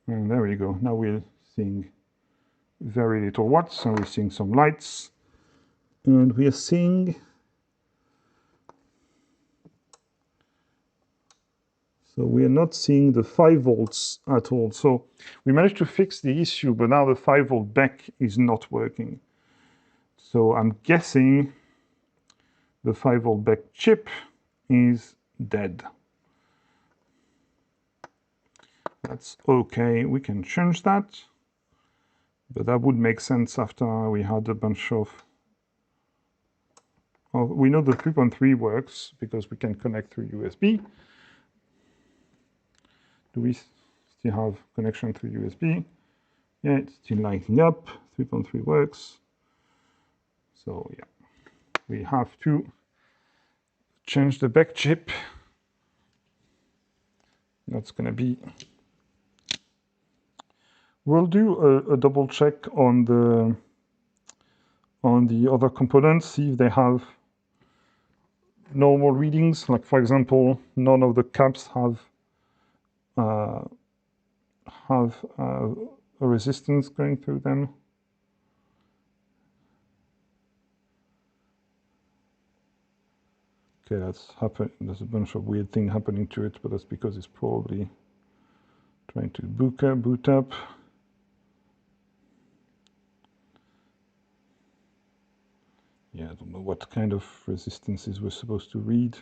and there we go. Now we're seeing very little watts, and we're seeing some lights, and we are seeing so we are not seeing the 5 volts at all. So we managed to fix the issue, but now the 5 volt BEC is not working. So I'm guessing the 5 volt BEC chip is dead. That's okay, we can change that. But that would make sense after we had a bunch of... Well, we know the 3.3 works because we can connect through USB. Do we still have connection through USB? Yeah, it's still lighting up. 3.3 works. So yeah, we have to change the BEC chip. That's going to be... We'll do a double check on the other components, see if they have normal readings. Like for example, none of the caps have a resistance going through them. Okay, that's happened. There's a bunch of weird thing happening to it, but that's because it's probably trying to boot up. Yeah, I don't know what kind of resistances we're supposed to read.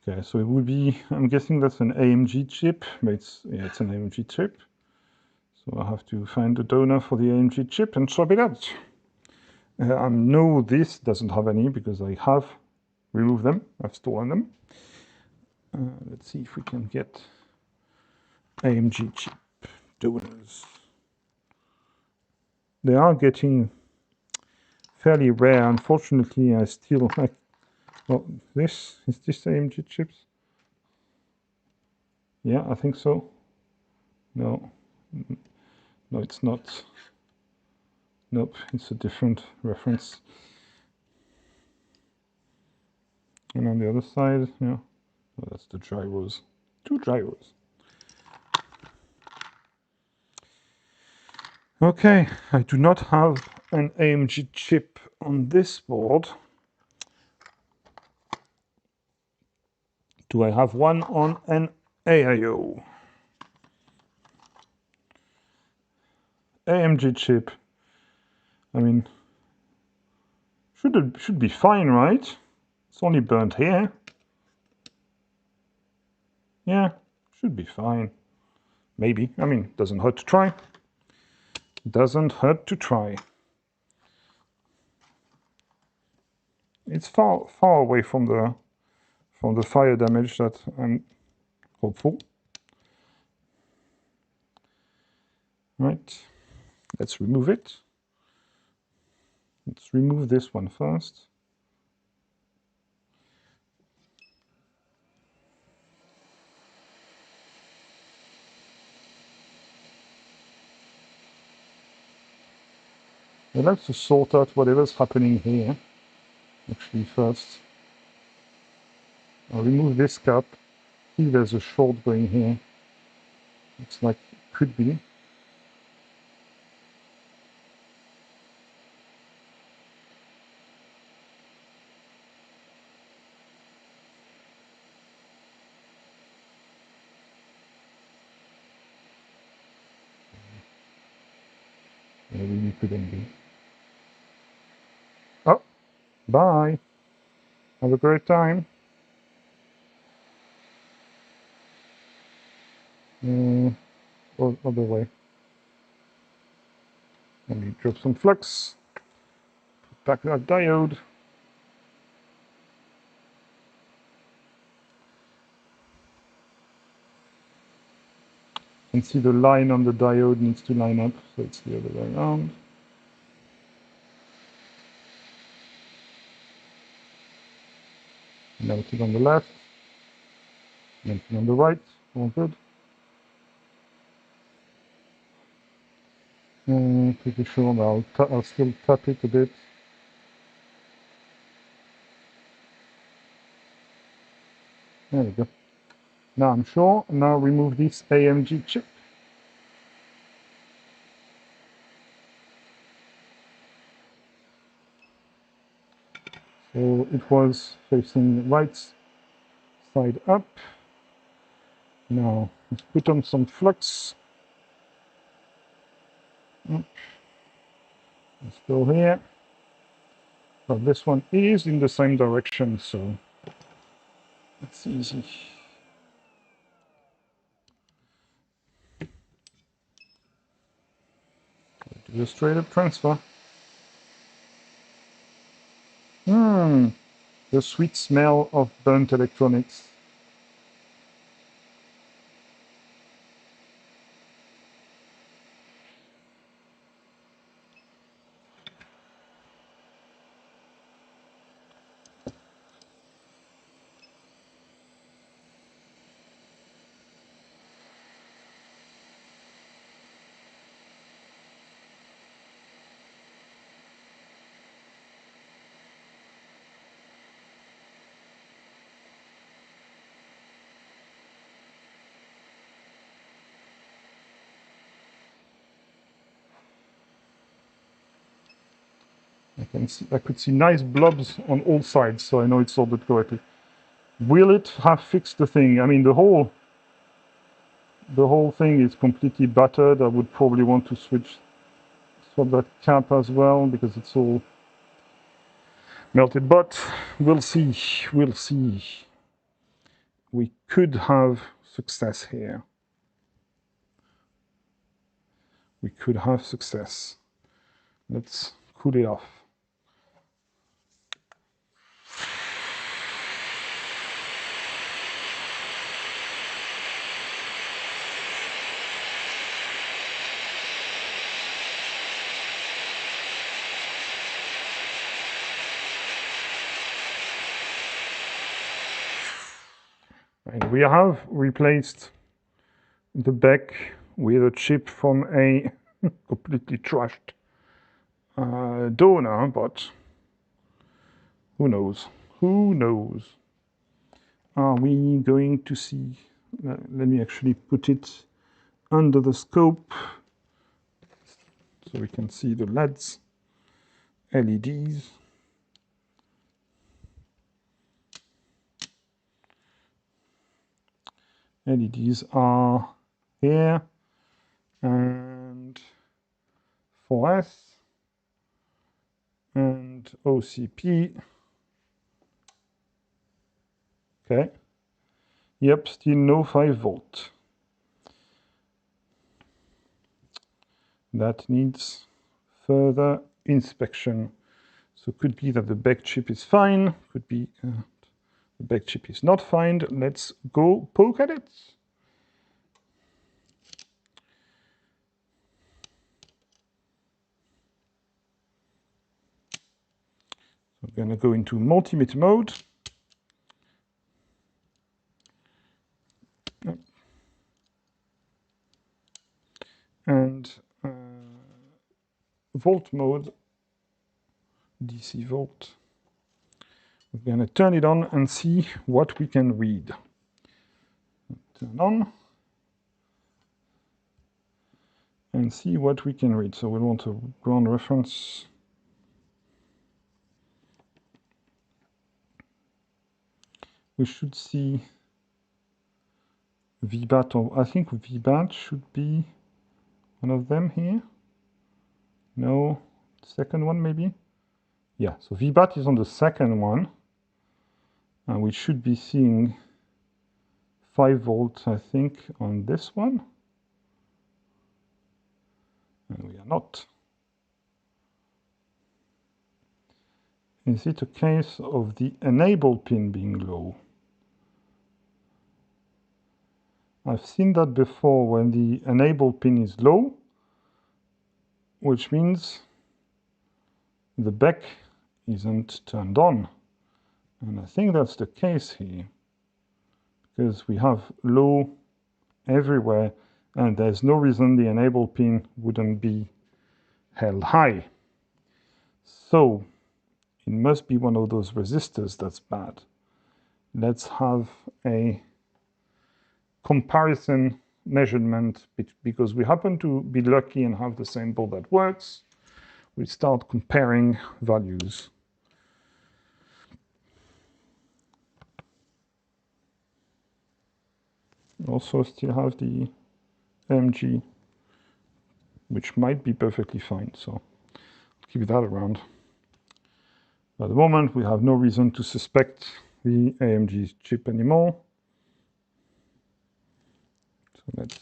Okay, so it would be, I'm guessing that's an AMG chip, but it's an AMG chip. So I have to find the donor for the AMG chip and swap it out. I know this doesn't have any because I have removed them, I've stolen them. Let's see if we can get AMG chip donors. They are getting fairly rare. Unfortunately, I still like. Well, is this AMG chips? Yeah, I think so. No, no, it's not. Nope, it's a different reference. And on the other side, yeah, oh, that's the drivers. 2 drivers. Okay, I do not have an AMG chip on this board. Do I have one on an AIO? AMG chip. I mean, should be fine, right? It's only burnt here. Yeah, should be fine. Maybe. I mean, doesn't hurt to try. Doesn't hurt to try. It's far away from the fire damage that I'm hopeful. Right. Let's remove it. Let's remove this one first. I like to sort out whatever's happening here. Actually, first, I'll remove this cap. See, there's a short going here. Looks like it could be. Maybe it couldn't be. Oh, bye. Have a great time. Other way. Let me drop some flux. Put back that diode. And see the line on the diode needs to line up, so it's the other way around. Melted on the left, melted on the right, all good. Pretty sure I'll still tap it a bit. There we go. Now I'm sure. Now remove this AMG chip. So it was facing right side up. Now let's put on some flux. Let's go here. But this one is in the same direction, so it's easy. Do a straight up transfer. The sweet smell of burnt electronics. I could see nice blobs on all sides, so I know it's soldered correctly. Will it have fixed the thing? I mean, the whole thing is completely battered. I would probably want to swap that cap as well because it's all melted. But we'll see. We'll see. we could have success here. We could have success. Let's cool it off. And we have replaced the BEC with a chip from a completely trashed donor, but who knows? Who knows? Are we going to see? Let me actually put it under the scope so we can see the LEDs, LEDs. LEDs are here, and 4S and OCP. Okay. Yep, still no 5 volt. That needs further inspection. So could be that the BEC chip is fine, could be the BEC chip is not fine. Let's go poke at it. I'm going to go into multimeter mode. And volt mode, DC volt. We're going to turn it on and see what we can read. Turn on and see what we can read. So we want a ground reference. We should see VBAT, or I think VBAT should be one of them here. No, second one maybe? Yeah, so VBAT is on the second one. And we should be seeing 5 volts, I think, on this one. And we are not. Is it a case of the enable pin being low? I've seen that before when the enable pin is low, which means the BEC isn't turned on. And I think that's the case here, because we have low everywhere, and there's no reason the enable pin wouldn't be held high. So it must be one of those resistors that's bad. Let's have a comparison measurement, because we happen to be lucky and have the same board that works. We start comparing values. Also still have the MG, which might be perfectly fine, so keep that around. At the moment, we have no reason to suspect the AMG chip anymore. So let's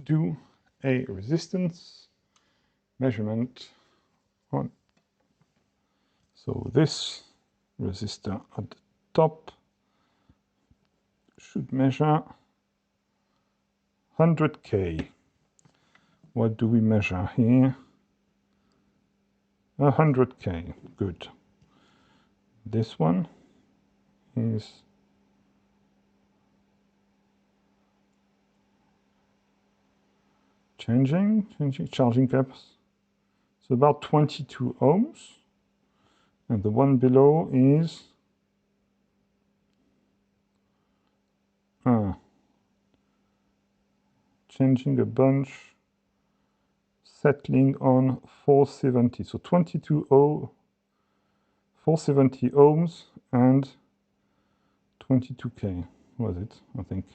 do a resistance measurement on. So this resistor at the top should measure 100K. What do we measure here? 100K, good. This one is changing charging caps. So about 22 ohms. And the one below is changing a bunch, settling on 470. So 470 ohms and 22K was it, I think.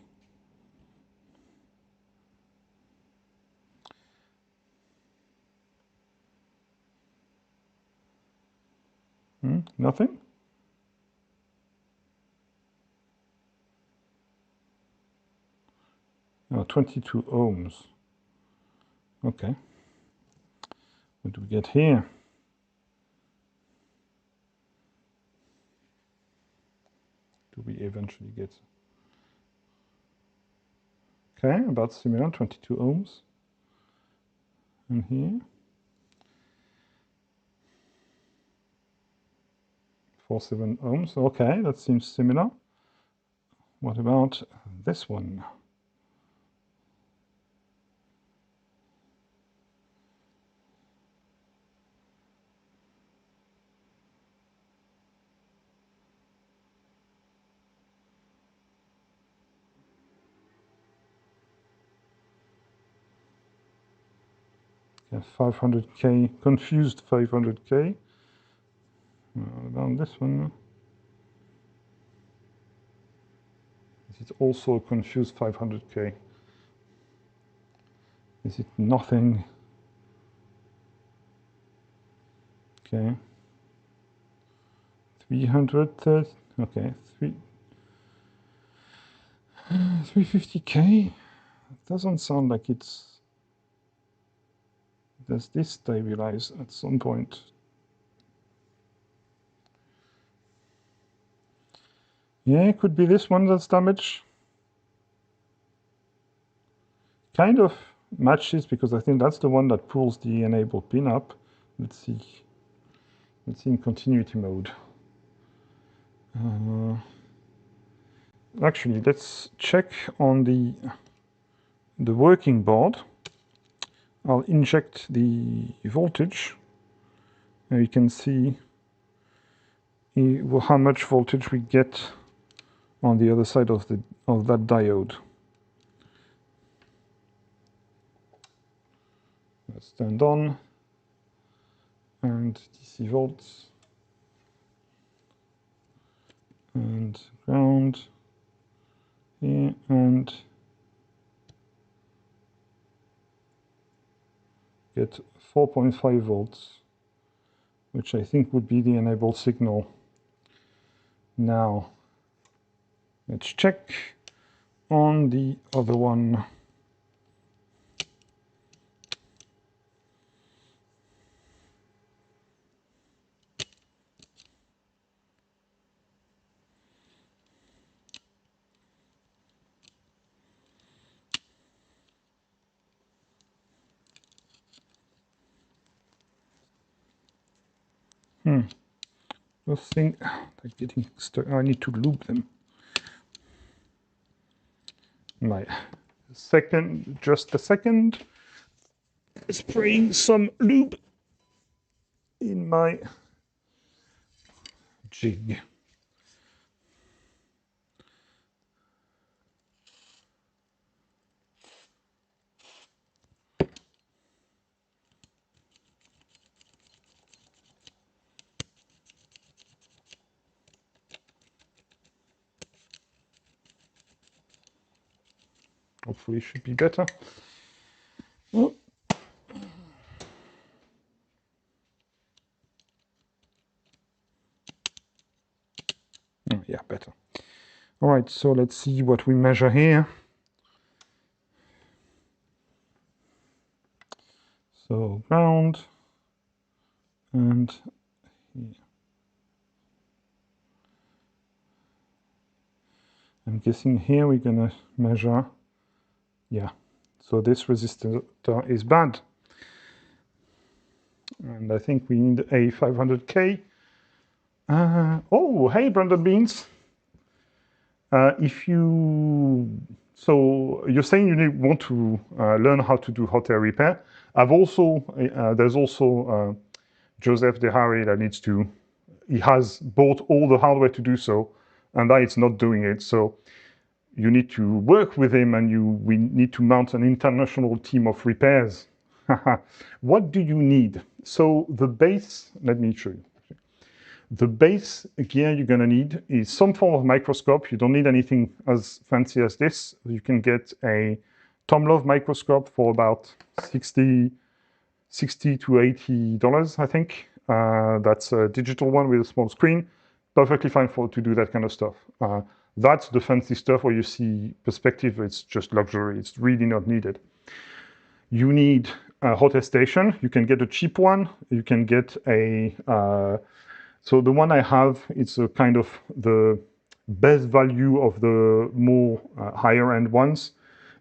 Nothing? 22 ohms. Okay. What do we get here? Do we eventually get? Okay, about similar, 22 ohms. And here, 47 ohms. Okay, that seems similar. What about this one? Yeah, 500K, confused 500K. About this one. Is it also a confused 500K? Is it nothing? Okay. 330, okay, 350K. It doesn't sound like it's. Does this stabilize at some point? Yeah, it could be this one that's damaged. Kind of matches because I think that's the one that pulls the enable pin up. Let's see. Let's see in continuity mode. Actually, let's check on the working board. I'll inject the voltage, and you can see how much voltage we get on the other side of that diode. Let's turn on and DC volts and ground here and get 4.5 volts, which I think would be the enabled signal. Now, let's check on the other one. Those things are getting stuck. I need to lube them. Just a second. Spraying some lube in my jig. Hopefully it should be better. Oh. Oh, yeah, better. All right, so let's see what we measure here. So ground and here. I'm guessing here we're gonna measure, yeah. So this resistor is bad. And I think we need a 500K. Oh, hey, Brandon Beans. So you're saying you want to learn how to do hot air repair. There's also Joseph DeHarry that he has bought all the hardware to do so, and that it's not doing it. So you need to work with him, and we need to mount an international team of repairs. What do you need? So the base, let me show you. The base gear you're going to need is some form of microscope. You don't need anything as fancy as this. You can get a Tom Love microscope for about $60 to $80, I think. That's a digital one with a small screen. Perfectly fine to do that kind of stuff. That's the fancy stuff where you see perspective. It's just luxury. It's really not needed. You need a hot air station. You can get a cheap one. You can get a so the one I have, it's a kind of the best value of the more higher end ones,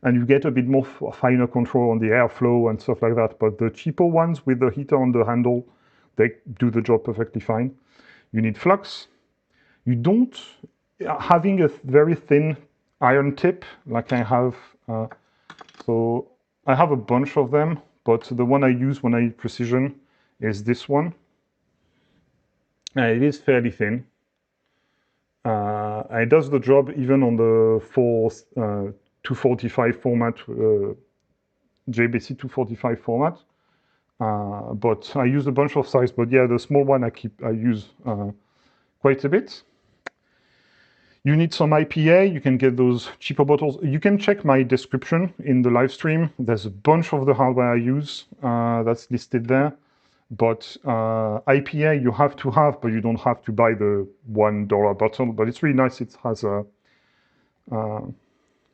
and you get a bit more finer control on the airflow and stuff like that. But the cheaper ones with the heater on the handle, they do the job perfectly fine. You need flux. You don't, having a very thin iron tip like I have, so I have a bunch of them, but the one I use when I need precision is this one. It is fairly thin. It does the job even on the 245 format, JBC 245 format. But I use a bunch of size. But yeah, the small one I use quite a bit. You need some IPA. You can get those cheaper bottles. You can check my description in the live stream. There's a bunch of the hardware I use that's listed there. But IPA you have to have, but you don't have to buy the $1 bottle. But it's really nice. It has a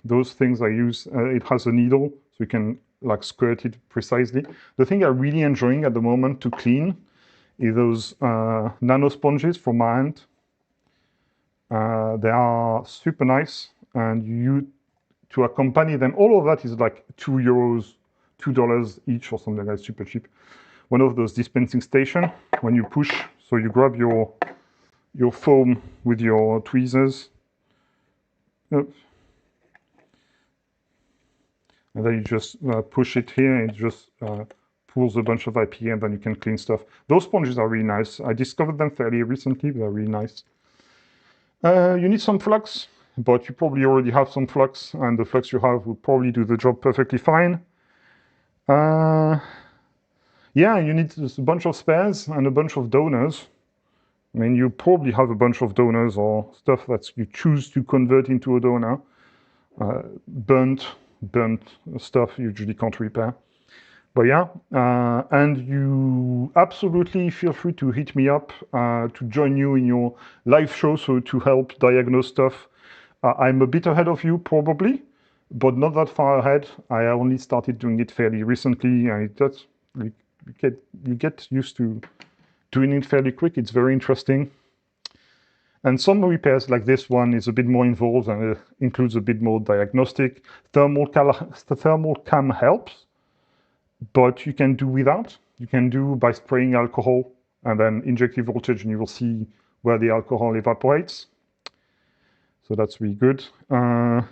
those things I use. It has a needle, so you can like squirt it precisely. The thing I'm really enjoying at the moment to clean is those nano sponges from my hand. They are super nice, and you to accompany them. All of that is like €2, $2 each or something like that. Super cheap. One of those dispensing station when you push, so you grab your foam with your tweezers. Oops. And then you just push it here, and it just pulls a bunch of IPA, and then you can clean stuff. Those sponges are really nice. I discovered them fairly recently, but they're really nice. You need some flux, but you probably already have some flux, and the flux you have will probably do the job perfectly fine. Yeah, you need a bunch of spares and a bunch of donors. I mean, you probably have a bunch of donors or stuff that you choose to convert into a donor. Burnt stuff you usually can't repair. But yeah, and you absolutely feel free to hit me up to join you in your live show, so to help diagnose stuff. I'm a bit ahead of you probably, but not that far ahead. I only started doing it fairly recently, and you get used to doing it fairly quick. It's very interesting. And some repairs like this one is a bit more involved and includes a bit more diagnostic. Thermal cam helps, but you can do without. You can do by spraying alcohol and then injecting voltage, and you will see where the alcohol evaporates. So that's really good. Yeah,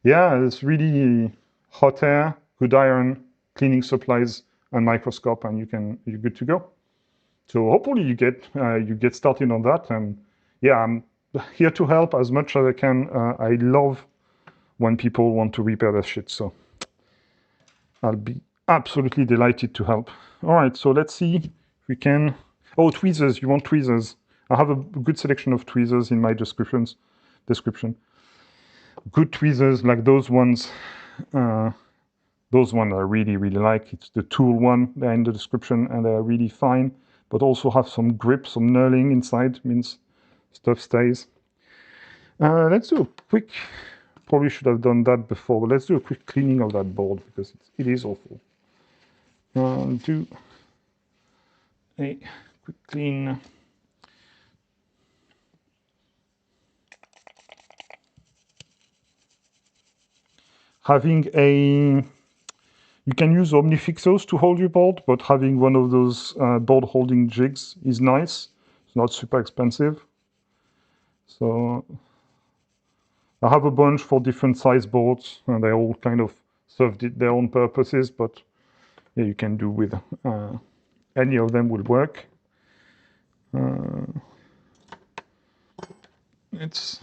it's really hot air, good iron, cleaning supplies, and microscope, and you're good to go. So hopefully you get started on that. And yeah, I'm here to help as much as I can. I love when people want to repair their shit. So I'll be absolutely delighted to help. All right, so let's see if we can. Oh, tweezers. You want tweezers? I have a good selection of tweezers in my description. Good tweezers like those ones. Those ones I really, really like. It's the tool one. They're in the description, and they're really fine, but also have some grip, some knurling inside, means stuff stays. Let's do a quick, probably should have done that before, but let's do a quick cleaning of that board, because it is awful. Do a quick clean. Having you can use Omnifixos to hold your board, but having one of those board holding jigs is nice. It's not super expensive. So I have a bunch for different size boards, and they all kind of serve their own purposes, but yeah, you can do with any of them will work. Let's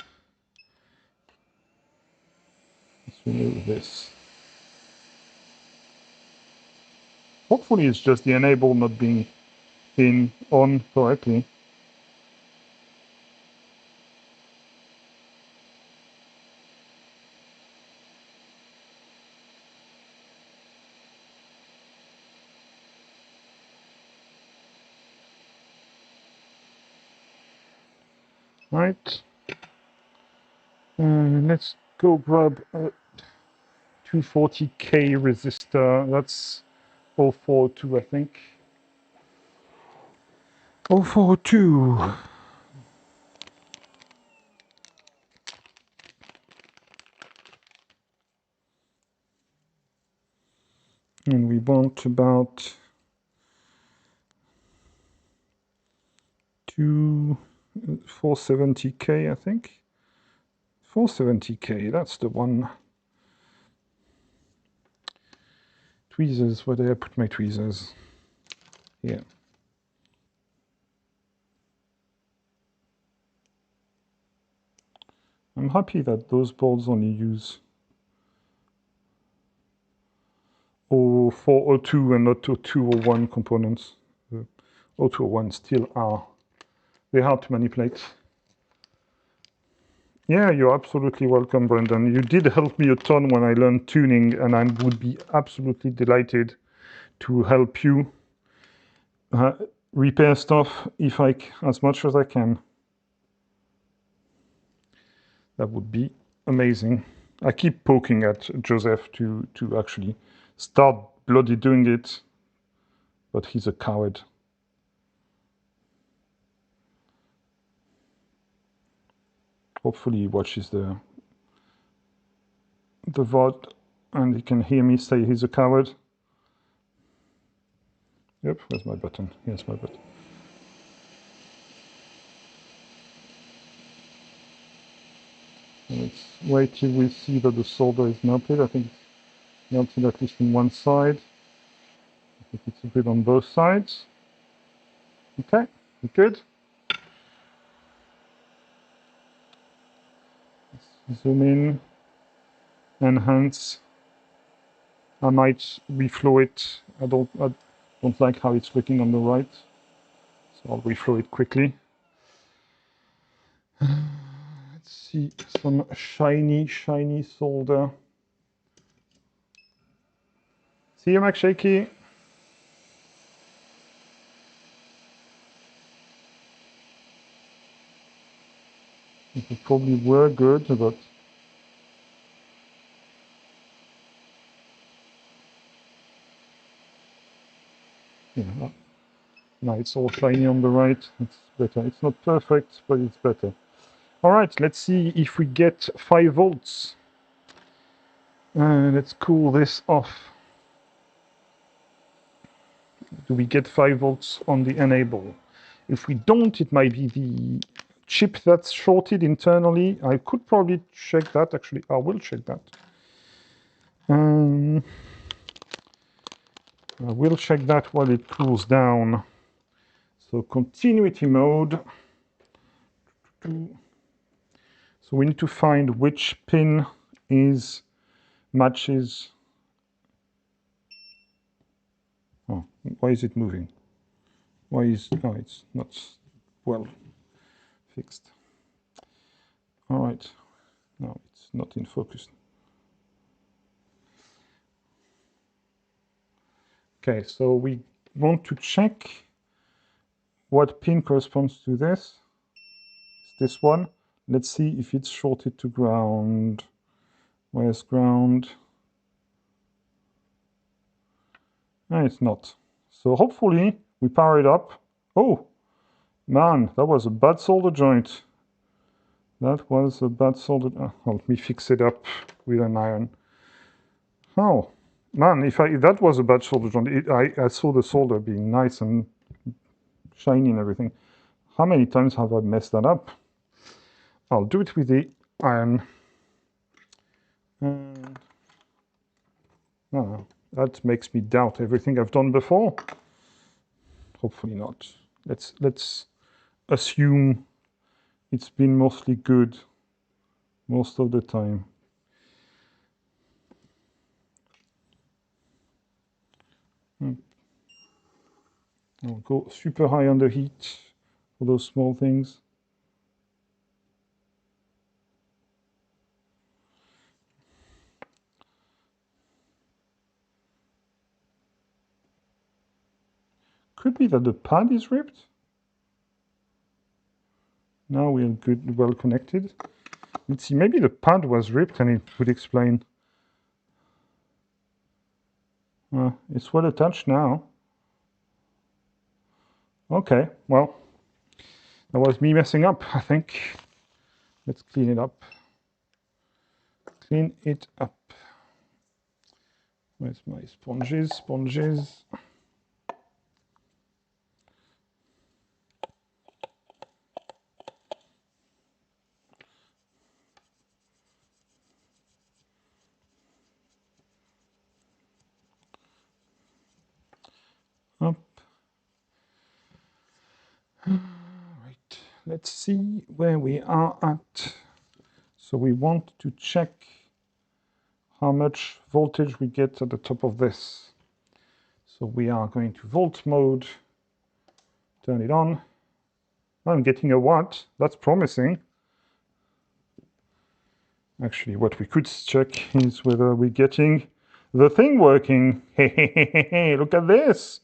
remove this. Hopefully it's just the enable not being on correctly. Right. Let's go grab a 240K resistor. That's 0402, I think. 0402. And we want about 470K, I think. 470K, that's the one. Tweezers, where did I put my tweezers? Here. I'm happy that those boards only use 0402 and not 0201 components. 0201 still are. They're hard to manipulate. Yeah, you're absolutely welcome, Brendan. You did help me a ton when I learned tuning, and I would be absolutely delighted to help you repair stuff as much as I can. That would be amazing. I keep poking at Joseph to actually start bloody doing it, but he's a coward. Hopefully he watches the VOD and he can hear me say he's a coward. Yep, where's my button? Here's my button. Let's wait till we see that the solder is melted. I think it's melted at least on one side. I think it's a bit on both sides. Okay, good. Let's zoom in, enhance. I might reflow it. I don't like how it's looking on the right, so I'll reflow it quickly. Let's see some shiny solder. See you, Mac Shaky. It probably were good, but yeah, now it's all shiny on the right. It's better. It's not perfect, but it's better. All right, let's see if we get 5 volts. Let's cool this off. Do we get 5 volts on the enable? If we don't, it might be the chip that's shorted internally. I could probably check that. Actually, I will check that. I will check that while it cools down. So continuity mode. So we need to find which pin matches. Oh, why is it moving? Oh, it's not well fixed. All right, no, it's not in focus. Okay, so we want to check what pin corresponds to this. It's this one. Let's see if it's shorted to ground. Where's ground? No, it's not. So hopefully we power it up. Oh, man, that was a bad solder joint. That was a bad solder. Let me fix it up with an iron. Oh, man, if that was a bad solder joint, I saw the solder being nice and shiny and everything. How many times have I messed that up? I'll do it with the iron. And that makes me doubt everything I've done before. Hopefully not. Let's assume it's been mostly good most of the time. I'll go super high on the heat for those small things. Could be that the pad is ripped. Now we're good, well connected. Let's see, maybe the pad was ripped and it would explain. It's well attached now. Okay, well, that was me messing up, I think. Let's clean it up. Clean it up. Where's my sponges? Sponges. Up. Right, let's see where we are at. So we want to check how much voltage we get at the top of this. So we are going to volt mode, turn it on. I'm getting a watt, that's promising. Actually, what we could check is whether we're getting the thing working. Hey, look at this.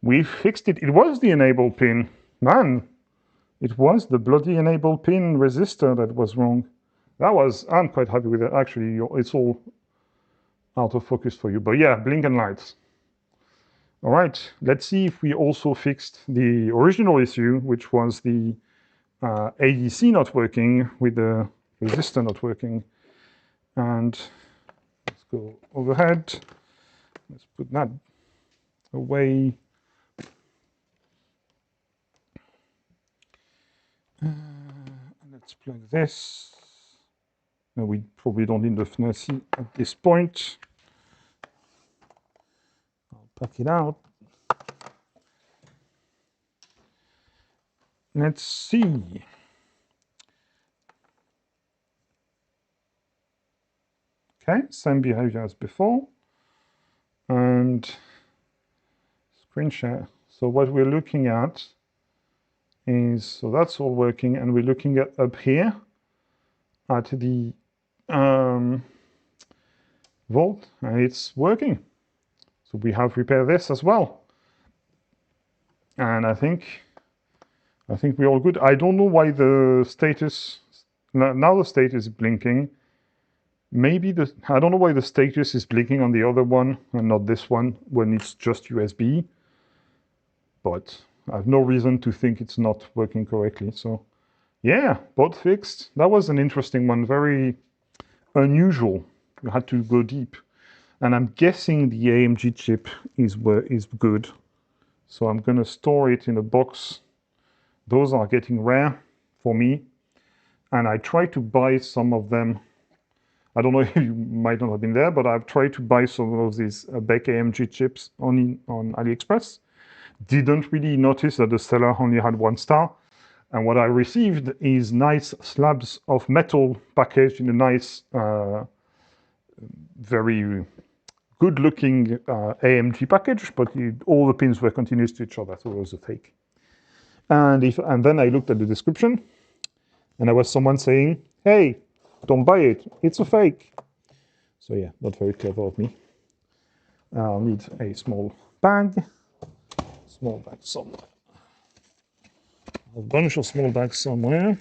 We fixed it. It was the enable pin. Man, it was the bloody enable pin resistor that was wrong. I'm quite happy with it. Actually, it's all out of focus for you. But yeah, blinking lights. All right, let's see if we also fixed the original issue, which was the ADC not working with the resistor not working. And let's go overhead. Let's put that away. Let's plug this. No, we probably don't need the FNAC at this point. I'll pack it out. Let's see. Okay, same behavior as before. And screen share. So what we're looking at is, so that's all working, and we're looking at up here at the volt, and it's working. So we have repaired this as well. And I think we're all good. I don't know why the status, now the status is blinking. Maybe I don't know why the status is blinking on the other one and not this one when it's just USB. But I have no reason to think it's not working correctly. So yeah, both fixed. That was an interesting one, very unusual. You had to go deep. And I'm guessing the AMG chip is good. So I'm going to store it in a box. Those are getting rare for me. And I tried to buy some of them. I don't know if you might not have been there, but I've tried to buy some of these BEC AMG chips on AliExpress. Didn't really notice that the seller only had 1 star. And what I received is nice slabs of metal packaged in a nice, very good-looking AMG package, but all the pins were continuous to each other, so it was a fake. And then I looked at the description, and there was someone saying, "Hey, don't buy it. It's a fake." So yeah, not very clever of me. I'll need a small bag. Small bag somewhere. A bunch of small bags somewhere.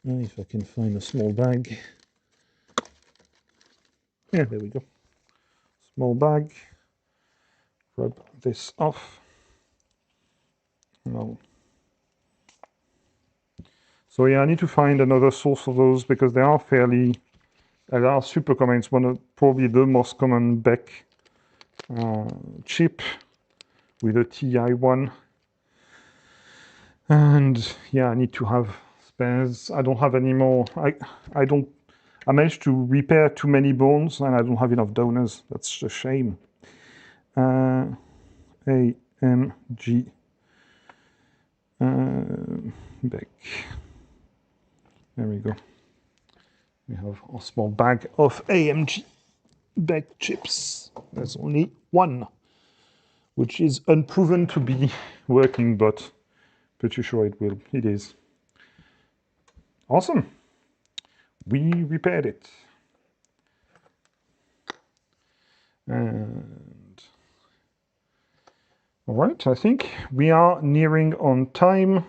If I can find a small bag. Yeah, there we go. Small bag. Rub this off. No. So yeah, I need to find another source of those because they are super common. It's probably the most common BEC chip with a TI1. And yeah, I need to have spares. I don't have any more. I managed to repair too many bones and I don't have enough donors. That's a shame. AMG BEC. There we go. We have a small bag of AMG BEC chips. There's only one, which is unproven to be working, but pretty sure it is. Awesome. We repaired it. And all right, I think we are nearing on time.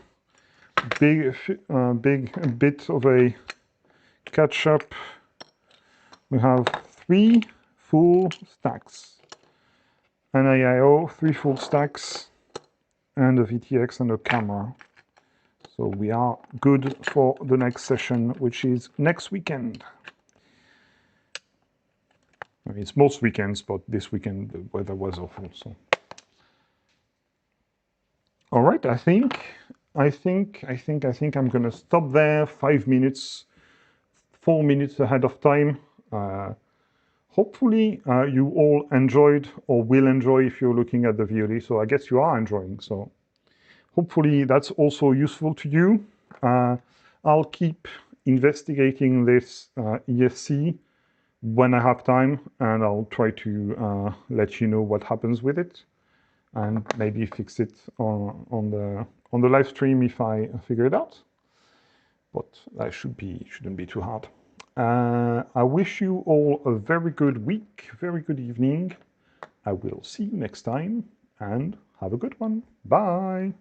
big bit of a catch up. We have 3 full stacks, an AIO, 3 full stacks, and a VTX and a camera. So we are good for the next session, which is next weekend. I mean, it's most weekends, but this weekend the weather was awful. So, all right, I think I'm gonna stop there. 5 minutes, 4 minutes ahead of time. Hopefully, you all enjoyed or will enjoy if you're looking at the VOD. So I guess you are enjoying. So hopefully that's also useful to you. I'll keep investigating this ESC when I have time, and I'll try to let you know what happens with it, and maybe fix it on the live stream if I figure it out. But that shouldn't be too hard. I wish you all a very good week, very good evening. I will see you next time, and have a good one. Bye.